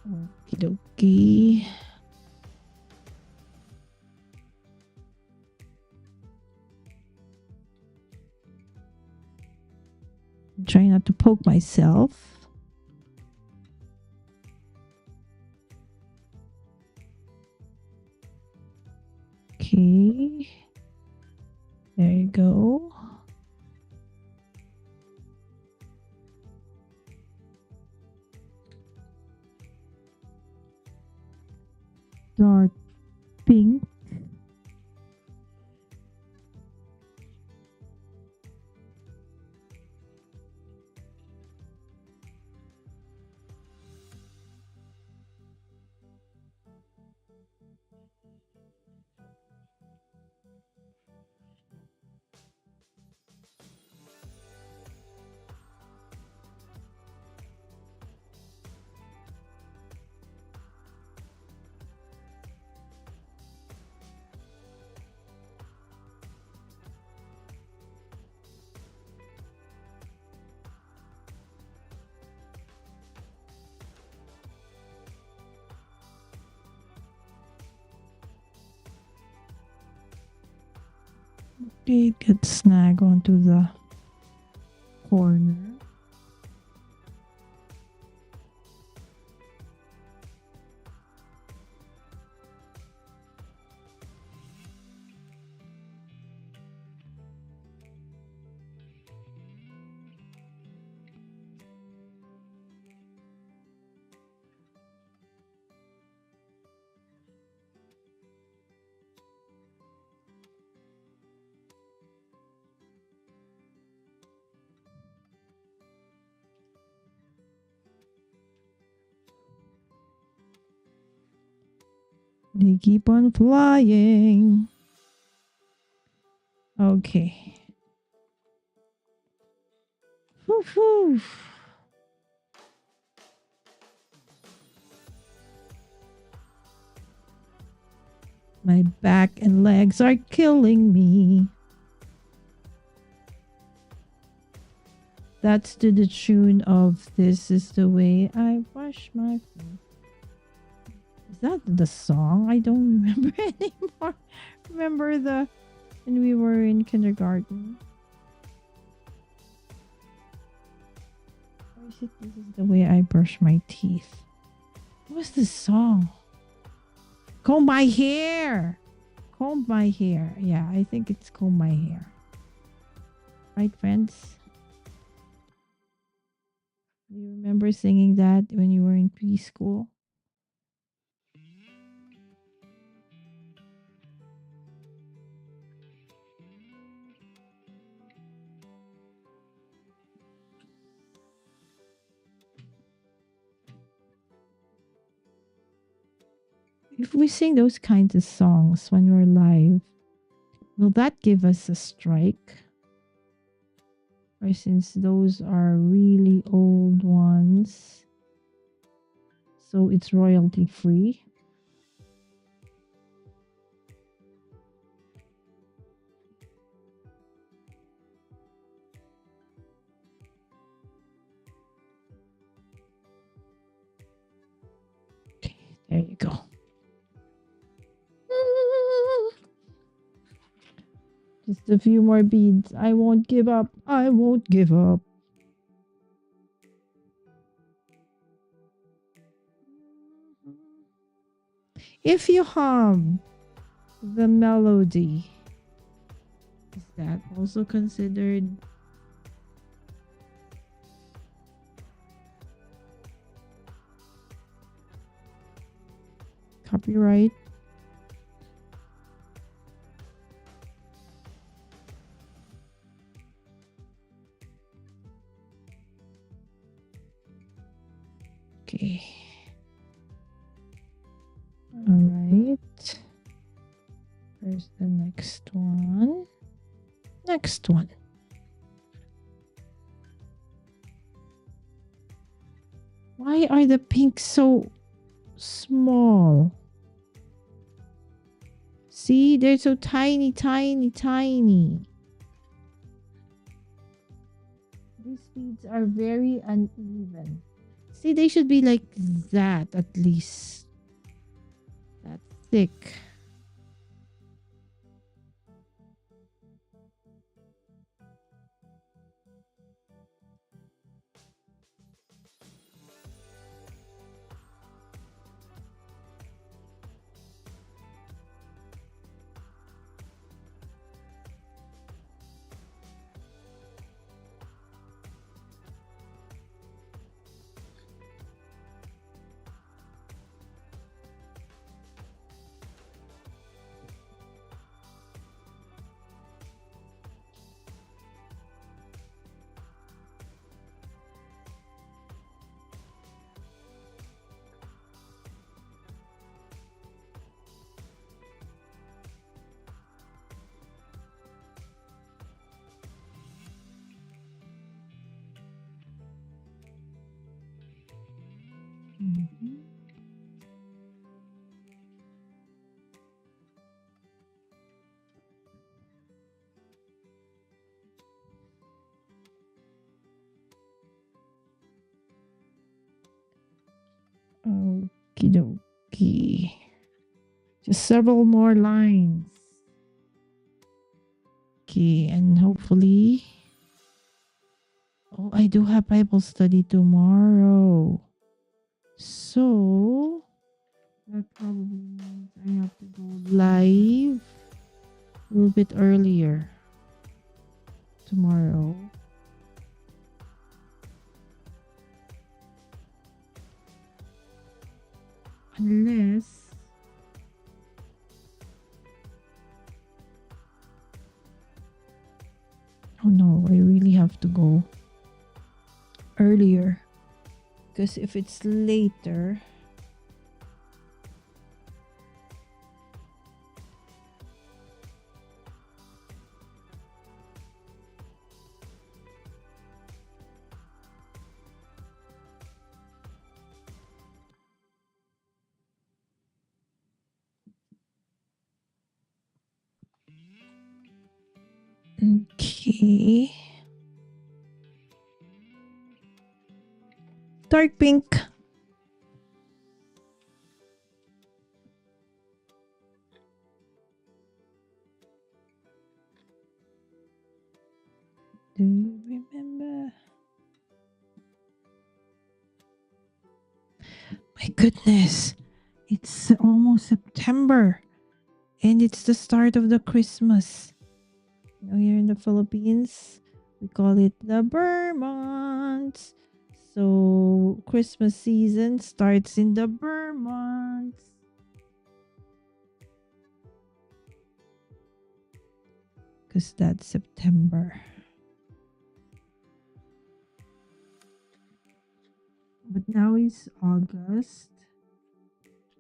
Okie dokie. I'm trying not to poke myself. Okay. There you go. Dark pink. It gets snagged onto the corner. They keep on flying. Okay. Woo-hoo. My back and legs are killing me. That's to the tune of This Is the Way I Wash My Face. Is that the song? I don't remember anymore. Remember when we were in kindergarten? Or is it this is the way I brush my teeth? What's this song? Comb my hair. Comb my hair. Yeah, I think it's comb my hair. Right, friends? Do you remember singing that when you were in preschool? If we sing those kinds of songs when we're live, will that give us a strike? Or since those are really old ones, so it's royalty free? Okay, there you go. Just a few more beads. I won't give up. I won't give up. If you hum the melody, is that also considered copyright? Okay. All right. Where's the next one? Next one. Why are the pinks so small? See, they're so tiny, tiny, tiny. These beads are very uneven. See, they should be like that at least. That thick. Mhm. Okie dokie. Just several more lines. Okay, and hopefully. Oh, I do have Bible study tomorrow. So that probably means I have to go live a little bit earlier tomorrow. Unless oh no, I really have to go earlier. Because if it's later, okay. Dark pink. Do you remember? goodness. It's almost September. And it's the start of the Christmas. Here in the Philippines, we call it the Burr months. So Christmas season starts in the Burr months. Because that's September. But now it's August.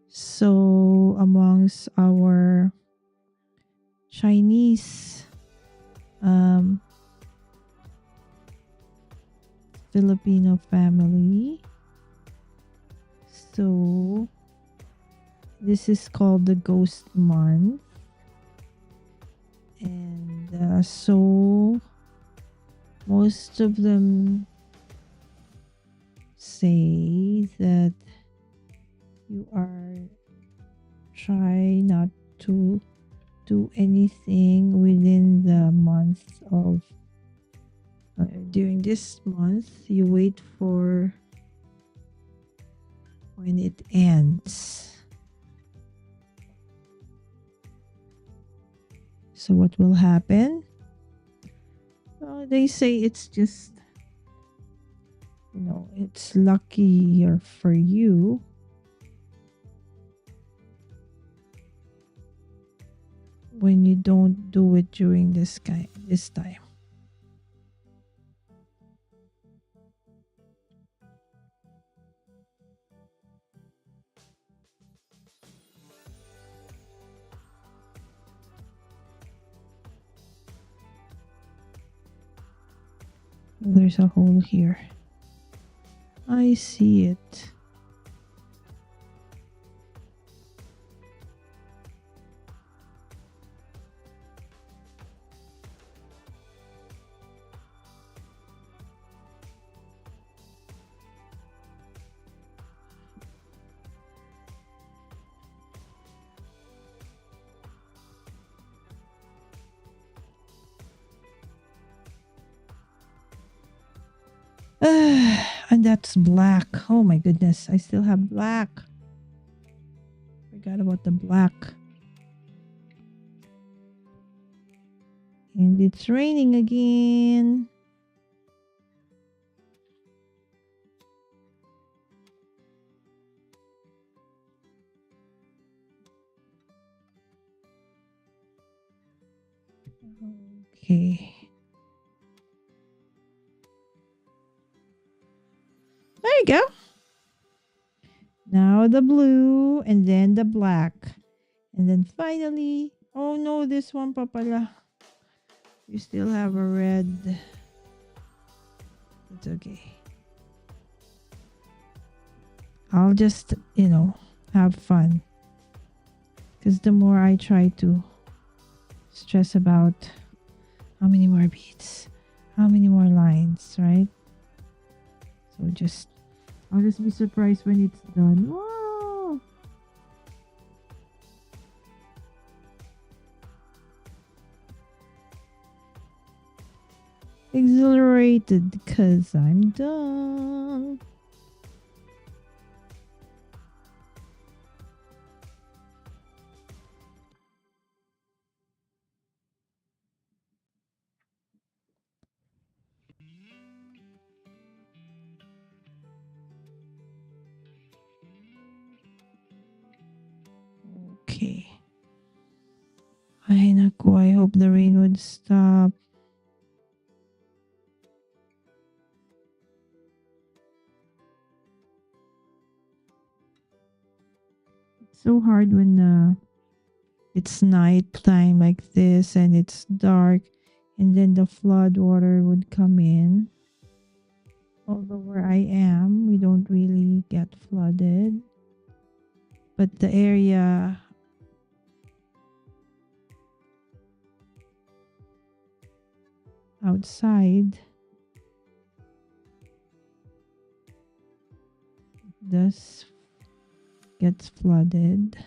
So amongst our Chinese Filipino family, so this is called the ghost month. And so most of them say that you are try not to do anything within the month of during this month. You wait for when it ends. So what will happen? Well, they say it's just, it's luckier for you when you don't do it during this time. There's a hole here. I see it. And that's black. Oh my goodness. I still have black. Forgot about the black. And it's raining again. Okay. There you go. Now the blue and then the black. And then finally, oh no, this one pa pala. You still have a red. It's okay. I'll just, have fun. Because the more I try to stress about how many more beads, how many more lines, right? So I'll just be surprised when it's done. Wow! Exhilarated because I'm done. Okay. Ay, naku, I hope the rain would stop. It's so hard when it's night time like this and it's dark and then the flood water would come in. Although where I am, we don't really get flooded. But the area outside does gets flooded.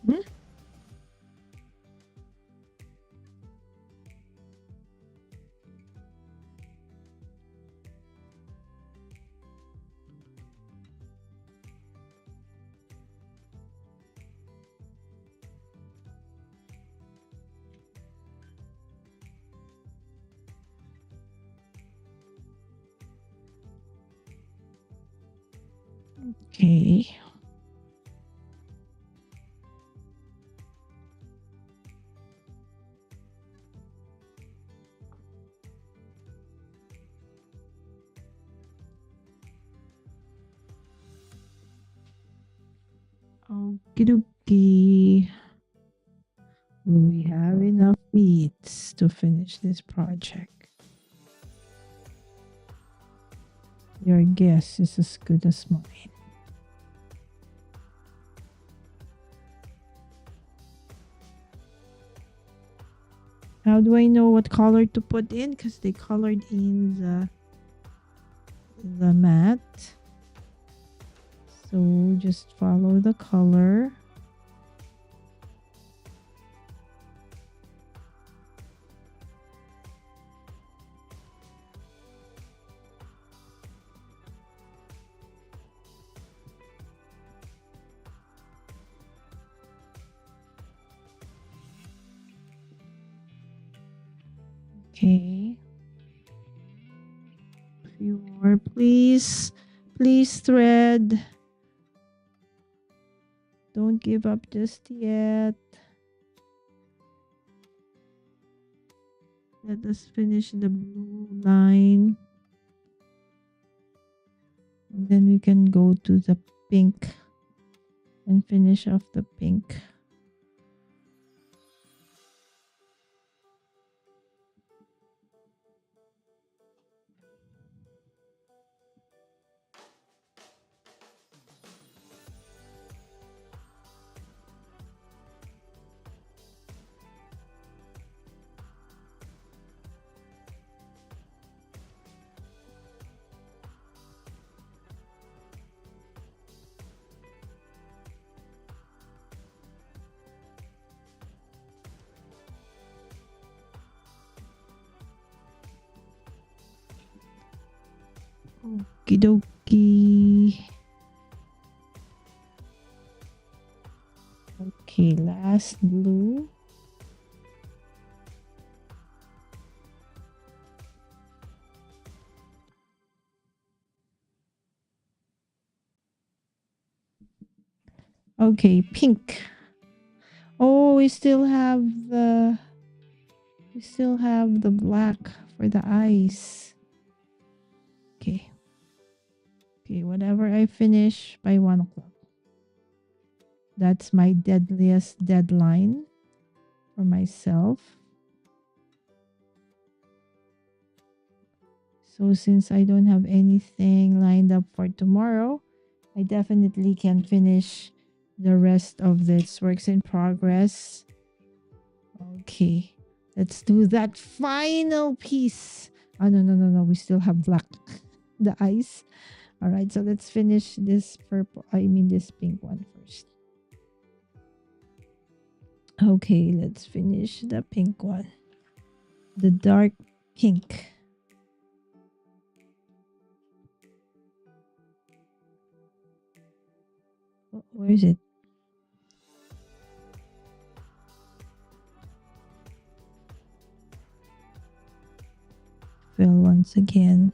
Hmm? Okay. Okie dokie. We have enough beads to finish this project. Your guess is as good as mine. How do I know what color to put in? Because they colored in the mat. So just follow the color. Okay. A few more, please. Please, thread. Don't give up just yet. Let us finish the blue line. And then we can go to the pink and finish off the pink. Okie dokie. Okay, last blue. Okay, pink. Oh, we still have the black for the eyes. Okay. Okay, whatever I finish by 1 o'clock. That's my deadliest deadline for myself. So since I don't have anything lined up for tomorrow, I definitely can finish the rest of this works in progress. Okay, let's do that final piece. Oh, no. We still have black, the eyes. All right, so let's finish this this pink one first. Okay, let's finish the pink one. The dark pink. Where is it? Fill once again.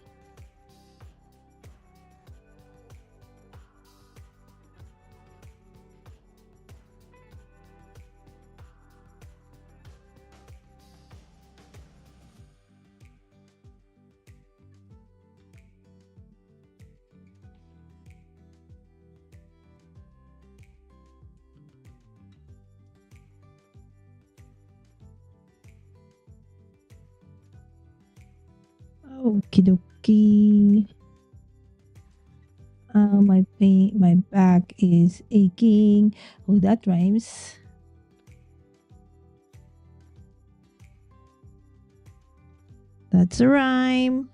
Okie dokie. My back is aching. Oh, that rhymes. That's a rhyme.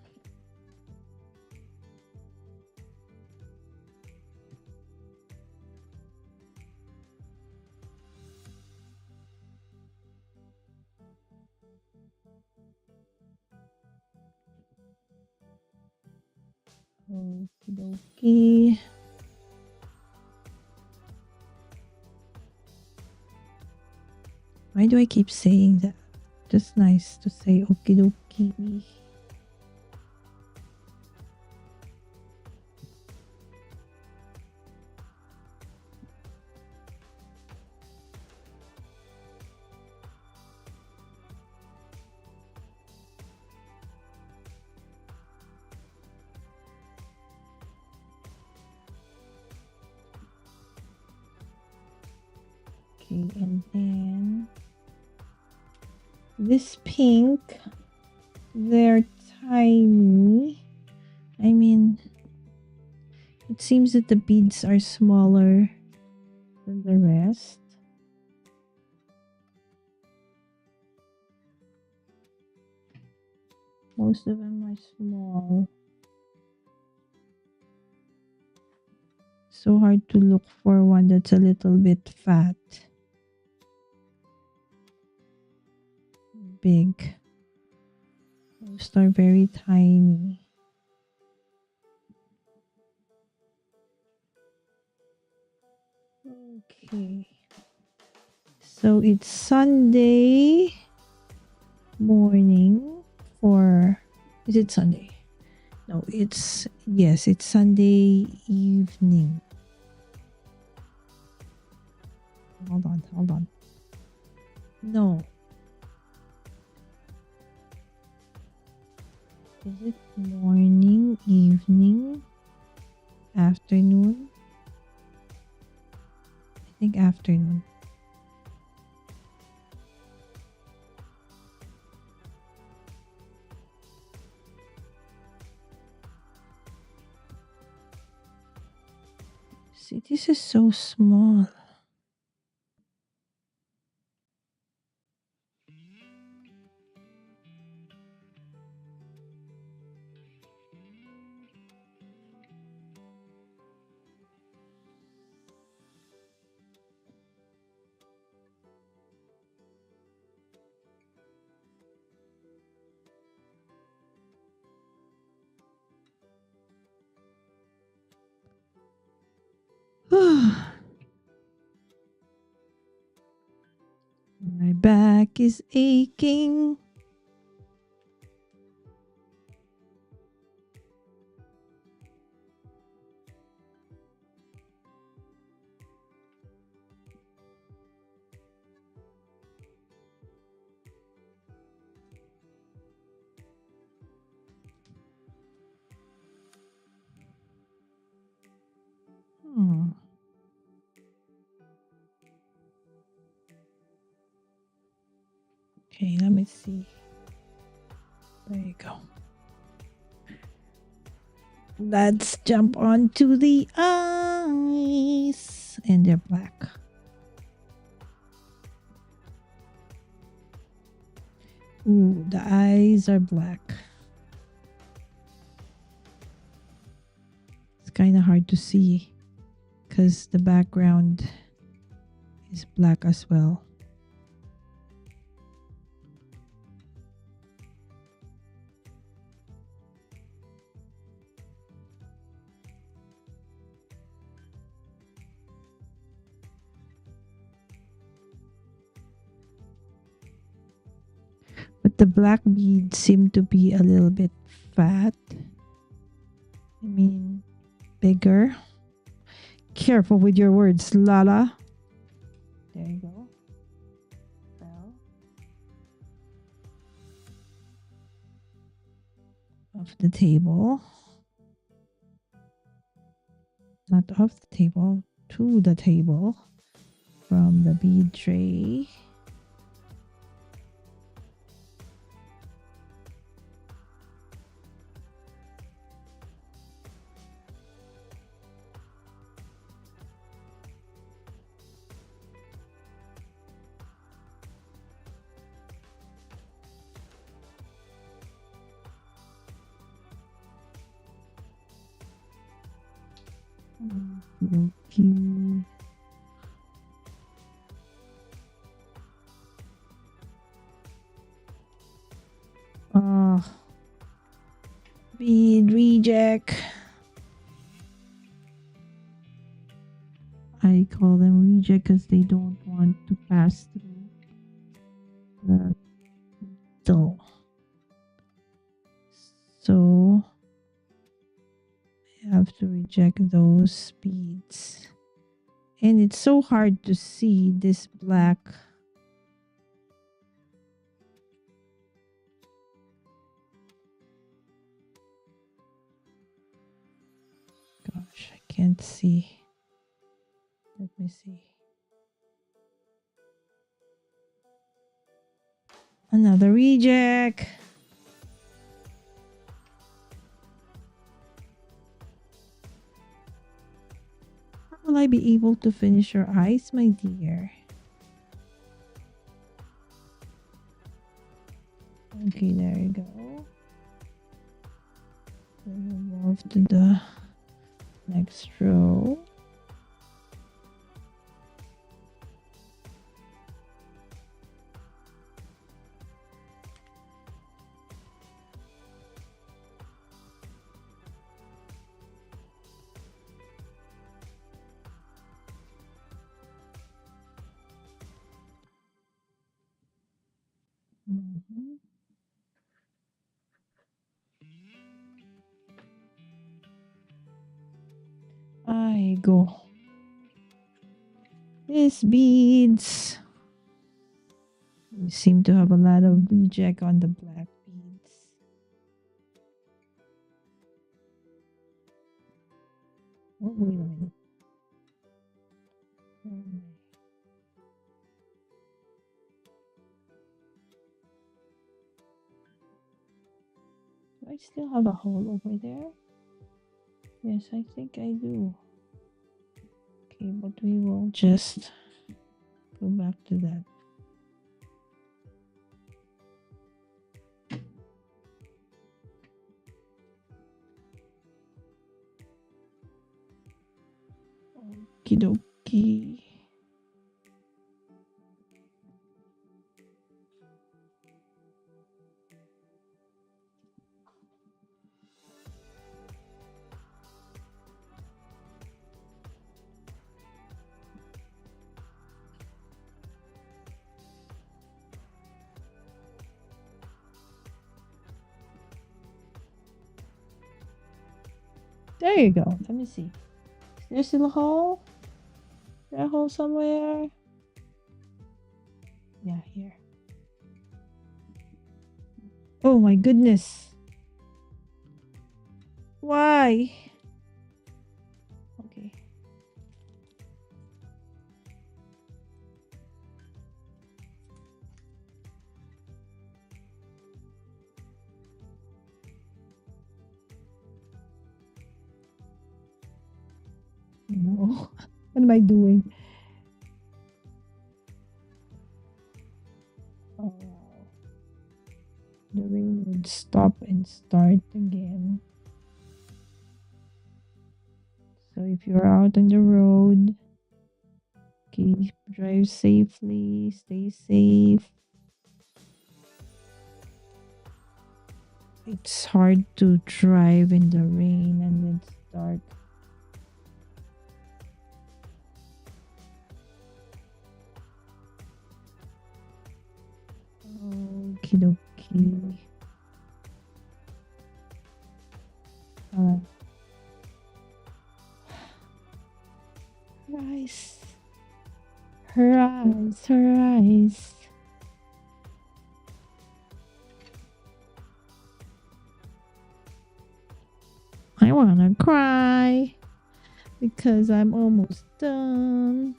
Okie. Why do I keep saying that? Just nice to say okie dokie. Okay, and then this pink, they're tiny. I mean, it seems that the beads are smaller than the rest. Most of them are small. So hard to look for one that's a little bit fat. Big. Most are very tiny. Okay. So it's Sunday morning for, is it Sunday? No, it's Sunday evening. Hold on. No. Is it morning, evening, afternoon? I think afternoon. See, this is so small. My back is aching. Okay, let me see. There you go. Let's jump onto the eyes. And they're black. Ooh, the eyes are black. It's kind of hard to see because the background is black as well. But the black beads seem to be a little bit fat. I mean, bigger. Careful with your words, Lala. There you go. Fell. Off the table. Not off the table, to the table from the bead tray. Okay. Bead reject. they call them reject because they don't want to pass through the needle. So I have to reject those beads. And it's so hard to see this black. Gosh, I can't see. Let me see. Another reject. How will I be able to finish your eyes, my dear? Okay, there you go. Then we'll move to the next row. Mhm. I go. These beads. We seem to have a lot of reject on the black beads. Oh, wait a minute. Where am I? Do I still have a hole over there? Yes, I think I do. Okay, but we will just go back to that. Okie dokie. There you go. Let me see. Is there still a hole? Is there a hole somewhere? Yeah, here. Oh my goodness. Why? Okay. No. What am I doing? Oh wow. The rain would stop and start again. So if you're out on the road, okay, drive safely, stay safe. It's hard to drive in the rain and it's dark. Okie dokie. Alright. Her eyes. Her eyes. Her eyes. I wanna cry because I'm almost done.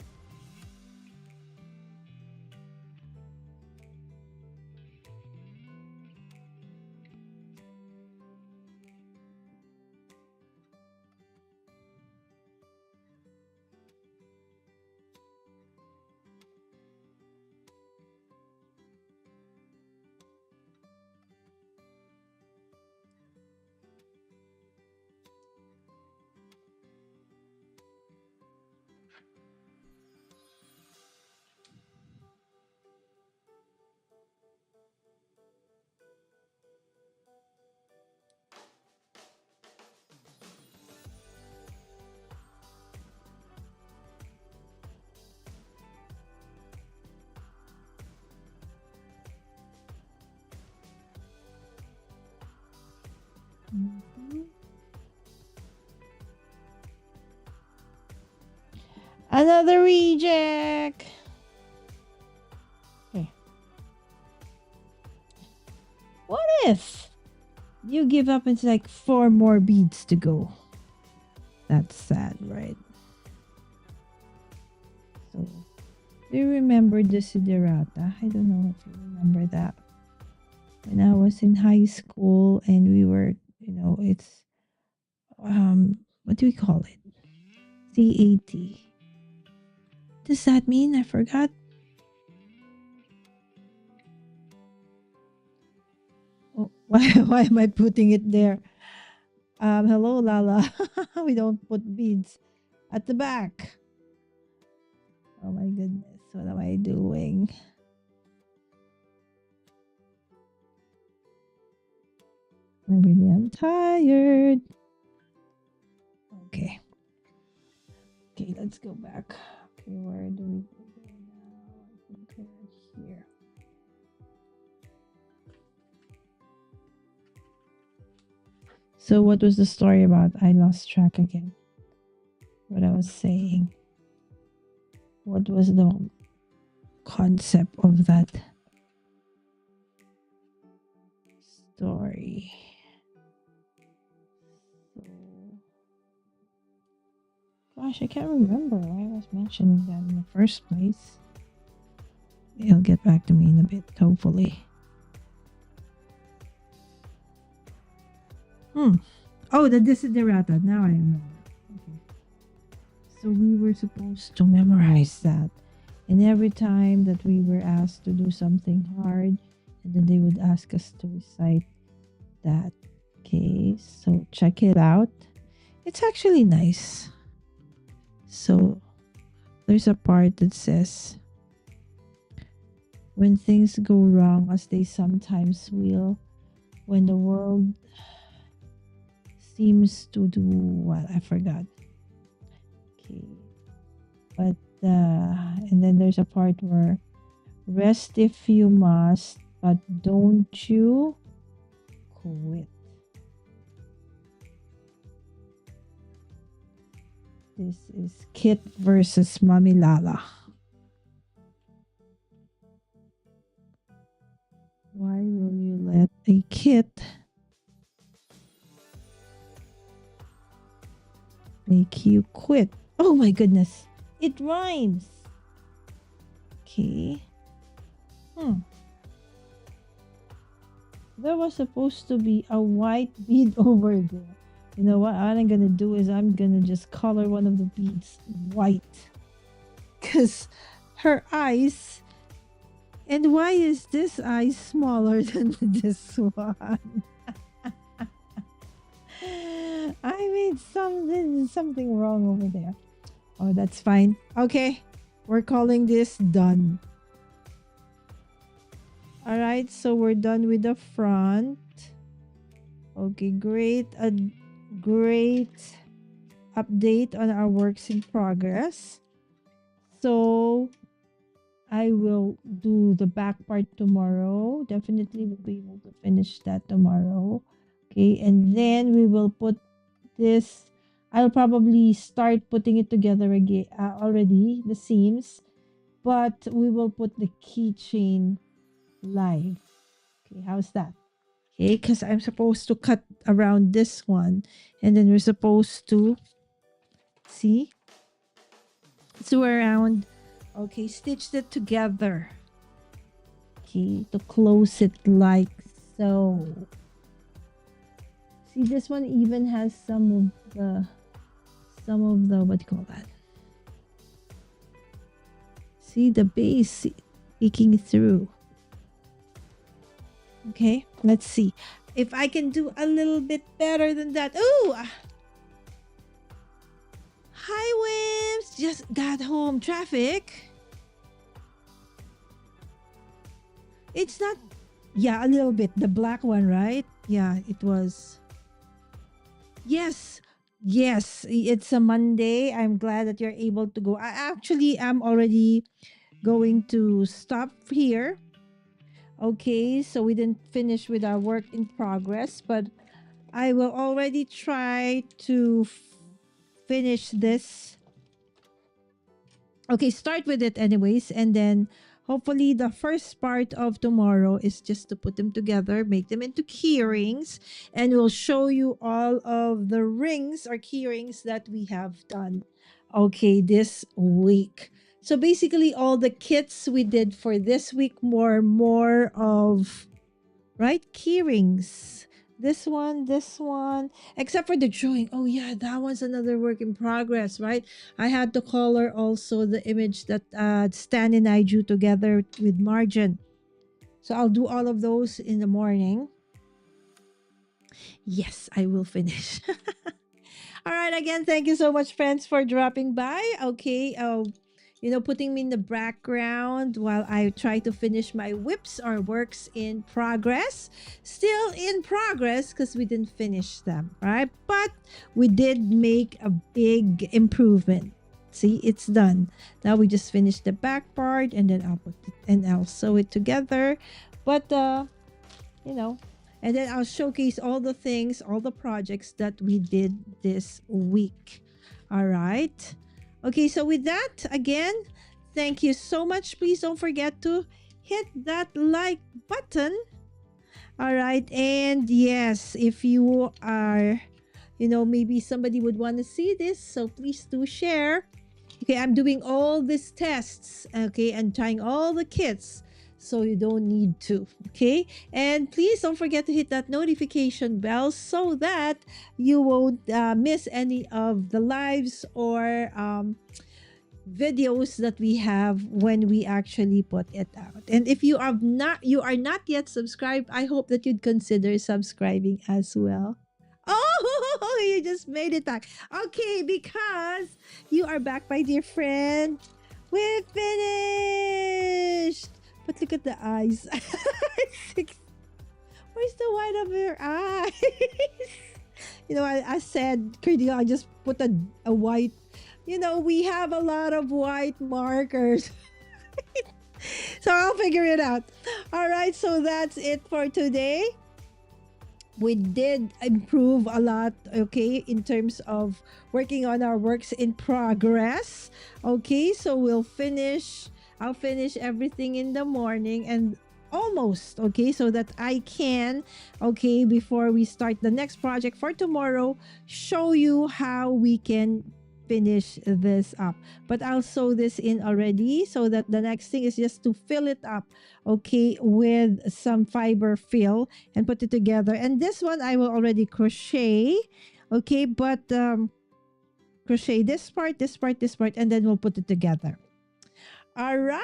Another reject. Okay. What if you give up and it's like 4 more beads to go? That's sad, right? So, do you remember the Desiderata? I don't know if you remember that. When I was in high school and we were, it's what do we call it? CAT. Does that mean I forgot? Oh, why am I putting it there? Hello, Lala. We don't put beads at the back. Oh my goodness, what am I doing? I'm tired. Okay. Okay, let's go back. Okay, where do we go now? I think we're here. So what was the story about? I lost track again. What I was saying. What was the concept of that story? So, gosh, I can't remember why I was mentioning that in the first place. He'll get back to me in a bit, hopefully. Oh, the Desiderata. Now I remember. Okay. So we were supposed to memorize that. And every time that we were asked to do something hard, and then they would ask us to recite that. Okay, so check it out. It's actually nice. So there's a part that says, when things go wrong, as they sometimes will, when the world seems to do what? I forgot. Okay. But, and then there's a part where, rest if you must, but don't you quit. This is Kit versus Mommy Lala. Why will you let a kit make you quit? Oh my goodness. It rhymes. Okay. There was supposed to be a white bead over there. You know what I'm gonna do is I'm gonna just color one of the beads white. Because her eyes. And why is this eye smaller than this one? I made something wrong over there. Oh, that's fine. Okay. We're calling this done. All right, so we're done with the front. Okay, great. A great update on our works in progress. So I will do the back part tomorrow. Definitely will be able to finish that tomorrow. Okay, and then we will put this. I'll probably start putting it together again already, the seams, but we will put the keychain live. Okay, how's that? Okay, because I'm supposed to cut around this one, and then we're supposed to see sew around. Okay, stitch it together. Okay, to close it like so. See, this one even has some of the what do you call that? See the base peeking through. Okay, let's see if I can do a little bit better than that. Ooh! Hi, Wims! Just got home. Traffic. It's not. Yeah, a little bit. The black one, right? Yeah, it was. Yes. Yes, it's a Monday. I'm glad that you're able to go. I actually am already going to stop here. Okay, so we didn't finish with our work in progress, but I will already try to finish this Okay, start with it anyways, and then hopefully the first part of tomorrow is just to put them together, make them into key rings, and we'll show you all of the rings or key rings that we have done. Okay, this week. So basically all the kits we did for this week, more of right key rings. This one, except for the drawing. Oh yeah, that one's another work in progress, right? I had to color also the image that Stan and I drew together with margin. So I'll do all of those in the morning. Yes, I will finish. All right, again, thank you so much, friends, for dropping by. Okay, putting me in the background while I try to finish my whips or works in progress. Still in progress because we didn't finish them, right? But we did make a big improvement. See, it's done. Now we just finish the back part and then I'll put it and I'll sew it together. But you know, and then I'll showcase all the things, all the projects that we did this week. All right. Okay, so with that, again, thank you so much. Please don't forget to hit that like button. All right. And yes, if you are, maybe somebody would want to see this, so please do share. Okay, I'm doing all these tests, okay, and trying all the kits. So you don't need to, okay? And please don't forget to hit that notification bell so that you won't miss any of the lives or videos that we have when we actually put it out. And if you are not yet subscribed, I hope that you'd consider subscribing as well. Oh, you just made it back. Okay, because you are back, my dear friend. We finished. But look at the eyes. Where's the white of your eyes? I said, Curdy, I just put a white. We have a lot of white markers. So I'll figure it out. All right, so that's it for today. We did improve a lot, okay, in terms of working on our works in progress. Okay, so I'll finish everything in the morning and almost, okay, so that I can, okay, before we start the next project for tomorrow, show you how we can finish this up. But I'll sew this in already so that the next thing is just to fill it up, okay, with some fiber fill and put it together. And this one I will already crochet, okay, but crochet this part, this part, this part, and then we'll put it together. All right.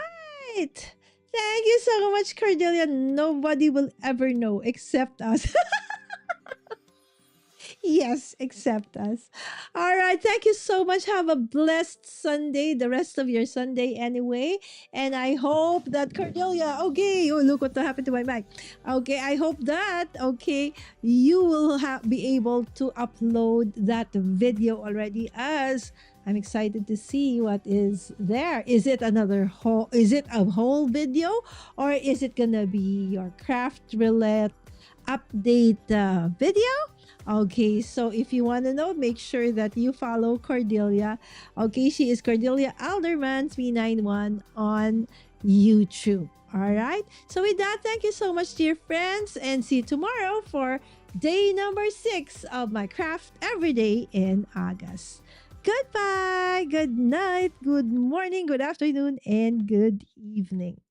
Thank you so much, Cordelia. Nobody will ever know except us. Yes, accept us. All right. Thank you so much. Have a blessed Sunday, the rest of your Sunday anyway. And I hope that Cordelia, okay, oh, look what happened to my mic. Okay, I hope that, okay, you will be able to upload that video already as I'm excited to see what is there. Is it a whole video or is it going to be your craft roulette update video? Okay, so if you want to know, make sure that you follow Cordelia. Okay, she is Cordelia Alderman 391 on YouTube. All right. So with that, thank you so much, dear friends, and see you tomorrow for day number 6 of my craft every day in August. Goodbye, good night, good morning, good afternoon, and good evening.